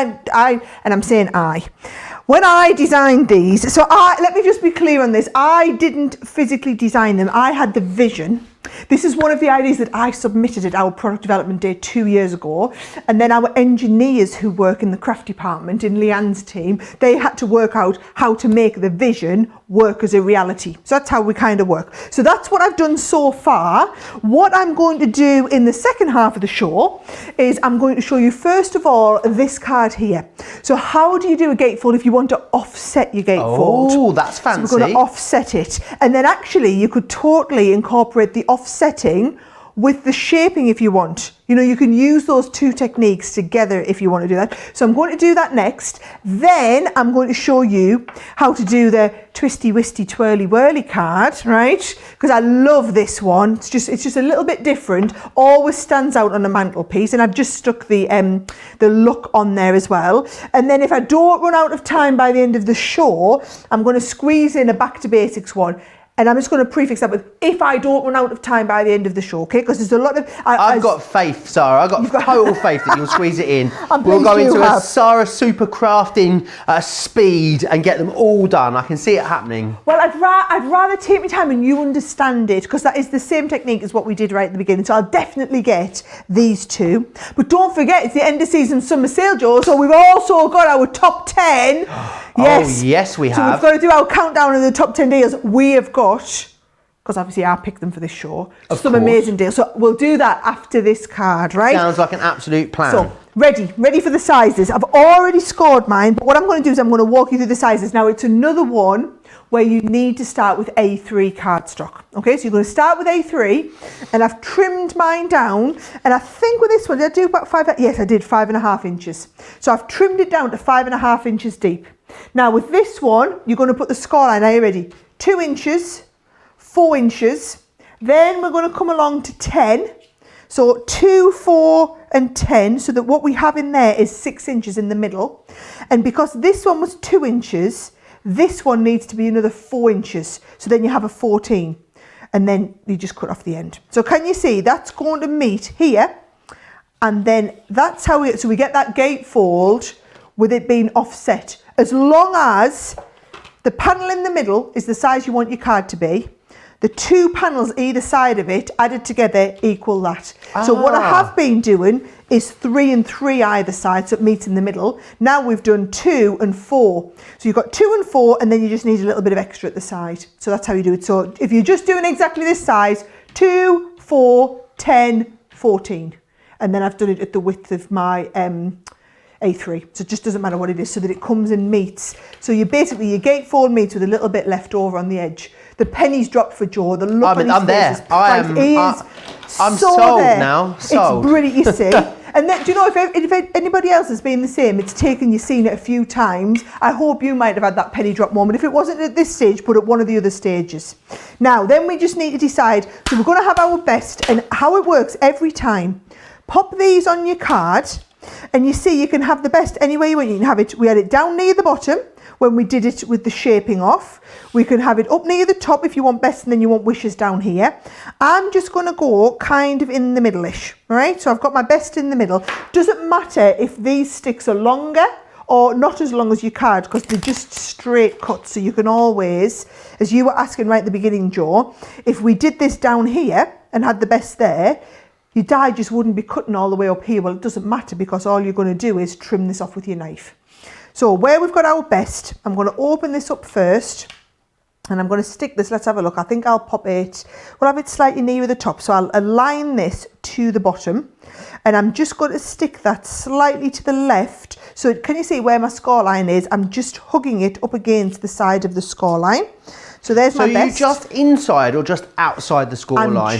when I designed these, let me just be clear on this. I didn't physically design them. I had the vision. This is one of the ideas that I submitted at our product development day 2 years ago. And then our engineers who work in the craft department in Leanne's team, they had to work out how to make the vision work as a reality. So that's how we kind of work. So that's what I've done so far. What I'm going to do in the second half of the show is I'm going to show you first of all this card here. So how do you do a gatefold if you want to offset your gatefold? Oh, that's fancy. So we're going to offset it. And then actually you could totally incorporate the offsetting with the shaping if you want. You know, you can use those two techniques together if you want to do that. So I'm going to do that next. Then I'm going to show you how to do the twisty wisty twirly whirly card, right? Because I love this one. It's just a little bit different. Always stands out on the mantelpiece, and I've just stuck the look on there as well. And then if I don't run out of time by the end of the show, I'm going to squeeze in a back to basics one. And I'm just going to prefix that with if I don't run out of time by the end of the show, okay? Because there's a lot of... I've got faith, Sarah. I've got total faith that you'll squeeze it in. We'll pleased go you into a have. Sarah super crafting speed and get them all done. I can see it happening. Well, I'd rather take my time and you understand it, because that is the same technique as what we did right at the beginning. So I'll definitely get these two. But don't forget, it's the end of season summer sale, Joe. So we've also got our top 10. Yes. Oh, yes, we So have. we've got to do our countdown of the top 10 deals we have got, because obviously I picked them for this show. Of Some course. amazing deals. So we'll do that after this card, right? Sounds like an absolute plan. So, ready for the sizes. I've already scored mine, but what I'm going to do is I'm going to walk you through the sizes. Now, it's another one where you need to start with A3 cardstock. Okay, so you're going to start with A3, and I've trimmed mine down, and I think with this one, did I do about 5? Yes, I did 5.5 inches. So I've trimmed it down to 5.5 inches deep. Now, with this one, you're going to put the score line. Are you ready? 2 inches, 4 inches. Then we're going to come along to 10. So 2, 4 and 10, so that what we have in there is 6 inches in the middle. And because this one was 2 inches, this one needs to be another 4 inches. So then you have a 14. And then you just cut off the end. So can you see that's going to meet here? And then that's how we get that gatefold with it being offset. As long as the panel in the middle is the size you want your card to be, the 2 panels either side of it added together equal that. So what I have been doing is 3 and 3 either side, so it meets in the middle. Now we've done 2 and 4. So you've got 2 and 4, and then you just need a little bit of extra at the side. So that's how you do it. So if you're just doing exactly this size, 2, 4, 10, 14. And then I've done it at the width of my A3. So it just doesn't matter what it is, so that it comes and meets. So you basically, your gatefold meets with a little bit left over on the edge. The pennies dropped for Joe. The look on his I'm face there. I'm so sold there. now. Sold. It's brilliant, you see. And then, do you know, if anybody else has been the same, it's taken you seen it a few times. I hope you might have had that penny drop moment. If it wasn't at this stage, put at one of the other stages. Now, then we just need to decide. So we're going to have our best, and how it works every time. Pop these on your card, and you see you can have the best any way you want. You can have it. We had it down near the bottom when we did it with the shaping off. We can have it up near the top if you want best, and then you want wishes down here. I'm just going to go kind of in the middle-ish, all right? So I've got my best in the middle. Doesn't matter if these sticks are longer or not as long as your card, because they're just straight cuts. So you can always, as you were asking right at the beginning, Joe, if we did this down here and had the best there, your die just wouldn't be cutting all the way up here. Well, it doesn't matter, because all you're going to do is trim this off with your knife. So where we've got our best, I'm going to open this up first, and I'm going to stick this. Let's have a look. I think I'll pop it. We'll have it slightly nearer the top. So I'll align this to the bottom, and I'm just going to stick that slightly to the left. So can you see where my score line is? I'm just hugging it up against the side of the score line. So there's my best. So you just inside or just outside the score line?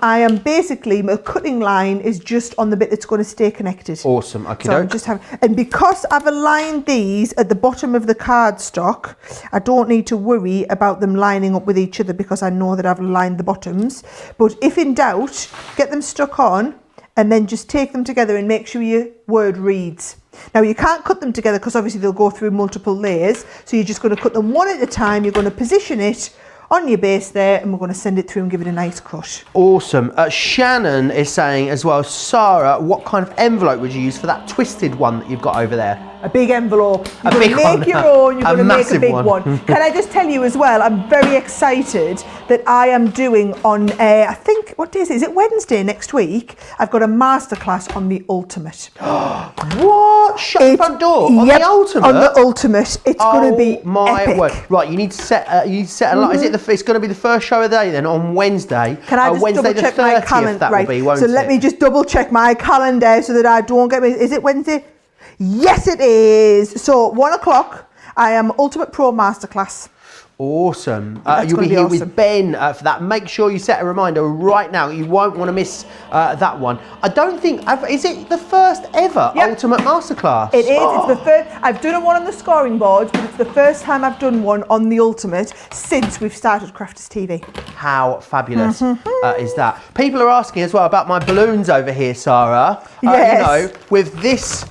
I am basically, my cutting line is just on the bit that's going to stay connected. Awesome, okay. So I'm just and because I've aligned these at the bottom of the cardstock, I don't need to worry about them lining up with each other, because I know that I've aligned the bottoms. But if in doubt, get them stuck on, and then just take them together and make sure your word reads. Now, you can't cut them together because obviously they'll go through multiple layers. So you're just going to cut them one at a time. You're going to position it on your base there, and we're going to send it through and give it a nice cut. Awesome. Shannon is saying as well, Sarah, what kind of envelope would you use for that twisted one that you've got over there? A big envelope. You're A going big to make one. your own. You're A going to make a massive big one. one. Can I just tell you as well, I'm very excited that I am doing on, I think, what day is it? Is it Wednesday next week? I've got a masterclass on the Ultimate. What? Shut the front door? On Yep, the Ultimate? on the Ultimate. It's going to be my epic. word. Right, you need to set a line. Is it it's going to be the first show of the day then on Wednesday? Can I just Wednesday double check the 30th, my calendar? that Right. will be, won't so it? let me just double check my calendar so that I don't get me. Is it Wednesday? Yes, it is. So 1 o'clock, I am Ultimate Pro Masterclass. Awesome. That's You'll be gonna here be awesome. with Ben for that. Make sure you set a reminder right now. You won't want to miss that one. I don't think, is it the first ever Yep. Ultimate Masterclass? It is. It's the first. I've done one on the scoring board, but it's the first time I've done one on the Ultimate since we've started Crafters TV. How fabulous is that? People are asking as well about my balloons over here, Sarah. Yes. You know, with this,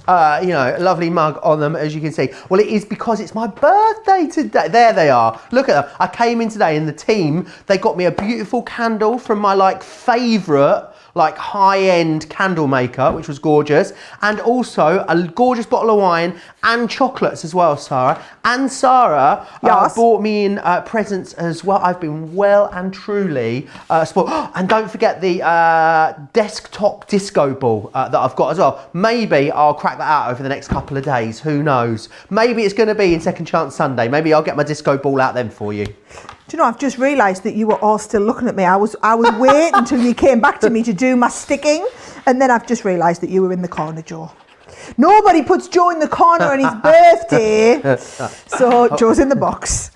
you know, lovely mug on them, as you can see. Well, it is because it's my birthday today. There they are. Look at them. I came in today and the team, they got me a beautiful candle from my like favourite like high-end candle maker, which was gorgeous, and also a gorgeous bottle of wine and chocolates as well, Sarah. And Sarah bought me in presents as well. I've been well and truly spoiled. And don't forget the desktop disco ball that I've got as well. Maybe I'll crack that out over the next couple of days. Who knows? Maybe it's going to be in Second Chance Sunday. Maybe I'll get my disco ball out then for you. Do you know, I've just realised that you were all still looking at me. I was waiting until you came back to me to do my sticking, and then I've just realised that you were in the corner, Joe. Nobody puts Joe in the corner on his birthday, so Joe's in the box.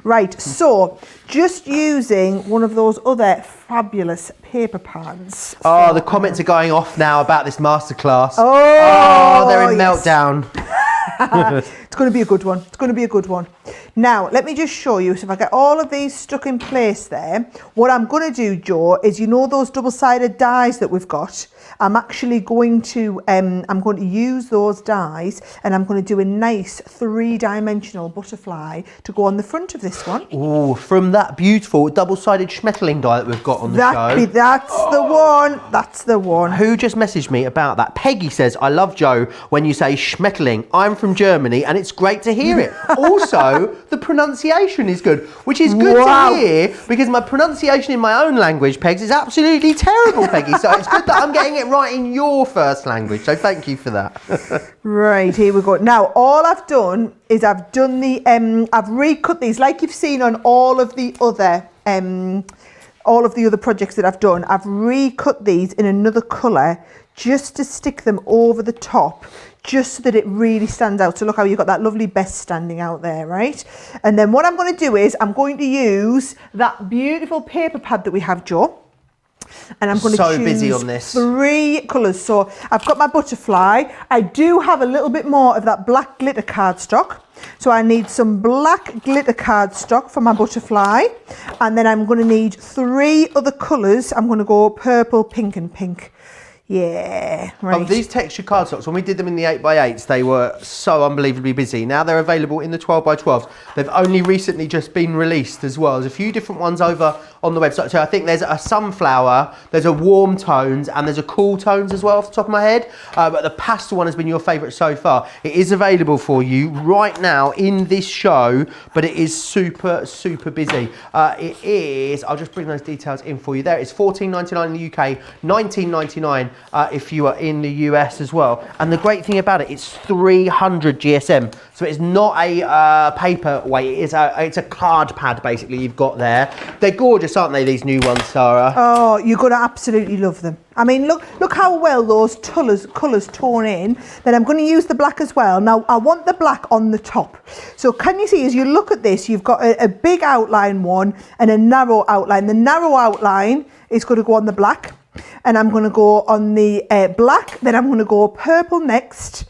Right, so just using one of those other fabulous paper pans. Oh, the comments are going off now about this masterclass. Oh, they're in yes. meltdown. It's going to be a good one. It's going to be a good one. Now, let me just show you. So if I get all of these stuck in place there, what I'm going to do, Joe, is you know those double-sided dies that we've got? I'm actually going to, I'm going to use those dies and I'm going to do a nice 3-dimensional butterfly to go on the front of this one. Oh, from that beautiful double-sided Schmetterling die that we've got on the show. That's the one. That's the one. Who just messaged me about that? Peggy says, I love Joe when you say Schmetterling. I'm from Germany and it's great to hear it. Also, the pronunciation is good, which is good to hear because my pronunciation in my own language, Pegs, is absolutely terrible, Peggy. So it's good that I'm getting it right in your first language. So thank you for that. Right, here we go. Now, all I've done is I've done the, I've recut these like you've seen on all of the other projects that I've done. I've recut these in another colour just to stick them over the top, just so that it really stands out. So look how you've got that lovely best standing out there, right? And then what I'm going to do is I'm going to use that beautiful paper pad that we have, Joe. And I'm going to choose busy on this. 3 colours. So I've got my butterfly. I do have a little bit more of that black glitter cardstock. So I need some black glitter cardstock for my butterfly. And then I'm going to need 3 other colours. I'm going to go purple, pink and pink. Yeah, right. Oh, these texture cardstocks, when we did them in the 8x8s, they were so unbelievably busy. Now they're available in the 12x12s. They've only recently just been released as well. There's a few different ones over on the website. So I think there's a sunflower, there's a warm tones, and there's a cool tones as well off the top of my head. But the pastel one has been your favourite so far. It is available for you right now in this show, but it is super, super busy. It is, I'll just bring those details in for you there. It's $14.99 in the UK, $19.99 if you are in the US as well. And the great thing about it, it's 300 GSM. So it's not a paperweight, it's a card pad basically you've got there. They're gorgeous, aren't they, these new ones, Sarah? Oh, you're going to absolutely love them. I mean, look how well those colours tone in. Then I'm going to use the black as well. Now, I want the black on the top. So can you see, as you look at this, you've got a big outline one and a narrow outline. The narrow outline is going to go on the black. And I'm going to go on the black, then I'm going to go purple next,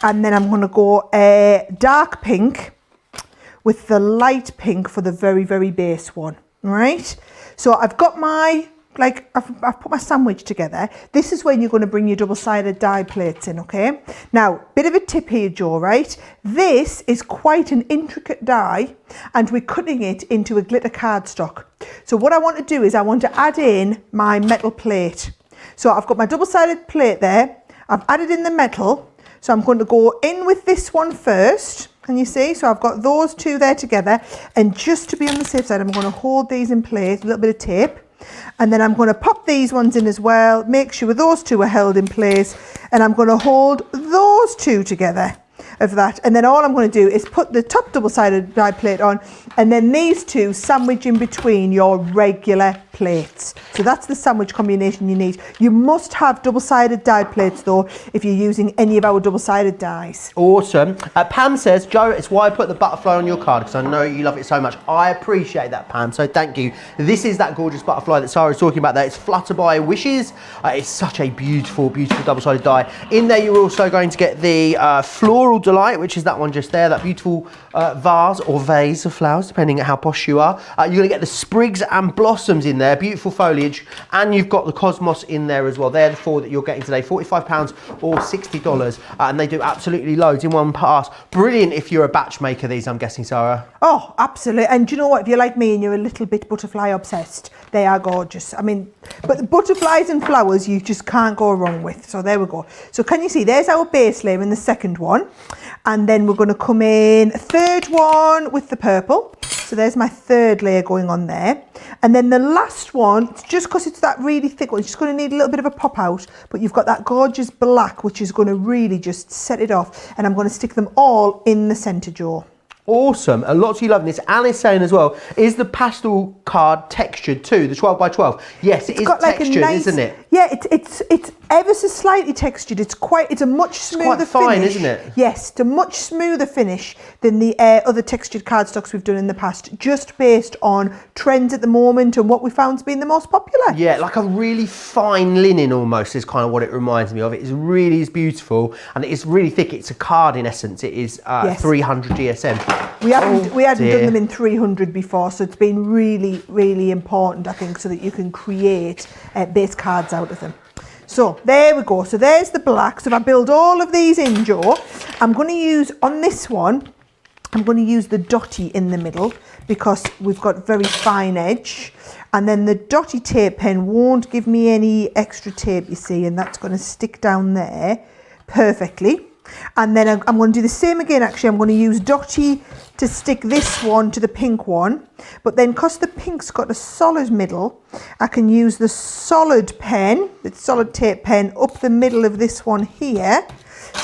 and then I'm going to go dark pink with the light pink for the very, very base one, right? So I've got my, I've put my sandwich together. This is when you're going to bring your double-sided die plates in, okay? Now, bit of a tip here, Joe, right? This is quite an intricate die, and we're cutting it into a glitter cardstock. So what I want to do is I want to add in my metal plate. So I've got my double-sided plate there. I've added in the metal. So I'm going to go in with this one first. Can you see? So I've got those two there together. And just to be on the safe side, I'm going to hold these in place, a little bit of tape. And then I'm going to pop these ones in as well. Make sure those two are held in place. And I'm going to hold those two together of that. And then all I'm going to do is put the top double-sided die plate on, and then these two sandwich in between your regular plates. So that's the sandwich combination you need. You must have double-sided die plates though if you're using any of our double-sided dies. Awesome. Pam says, Joe, it's why I put the butterfly on your card because I know you love it so much. I appreciate that, Pam, so thank you. This is that gorgeous butterfly that Sarah is talking about there. It's Flutterby Wishes. It's such a beautiful, beautiful double-sided die. In there you're also going to get the floral Delight, which is that one just there, that beautiful vase or vase of flowers, depending on how posh you are. You're going to get the sprigs and blossoms in there, beautiful foliage, and you've got the cosmos in there as well. They're the 4 that you're getting today, £45 or $60, and they do absolutely loads in one pass. Brilliant if you're a batch maker, these, I'm guessing, Sarah. Oh, absolutely. And do you know what? If you're like me and you're a little bit butterfly obsessed, they are gorgeous. I mean, but the butterflies and flowers you just can't go wrong with. So there we go. So can you see, there's our base layer in the second one. And then we're going to come in third one with the purple. So there's my third layer going on there. And then the last one, just because it's that really thick one, it's just going to need a little bit of a pop out. But you've got that gorgeous black, which is going to really just set it off. And I'm going to stick them all in the centre, Joe. Awesome. A lot of you loving this. Alice saying as well, is the pastel card textured too, the 12 by 12? Yes, it's got textured, like a nice, isn't it? Yeah, it's ever so slightly textured. It's a much smoother finish. Quite fine, finish. Isn't it? Yes, it's a much smoother finish than the other textured cardstocks we've done in the past, just based on trends at the moment and what we found to be the most popular. Yeah, like a really fine linen almost is kind of what it reminds me of. It really is beautiful, and it is really thick. It's a card in essence. It is 300 GSM. We hadn't done them in 300 before, so it's been really, really important, I think, so that you can create base cards out of them. So there we go. So there's the black. So if I build all of these in, Joe, I'm going to use, on this one, I'm going to use the dotty in the middle because we've got very fine edge. And then the dotty tape pen won't give me any extra tape, you see, and that's going to stick down there perfectly. And then I'm going to do the same again. Actually, I'm going to use dotty to stick this one to the pink one. But then because the pink's got a solid middle, I can use the solid pen, the solid tape pen, up the middle of this one here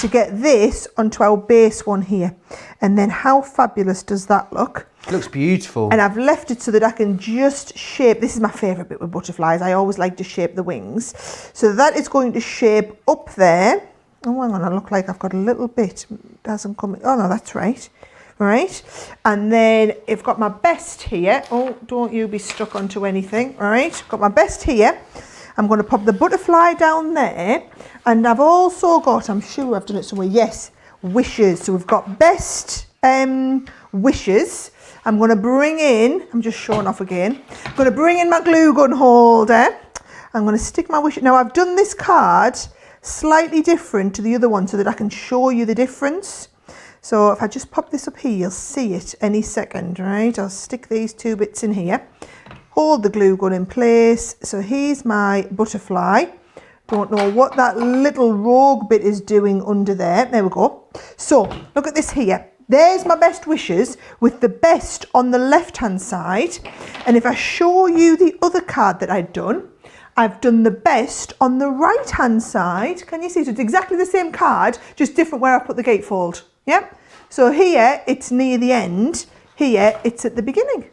to get this onto our base one here. And then how fabulous does that look? It looks beautiful. And I've left it so that I can just shape. This is my favourite bit with butterflies. I always like to shape the wings. So that is going to shape up there. Oh, hang on, I look like I've got a little bit. It hasn't come. Oh, no, that's right. Right. And then I've got my best here. Oh, don't you be stuck onto anything. Right. Got my best here. I'm going to pop the butterfly down there. And I've also got, I'm sure I've done it somewhere. Yes, wishes. So we've got best wishes. I'm going to bring in, I'm just showing off again. I'm going to bring in my glue gun holder. I'm going to stick my wish. Now I've done this card slightly different to the other one so that I can show you the difference. So if I just pop this up here, you'll see it any second, right? I'll stick these two bits in here, hold the glue gun in place. So here's my butterfly. Don't know what that little rogue bit is doing under there. There we go. So look at this here. There's my best wishes with the best on the left-hand side. And if I show you the other card that I'd done, I've done the best on the right-hand side. Can you see? So it's exactly the same card, just different where I put the gatefold. Yeah? So here, it's near the end. Here, it's at the beginning.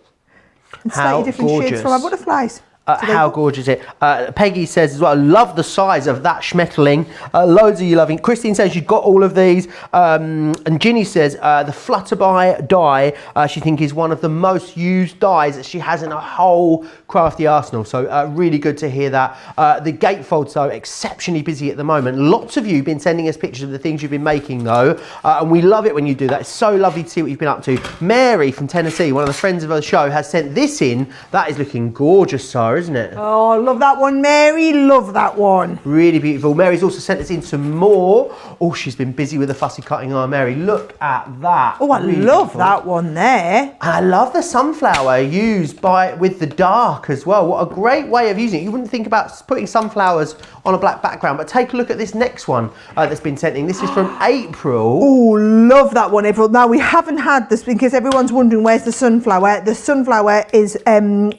And slightly different shades from our butterflies. How gorgeous is it? Peggy says as well, love the size of that schmetterling. Loads of you loving. Christine says she's got all of these. And Ginny says the Flutterby die, she thinks is one of the most used dies that she has in a whole crafty arsenal. So really good to hear that. The Gatefold, so exceptionally busy at the moment. Lots of you have been sending us pictures of the things you've been making though. And we love it when you do that. It's so lovely to see what you've been up to. Mary from Tennessee, one of the friends of the show, has sent this in. That is looking gorgeous, Sarah, isn't it? Oh, love that one, Mary. Love that one. Really beautiful. Mary's also sent us in some more. Oh, she's been busy with the fussy cutting on Mary. Look at that. Oh, I love that one there. And I love the sunflower used with the dark as well. What a great way of using it. You wouldn't think about putting sunflowers on a black background, but take a look at this next one that's been sent in. This is from April. Oh, love that one, April. Now, we haven't had this because everyone's wondering where's the sunflower. The sunflower is,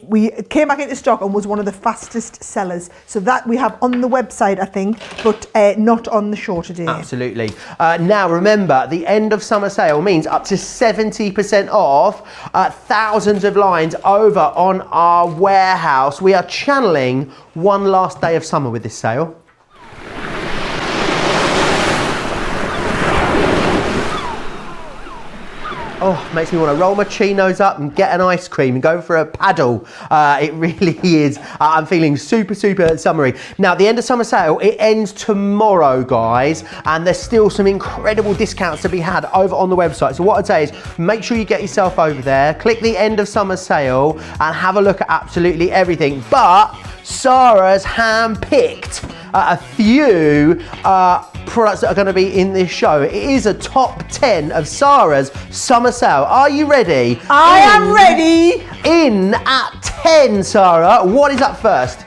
we came back into stock and was one of the fastest sellers. So that we have on the website, I think, but not on the show today. Absolutely. Now, remember, the end of summer sale means up to 70% off, thousands of lines over on our warehouse. We are channeling one last day of summer with this sale. Oh, makes me want to roll my chinos up and get an ice cream and go for a paddle. It really is. I'm feeling super summery. Now, the end of summer sale, it ends tomorrow, guys, and there's still some incredible discounts to be had over on the website. So what I'd say is make sure you get yourself over there, click the end of summer sale and have a look at absolutely everything. But Sara's hand-picked a few products that are going to be in this show. It is a top 10 of Sara's summer sale. Are you ready? I am ready. In at 10, Sara. What is up first?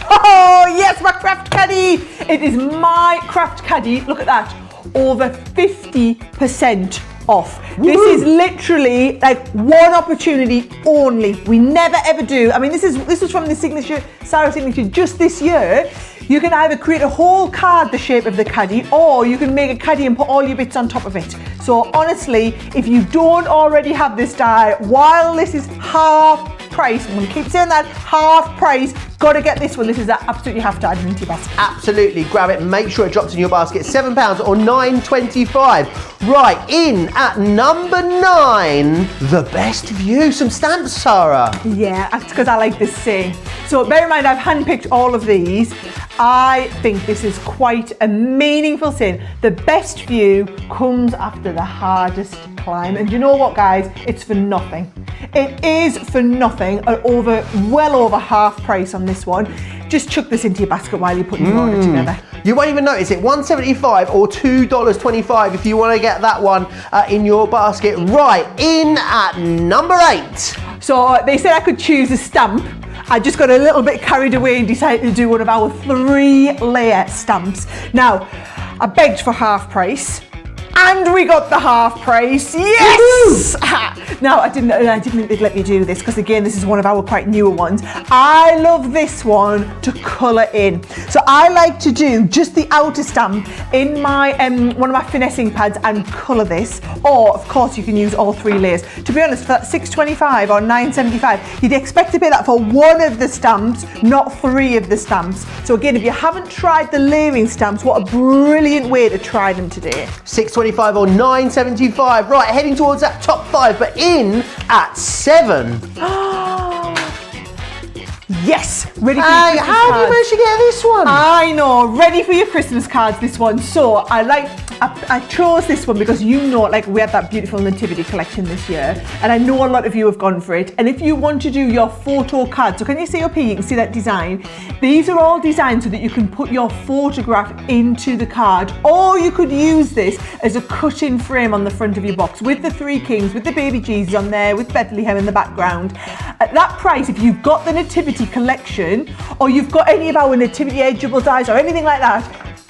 Oh, yes, my craft caddy. It is my craft caddy. Look at that. Over 50% off. Woo. This is literally like one opportunity only. We never ever do. I mean, this is from the signature, Sara signature, just this year. You can either create a whole card the shape of the caddy, or you can make a caddy and put all your bits on top of it. So honestly, if you don't already have this die, while this is half price, I'm going to keep saying that, half price, got to get this one. This is that absolutely have to add into your basket. Absolutely, grab it, make sure it drops in your basket. £7 or $9.25. Right, in at number 9, the best view. Some stamps, Sara. Yeah, that's because I like this saying. So bear in mind, I've handpicked all of these. I think this is quite a meaningful saying. The best view comes after the hardest climb. And you know what, guys? It's for nothing. It is for nothing, well over half price on this one. Just chuck this into your basket while you're putting your order together. You won't even notice it. $1.75 or $2.25 if you want to get that one in your basket. Right, in at number 8. So they said I could choose a stamp. I just got a little bit carried away and decided to do one of our 3-layer stamps. Now, I begged for half price. And we got the half price, yes! Now, I didn't think they'd let me do this because again, this is one of our quite newer ones. I love this one to colour in. So I like to do just the outer stamp in my one of my finessing pads and colour this. Or, of course, you can use all 3 layers. To be honest, for that $6.25 or $9.75, you'd expect to pay that for one of the stamps, not 3 of the stamps. So again, if you haven't tried the layering stamps, what a brilliant way to try them today. $6.25 or $9.75. Right, heading towards that top 5, but in at 7. Yes, ready for your Christmas How have you cards. managed to get this one? I know, ready for your Christmas cards, this one. So I chose this one because you know, like we had that beautiful nativity collection this year, and I know a lot of you have gone for it. And if you want to do your photo card, so can you see up here, you can see that design. These are all designed so that you can put your photograph into the card, or you could use this as a cut-in frame on the front of your box with the 3 kings, with the baby Jesus on there, with Bethlehem in the background. At that price, if you've got the nativity collection, or you've got any of our nativity edgeable dies or anything like that,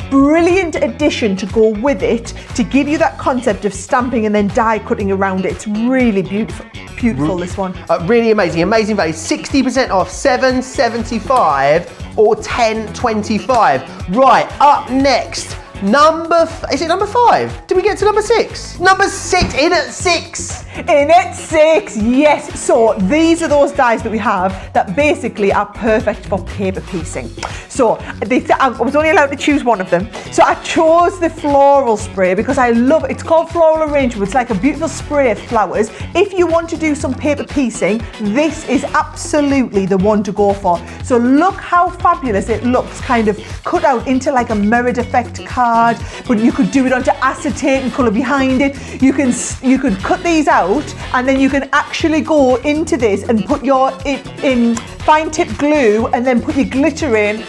brilliant addition to go with it to give you that concept of stamping and then die cutting around it. It's really beautiful this one. Really amazing value. 60% off, $7.75 or $10.25. Right, up next, is it number 5? Did we get to number 6? Number 6, in at 6. In at 6, yes. So these are those dies that we have that basically are perfect for paper piecing. So I was only allowed to choose one of them. So I chose the floral spray because I love it. It's called Floral Arrangement. It's like a beautiful spray of flowers. If you want to do some paper piecing, this is absolutely the one to go for. So look how fabulous it looks, kind of cut out into like a mirrored effect card, but you could do it onto acetate and colour behind it. You could cut these out and then you can actually go into this and put your in fine tip glue and then put your glitter in.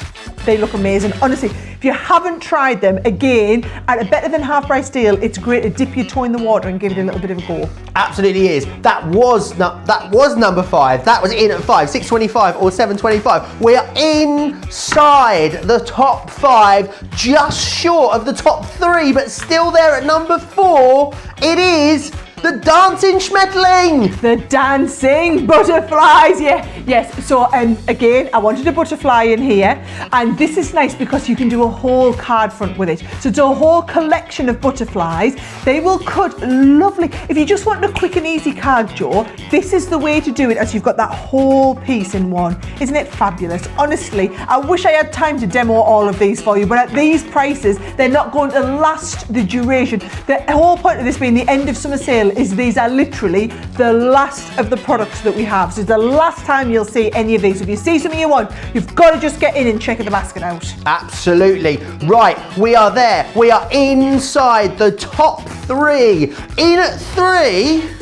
They look amazing. Honestly, if you haven't tried them, again, at a better than half price deal, it's great to dip your toe in the water and give it a little bit of a go. Absolutely is. That was number 5. That was in at 5, $6.25 or $7.25. We are inside the top 5, just short of the top 3, but still there at number 4. It is the dancing Schmetterling. The dancing butterflies, yeah. Yes, so again, I wanted a butterfly in here, and this is nice because you can do a whole card front with it. So it's a whole collection of butterflies. They will cut lovely. If you just want a quick and easy card, Joe, this is the way to do it, as you've got that whole piece in one. Isn't it fabulous? Honestly, I wish I had time to demo all of these for you, but at these prices, they're not going to last the duration. The whole point of this being the end of summer sale is these are literally the last of the products that we have. So it's the last time you'll see any of these. If you see something you want, you've got to just get in and check the basket out. Absolutely. Right, we are there. We are inside the top 3. In at 3...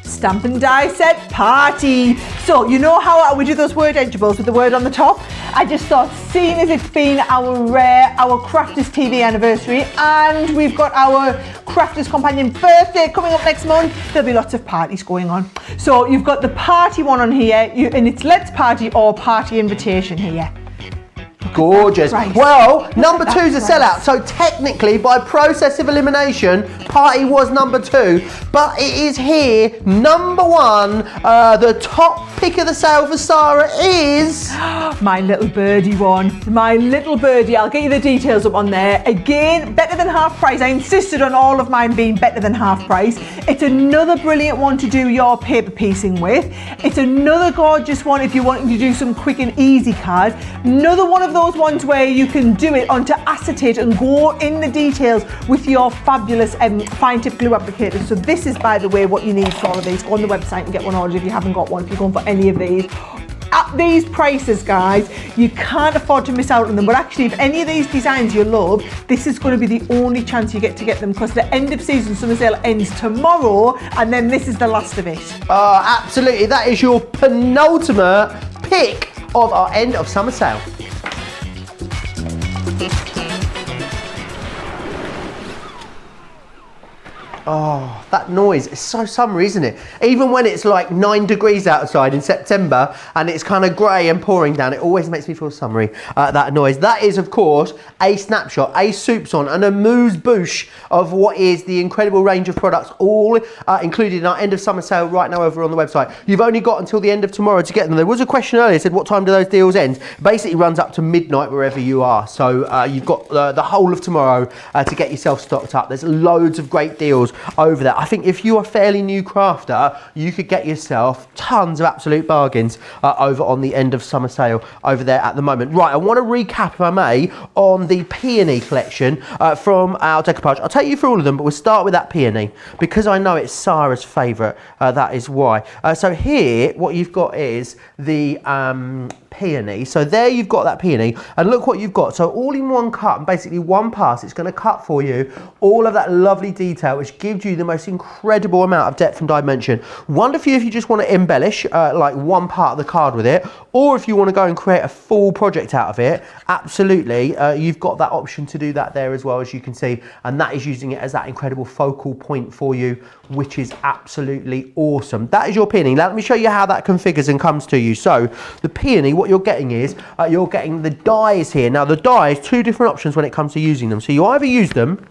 Stamp and die set party. So you know how we do those word editables with the word on the top? I just thought, seeing as it's been our Crafters TV anniversary, and we've got our Crafters Companion birthday coming up next month, there'll be lots of parties going on. So you've got the party one on here, and it's Let's Party or Party Invitation here. Gorgeous. Well, number 2's a sellout. So technically, by process of elimination, party was number 2, but it is here. Number 1, the top pick of the sale for Sara is... my little birdie one. My little birdie. I'll get you the details up on there. Again, better than half price. I insisted on all of mine being better than half price. It's another brilliant one to do your paper piecing with. It's another gorgeous one if you're wanting to do some quick and easy card. Another one of those ones where you can do it onto acetate and go in the details with your fabulous fine tip glue applicator. So this is, by the way, what you need for all of these. Go on the website and get one ordered if you haven't got one, if you're going for any of these. At these prices, guys, you can't afford to miss out on them. But actually, if any of these designs you love, this is going to be the only chance you get to get them, because the end of season summer sale ends tomorrow, and then this is the last of it. Absolutely. That is your penultimate pick of our end of summer sale. Oh, that noise. It's so summery, isn't it? Even when it's like 9 degrees outside in September and it's kind of grey and pouring down, it always makes me feel summery, that noise. That is, of course, a snapshot, a soupçon, and a amuse-bouche of what is the incredible range of products, all included in our end of summer sale right now over on the website. You've only got until the end of tomorrow to get them. There was a question earlier, said what time do those deals end? Basically runs up to midnight wherever you are. So you've got the whole of tomorrow to get yourself stocked up. There's loads of great deals over there. I think if you're a fairly new crafter, you could get yourself tons of absolute bargains over on the end of summer sale over there at the moment. Right, I want to recap, if I may, on the peony collection from our decoupage. I'll take you through all of them, but we'll start with that peony because I know it's Sara's favourite. That is why. So here, what you've got is the peony. So there you've got that peony, and look what you've got. So all in one cut, and basically one pass, it's going to cut for you all of that lovely detail, which gives you the most incredible amount of depth and dimension. Wonderful if you just want to embellish like one part of the card with it, or if you want to go and create a full project out of it, absolutely, you've got that option to do that there as well, as you can see, and that is using it as that incredible focal point for you, which is absolutely awesome. That is your peony. Now let me show you how that configures and comes to you. So the peony, what you're getting is you're getting the dies here. Now the dies, 2 different options when it comes to using them. So you either use them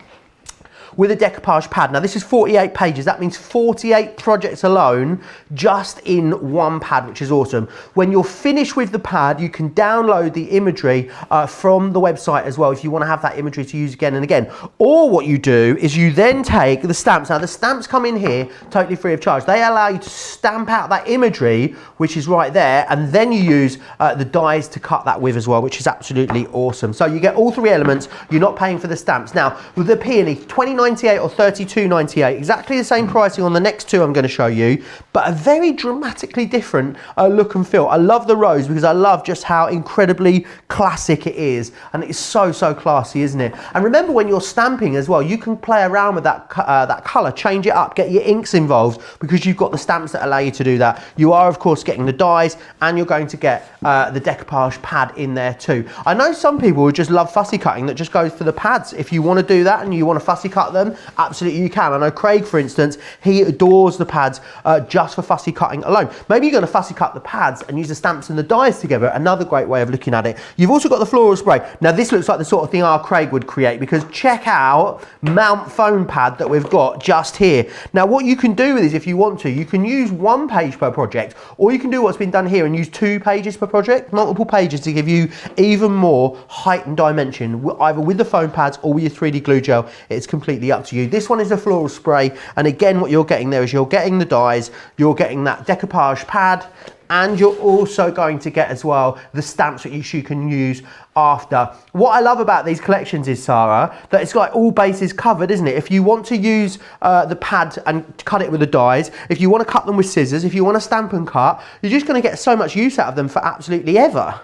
with a decoupage pad. Now this is 48 pages, that means 48 projects alone just in one pad, which is awesome. When you're finished with the pad, you can download the imagery from the website as well if you want to have that imagery to use again and again. Or what you do is you then take the stamps. Now the stamps come in here totally free of charge. They allow you to stamp out that imagery, which is right there, and then you use the dies to cut that with as well, which is absolutely awesome. So you get all 3 elements, you're not paying for the stamps. Now with the peony, $29.98 or $32.98, exactly the same pricing on the next 2 I'm going to show you, but a very dramatically different look and feel. I love the rose because I love just how incredibly classic it is, and it's so classy, isn't it? And remember, when you're stamping as well, you can play around with that that colour, change it up, get your inks involved, because you've got the stamps that allow you to do that. You are of course getting the dies, and you're going to get the decoupage pad in there too. I know some people who just love fussy cutting that just goes for the pads. If you want to do that and you want to fussy cut cut them? Absolutely you can. I know Craig, for instance, he adores the pads just for fussy cutting alone. Maybe you're going to fussy cut the pads and use the stamps and the dies together. Another great way of looking at it. You've also got the floral spray. Now this looks like the sort of thing our Craig would create, because check out Mount foam pad that we've got just here. Now what you can do with this, if you want to, you can use 1 page per project, or you can do what's been done here and use 2 pages per project, multiple pages to give you even more height and dimension, either with the foam pads or with your 3D glue gel. It's completely up to you. This one is a floral spray, and again what you're getting there is you're getting the dies, you're getting that decoupage pad, and you're also going to get as well the stamps that you can use after. What I love about these collections is, Sara, that it's like all bases covered, isn't it? If you want to use the pad and cut it with the dies, if you want to cut them with scissors, if you want to stamp and cut, you're just going to get so much use out of them for absolutely ever.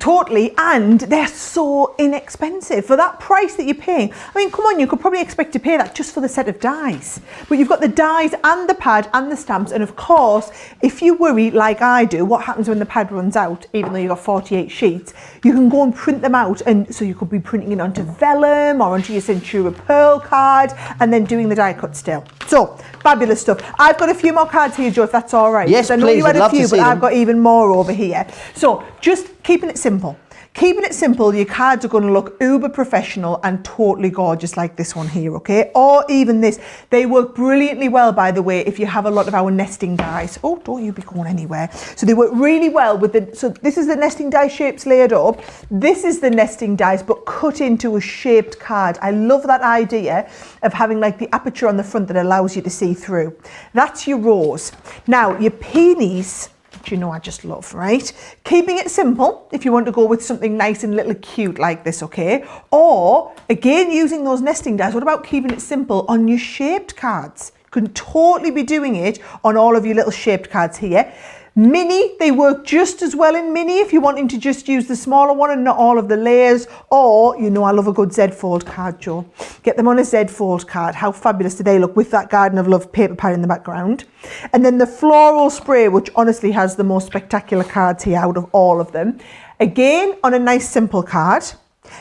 Totally, and they're so inexpensive for that price that you're paying. I mean, come on, you could probably expect to pay that just for the set of dies, but you've got the dies and the pad and the stamps, and of course, if you worry like I do, what happens when the pad runs out, even though you've got 48 sheets, you can go and print them out, and so you could be printing it onto vellum or onto your Centura Pearl card and then doing the die cut still. So, fabulous stuff. I've got a few more cards here, Joe, if that's all right. Yes, I know please, you had I'd a love few, to see but them. I've got even more over here. So, just keeping it simple. Keeping it simple, your cards are going to look uber professional and totally gorgeous like this one here, okay? Or even this. They work brilliantly well, by the way, if you have a lot of our nesting dies. Oh, don't you be going anywhere. So they work really well with the, so this is the nesting die shapes layered up. This is the nesting dies, but cut into a shaped card. I love that idea of having like the aperture on the front that allows you to see through. That's your rose. Now, your peonies, you know I just love, right? Keeping it simple if you want to go with something nice and little cute like this, okay? Or, again, using those nesting dies, what about keeping it simple on your shaped cards? You can totally be doing it on all of your little shaped cards here. Mini, they work just as well in mini if you're wanting to just use the smaller one and not all of the layers. Or, you know I love a good Z-fold card, Joe. Get them on a Z-fold card. How fabulous do they look with that Garden of Love paper pad in the background. And then the floral spray, which honestly has the most spectacular cards here out of all of them. Again, on a nice simple card.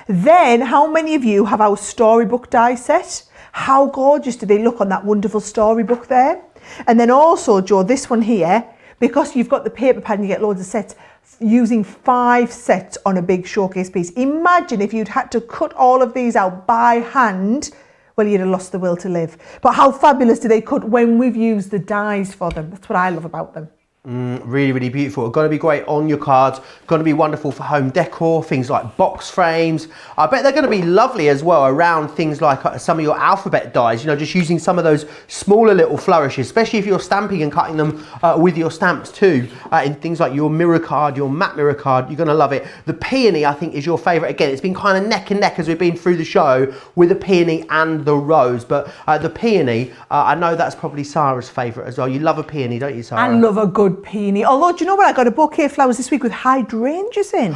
Then, how many of you have our storybook die set? How gorgeous do they look on that wonderful storybook there? And then also, Joe, this one here, because you've got the paper pad and you get loads of sets, using 5 sets on a big showcase piece. Imagine if you'd had to cut all of these out by hand, well, you'd have lost the will to live. But how fabulous do they cut when we've used the dies for them? That's what I love about them. Really, really beautiful. Going to be great on your cards. Going to be wonderful for home decor, things like box frames. I bet they're going to be lovely as well around things like some of your alphabet dies, you know, just using some of those smaller little flourishes, especially if you're stamping and cutting them with your stamps too, in things like your mirror card, your matte mirror card. You're going to love it. The peony, I think, is your favourite. Again, it's been kind of neck and neck as we've been through the show with the peony and the rose, but the peony, I know that's probably Sara's favourite as well. You love a peony, don't you, Sara? I love a good peony. Although, do you know what? I got a bouquet of flowers this week with hydrangeas in.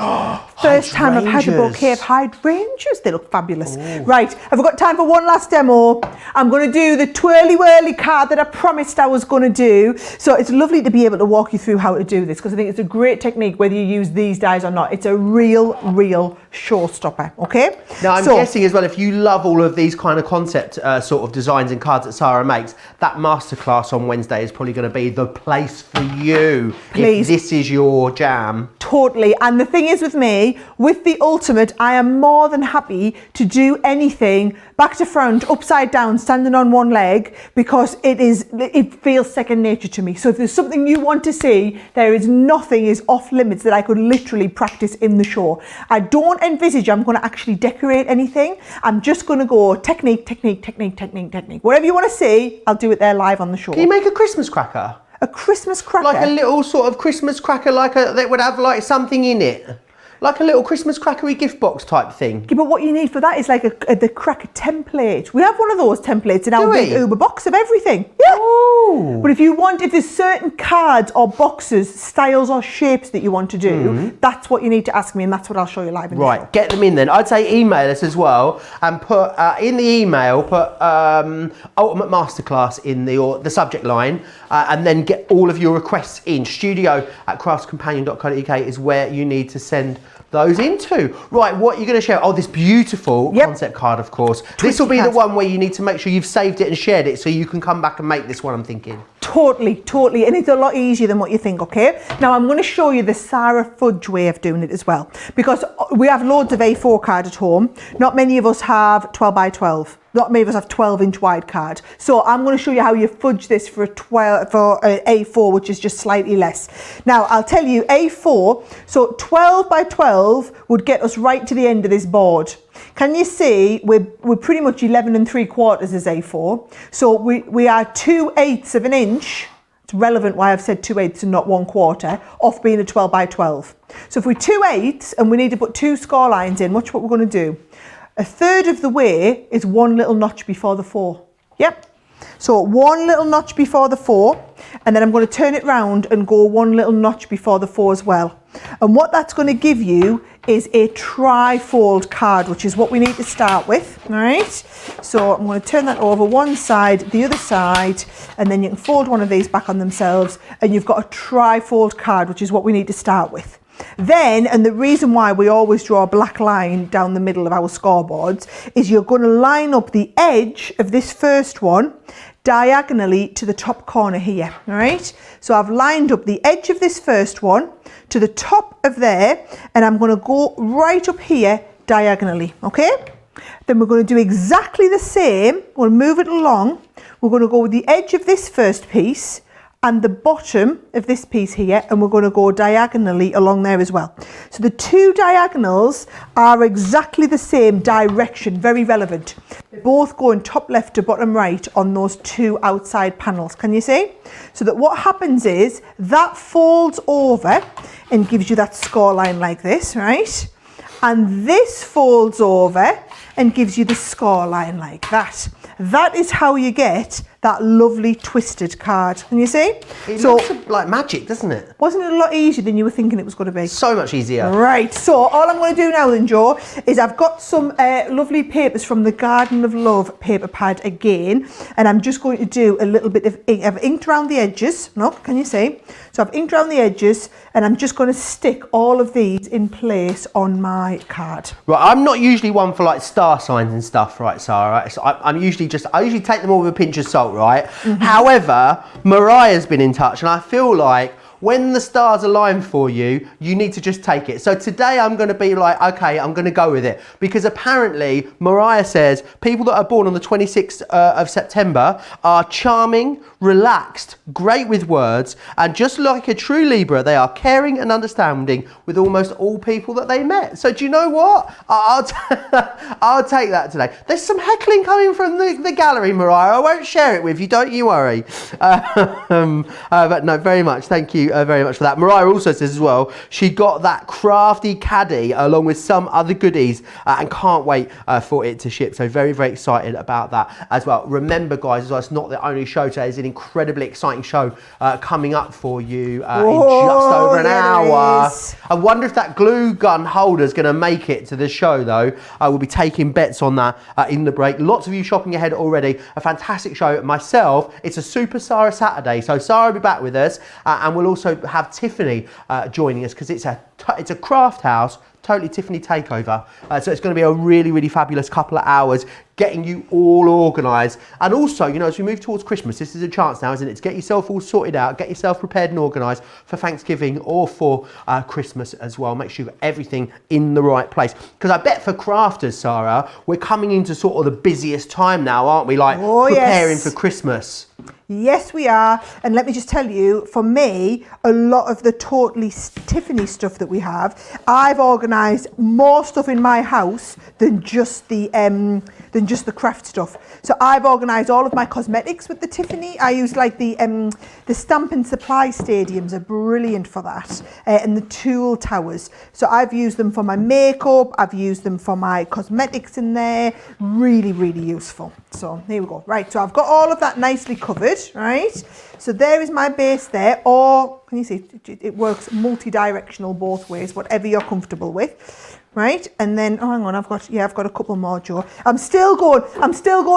First time I've had a bouquet of hydrangeas. They look fabulous. Ooh. Right, have we got time for one last demo? I'm going to do the twirly whirly card that I promised I was going to do. So it's lovely to be able to walk you through how to do this, because I think it's a great technique whether you use these dies or not. It's a real showstopper, okay? Now, I'm guessing as well, if you love all of these kind of concept sort of designs and cards that Sara makes, that masterclass on Wednesday is probably going to be the place for you. Please. If this is your jam. Totally. And the thing is with me, with the Ultimate, I am more than happy to do anything back to front, upside down, standing on one leg, because it feels second nature to me. So if there's something you want to see, there is nothing is off limits that I could literally practice in the show. I don't envisage I'm going to actually decorate anything. I'm just going to go technique, technique, technique, technique, technique. Whatever you want to see, I'll do it there live on the show. Can you make a Christmas cracker? A Christmas cracker? Like a little sort of Christmas cracker, that would have like something in it. Like a little Christmas crackery gift box type thing. Yeah, but what you need for that is like the cracker template. We have one of those templates in our big Uber box of everything. Yeah. Ooh. But if there's certain cards or boxes, styles or shapes that you want to do, that's what you need to ask me, and that's what I'll show you live in the show. Right, get them in then. I'd say email us as well, and put in the email, put Ultimate Masterclass in the subject line, and then get all of your requests in. Studio@craftscompanion.co.uk is where you need to send those into. Right, what you're going to share? Oh, this beautiful concept card, of course. This will be the one where you need to make sure you've saved it and shared it so you can come back and make this one, I'm thinking. Totally, and it's a lot easier than what you think, okay? Now I'm going to show you the Sara fudge way of doing it as well, because we have loads of A4 card at home. Not many of us have 12 by 12. Not many of us have 12-inch wide card. So I'm going to show you how you fudge this for A4, which is just slightly less. Now I'll tell you, A4, so 12 by 12 would get us right to the end of this board. Can you see we're pretty much 11 3/4 is A4. So we are 2/8 of an inch. It's relevant why I've said 2/8 and not 1/4 off being a 12 by 12. So if we're 2/8 and we need to put 2 score lines in, watch what we're going to do. 1/3 of the way is 1 little notch before the 4. Yep. So 1 little notch before the 4, and then I'm going to turn it round and go 1 little notch before the 4 as well. And what that's going to give you is a tri-fold card, which is what we need to start with. All right. So I'm going to turn that over one side, the other side, and then you can fold one of these back on themselves, and you've got a tri-fold card, which is what we need to start with. Then, and the reason why we always draw a black line down the middle of our scoreboards is you're going to line up the edge of this first one diagonally to the top corner here, all right? So I've lined up the edge of this first one to the top of there, and I'm going to go right up here diagonally, okay? Then we're going to do exactly the same. We'll move it along. We're going to go with the edge of this first piece and the bottom of this piece here, and we're going to go diagonally along there as well. So the two diagonals are exactly the same direction, very relevant. They're both going top left to bottom right on those two outside panels. Can you see? So that what happens is that folds over and gives you that score line like this, right? And this folds over and gives you the score line like that. That is how you get that lovely twisted card. Can you see? It looks like magic, doesn't it? Wasn't it a lot easier than you were thinking it was going to be? So much easier. Right, so all I'm going to do now then, Joe, is I've got some lovely papers from the Garden of Love paper pad again, and I'm just going to do a little bit of ink. I've inked around the edges. Look, can you see? So I've inked around the edges, and I'm just going to stick all of these in place on my card. Right, I'm not usually one for like star signs and stuff, right, Sarah? So I usually take them all with a pinch of salt, right? Mm-hmm. However, Mariah's been in touch, and I feel like when the stars align for you, you need to just take it. So today I'm going to be like, okay, I'm going to go with it. Because apparently, Mariah says people that are born on the 26th of September are charming, relaxed, great with words, and just like a true Libra, they are caring and understanding with almost all people that they met. So do you know what? I'll take that today. There's some heckling coming from the gallery, Mariah. I won't share it with you, don't you worry. But no, very much. Thank you very much for that. Mariah also says as well, she got that crafty caddy along with some other goodies and can't wait for it to ship. So very, very excited about that as well. Remember, guys, as well, it's not the only show today. There's an incredibly exciting show coming up for you in just over an hour. I wonder if that glue gun holder is going to make it to the show, though. I will be taking bets on that in the break. Lots of you shopping ahead already. A fantastic show. Myself, it's a Super Sara Saturday, so Sara will be back with us, and we'll also have Tiffany joining us because it's a craft house, totally Tiffany takeover. So it's going to be a really, really fabulous couple of hours getting you all organised. And also, you know, as we move towards Christmas, this is a chance now, isn't it, to get yourself all sorted out, get yourself prepared and organised for Thanksgiving or for Christmas as well. Make sure you've got everything in the right place. Because I bet for crafters, Sara, we're coming into sort of the busiest time now, aren't we? Like preparing for Christmas. Yes, we are. And let me just tell you, for me, a lot of the totally Tiffany stuff that we have, I've organised more stuff in my house than just the craft stuff. So I've organised all of my cosmetics with the Tiffany. I use like the Stamp and Supply stadiums are brilliant for that, and the tool towers. So I've used them for my makeup. I've used them for my cosmetics in there. Really, really useful. So here we go. Right, so I've got all of that nicely covered, right? So there is my base there, or can you see it works multi-directional both ways, whatever you're comfortable with. Right, and then, oh, hang on, I've got a couple more, Joe. I'm still going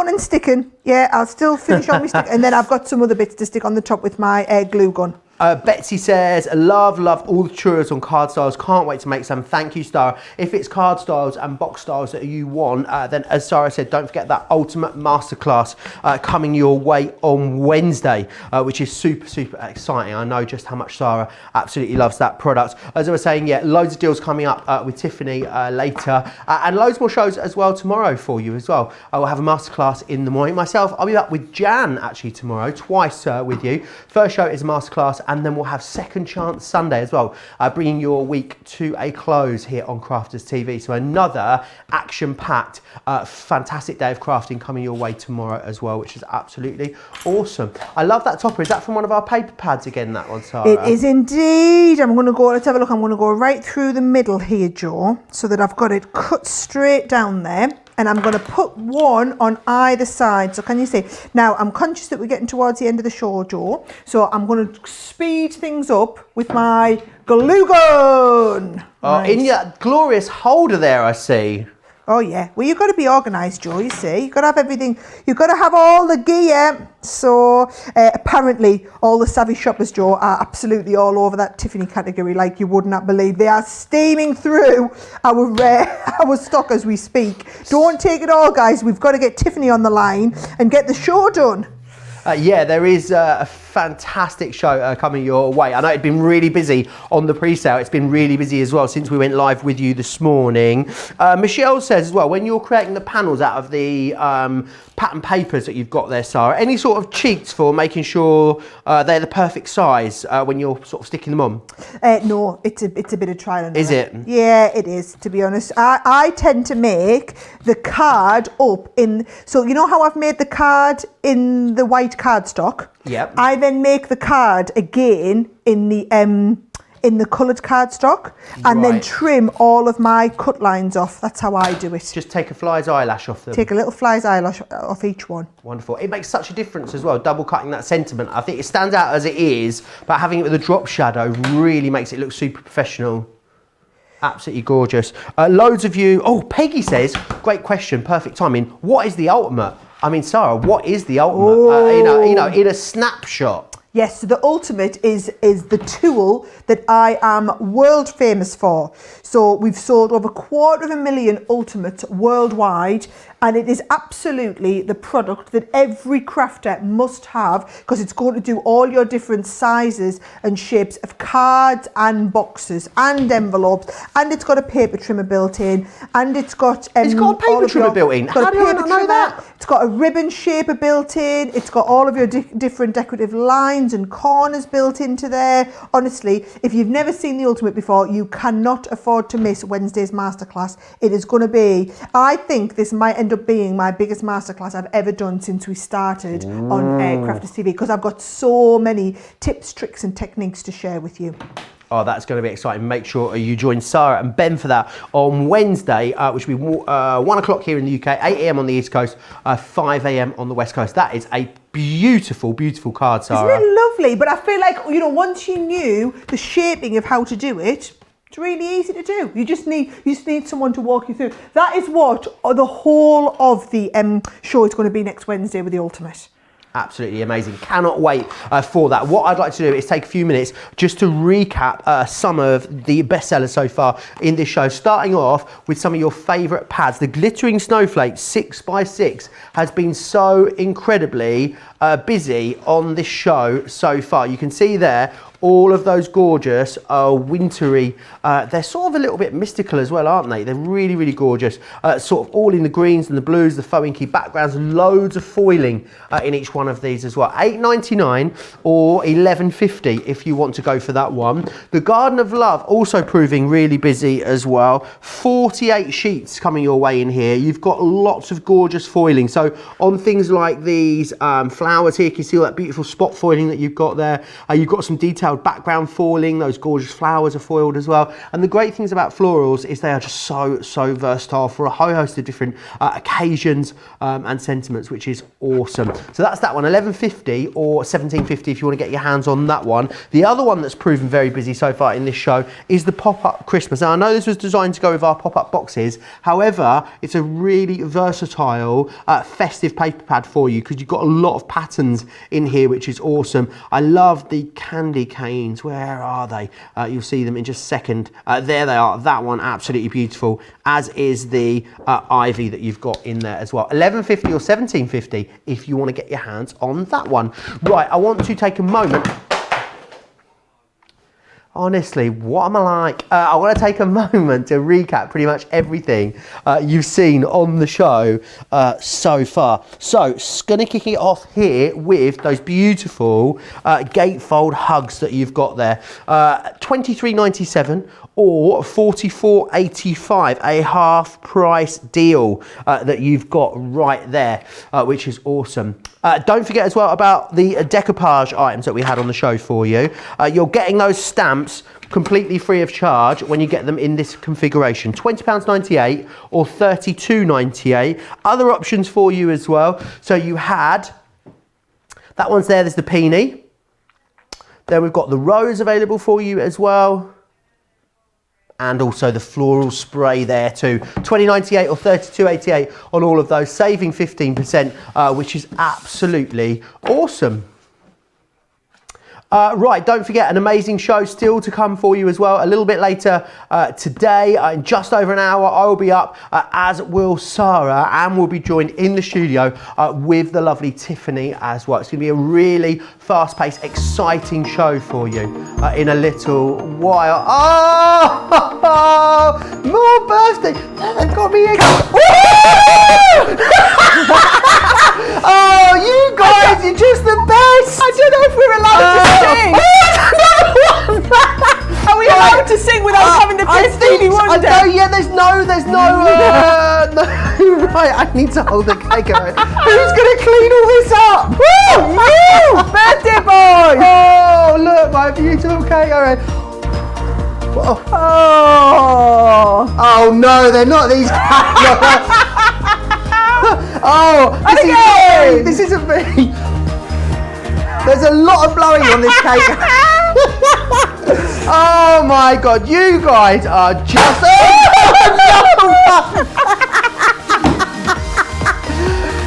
and sticking. Yeah, I'll still finish on my stick, and then I've got some other bits to stick on the top with my glue gun. Betsy says, love all the tutorials on card styles. Can't wait to make some. Thank you, Sara. If it's card styles and box styles that you want, then as Sara said, don't forget that ultimate masterclass coming your way on Wednesday, which is super, super exciting. I know just how much Sara absolutely loves that product. As I was saying, yeah, loads of deals coming up with Tiffany later, and loads more shows as well tomorrow for you as well. I will have a masterclass in the morning. Myself, I'll be back with Jan actually tomorrow, twice with you. First show is a masterclass, and then we'll have Second Chance Sunday as well, bringing your week to a close here on Crafters TV. So another action-packed, fantastic day of crafting coming your way tomorrow as well, which is absolutely awesome. I love that topper. Is that from one of our paper pads again, that one, Sara? It is indeed. I'm going to go, let's have a look. I'm going to go right through the middle here, Joe, so that I've got it cut straight down there. And I'm going to put one on either side. So can you see? Now, I'm conscious that we're getting towards the end of the show, Joe. So I'm going to speed things up with my glue gun. Oh, in your glorious holder there, I see. Oh yeah, well you've got to be organised, Joe, you see. You've got to have everything, you've got to have all the gear. So apparently all the savvy shoppers, Joe, are absolutely all over that Tiffany category like you would not believe. They are steaming through our stock as we speak. Don't take it all, guys. We've got to get Tiffany on the line and get the show done. Yeah, there is a fantastic show coming your way. I know it's been really busy on the pre-sale. It's been really busy as well since we went live with you this morning. Michelle says as well, when you're creating the panels out of the pattern papers that you've got there, Sara, any sort of cheats for making sure they're the perfect size when you're sort of sticking them on? No, it's a bit of trial and error. Is it? Yeah, it is, to be honest. I tend to make the card up in, so you know how I've made the card in the white cardstock? Yep. I then make the card again in the coloured cardstock, and then trim all of my cut lines off. That's how I do it. Just take a fly's eyelash off them. Take a little fly's eyelash off each one. Wonderful. It makes such a difference as well, double cutting that sentiment. I think it stands out as it is, but having it with a drop shadow really makes it look super professional. Absolutely gorgeous. Loads of you, oh, Peggy says, great question, perfect timing. What is the ultimate? I mean, Sara, what is the ultimate? You know, in a snapshot. Yes, so the ultimate is the tool that I am world famous for. So we've sold over 250,000 ultimates worldwide, and it is absolutely the product that every crafter must have, because it's going to do all your different sizes and shapes of cards and boxes and envelopes, and it's got a paper trimmer built in, and it's got a paper trimmer built in. How do I not know that? It's got a ribbon shaper built in. It's got all of your different decorative lines and corners built into there. Honestly, if you've never seen the ultimate before, you cannot afford to miss Wednesday's masterclass. It is going to be, I think this might end up being my biggest masterclass I've ever done since we started on Crafters TV, because I've got so many tips, tricks and techniques to share with you. Oh, that's going to be exciting. Make sure you join Sara and Ben for that on Wednesday, which will be 1 o'clock here in the UK, 8 a.m. on the East Coast, 5 a.m. on the West Coast. That is a beautiful, beautiful card, Sara. Isn't it lovely? But I feel like, you know, once you knew the shaping of how to do it, it's really easy to do. You just need someone to walk you through. That is what the whole of the show is going to be next Wednesday with the ultimate. Absolutely amazing. Cannot wait for that. What I'd like to do is take a few minutes just to recap some of the bestsellers so far in this show, starting off with some of your favourite pads. The Glittering Snowflake 6x6 has been so incredibly busy on this show so far. You can see there all of those gorgeous wintry, they're sort of a little bit mystical as well, aren't they? They're really, really gorgeous. Sort of all in the greens and the blues, the faux inky backgrounds, loads of foiling in each one of these as well. $8.99 or $11.50 if you want to go for that one. The Garden of Love also proving really busy as well. 48 sheets coming your way in here. You've got lots of gorgeous foiling. So on things like these flowers here, you can see all that beautiful spot foiling that you've got there. You've got some detailed background foiling, those gorgeous flowers are foiled as well. And the great things about florals is they are just so versatile for a whole host of different occasions and sentiments, which is awesome. So that's that one, $11.50 or $17.50 if you want to get your hands on that one. The other one that's proven very busy so far in this show is the pop-up Christmas. Now I know this was designed to go with our pop-up boxes, however it's a really versatile festive paper pad for you, because you've got a lot of patterns in here, which is awesome. I love the candy canes. Where are they? You'll see them in just a second. There they are. That one, absolutely beautiful, as is the ivy that you've got in there as well. $11.50 or $17.50 if you want to get your hands on that one. Right, I want to take a moment. Honestly, what am I like? I want to take a moment to recap pretty much everything you've seen on the show so far. So, gonna kick it off here with those beautiful gatefold hugs that you've got there. $23.97 or $44.85, a half price deal that you've got right there, which is awesome. Don't forget as well about the decoupage items that we had on the show for you. You're getting those stamps completely free of charge when you get them in this configuration. £20.98 or $32.98. Other options for you as well. So you had, that one's there's the peony. Then we've got the rose available for you as well. And also the floral spray there too. $20.98 or $32.88 on all of those, saving 15%, which is absolutely awesome. Right, don't forget, an amazing show still to come for you as well. A little bit later today, in just over an hour, I will be up, as will Sara, and we'll be joined in the studio with the lovely Tiffany as well. It's going to be a really fast-paced, exciting show for you in a little while. Oh, more birthday. They've got me again. Oh, you guys, you're just the best. I don't know if we're allowed to sing. Are we allowed to sing without having to play Stevie Wonder? Yeah, there's no, no, right, I need to hold the cake around. Who's going to clean all this up? Woo! You! Birthday boy! Oh, look, my beautiful cake around. Oh no, they're not these cakes. Oh, this isn't me. There's a lot of blowing on this cake. Oh my God, you guys are just...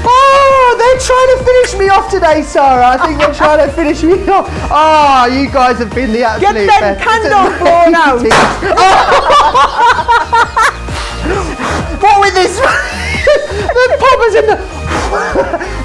Oh, they're trying to finish me off today, Sara. I think they're trying to finish me off. Oh, you guys have been the absolute best. Get them candles blown out. What with this? The poppers in the...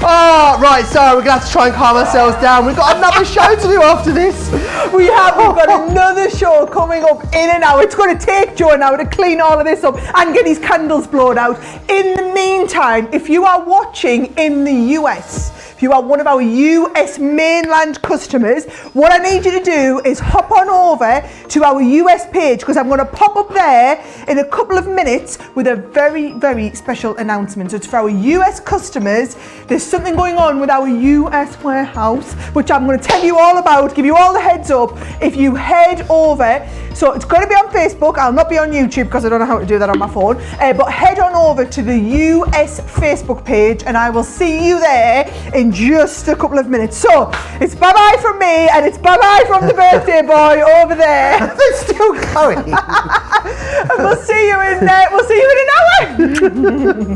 Oh, right, Sara, we're going to have to try and calm ourselves down. We've got another show to do after this. We've got another show coming up in an hour. It's going to take Joe an hour to clean all of this up and get his candles blown out. In the meantime, if you are watching in the US, if you are one of our US mainland customers, what I need you to do is hop on over to our US page, because I'm going to pop up there in a couple of minutes with a very, very special announcement. So it's for our US customers. There's something going on with our US warehouse, which I'm going to tell you all about, give you all the heads up if you head over. So it's going to be on Facebook. I'll not be on YouTube because I don't know how to do that on my phone. But head on over to the US Facebook page and I will see you there in just a couple of minutes. So it's bye-bye from me and it's bye-bye from the birthday boy over there. They're still going. And we'll see you in an hour.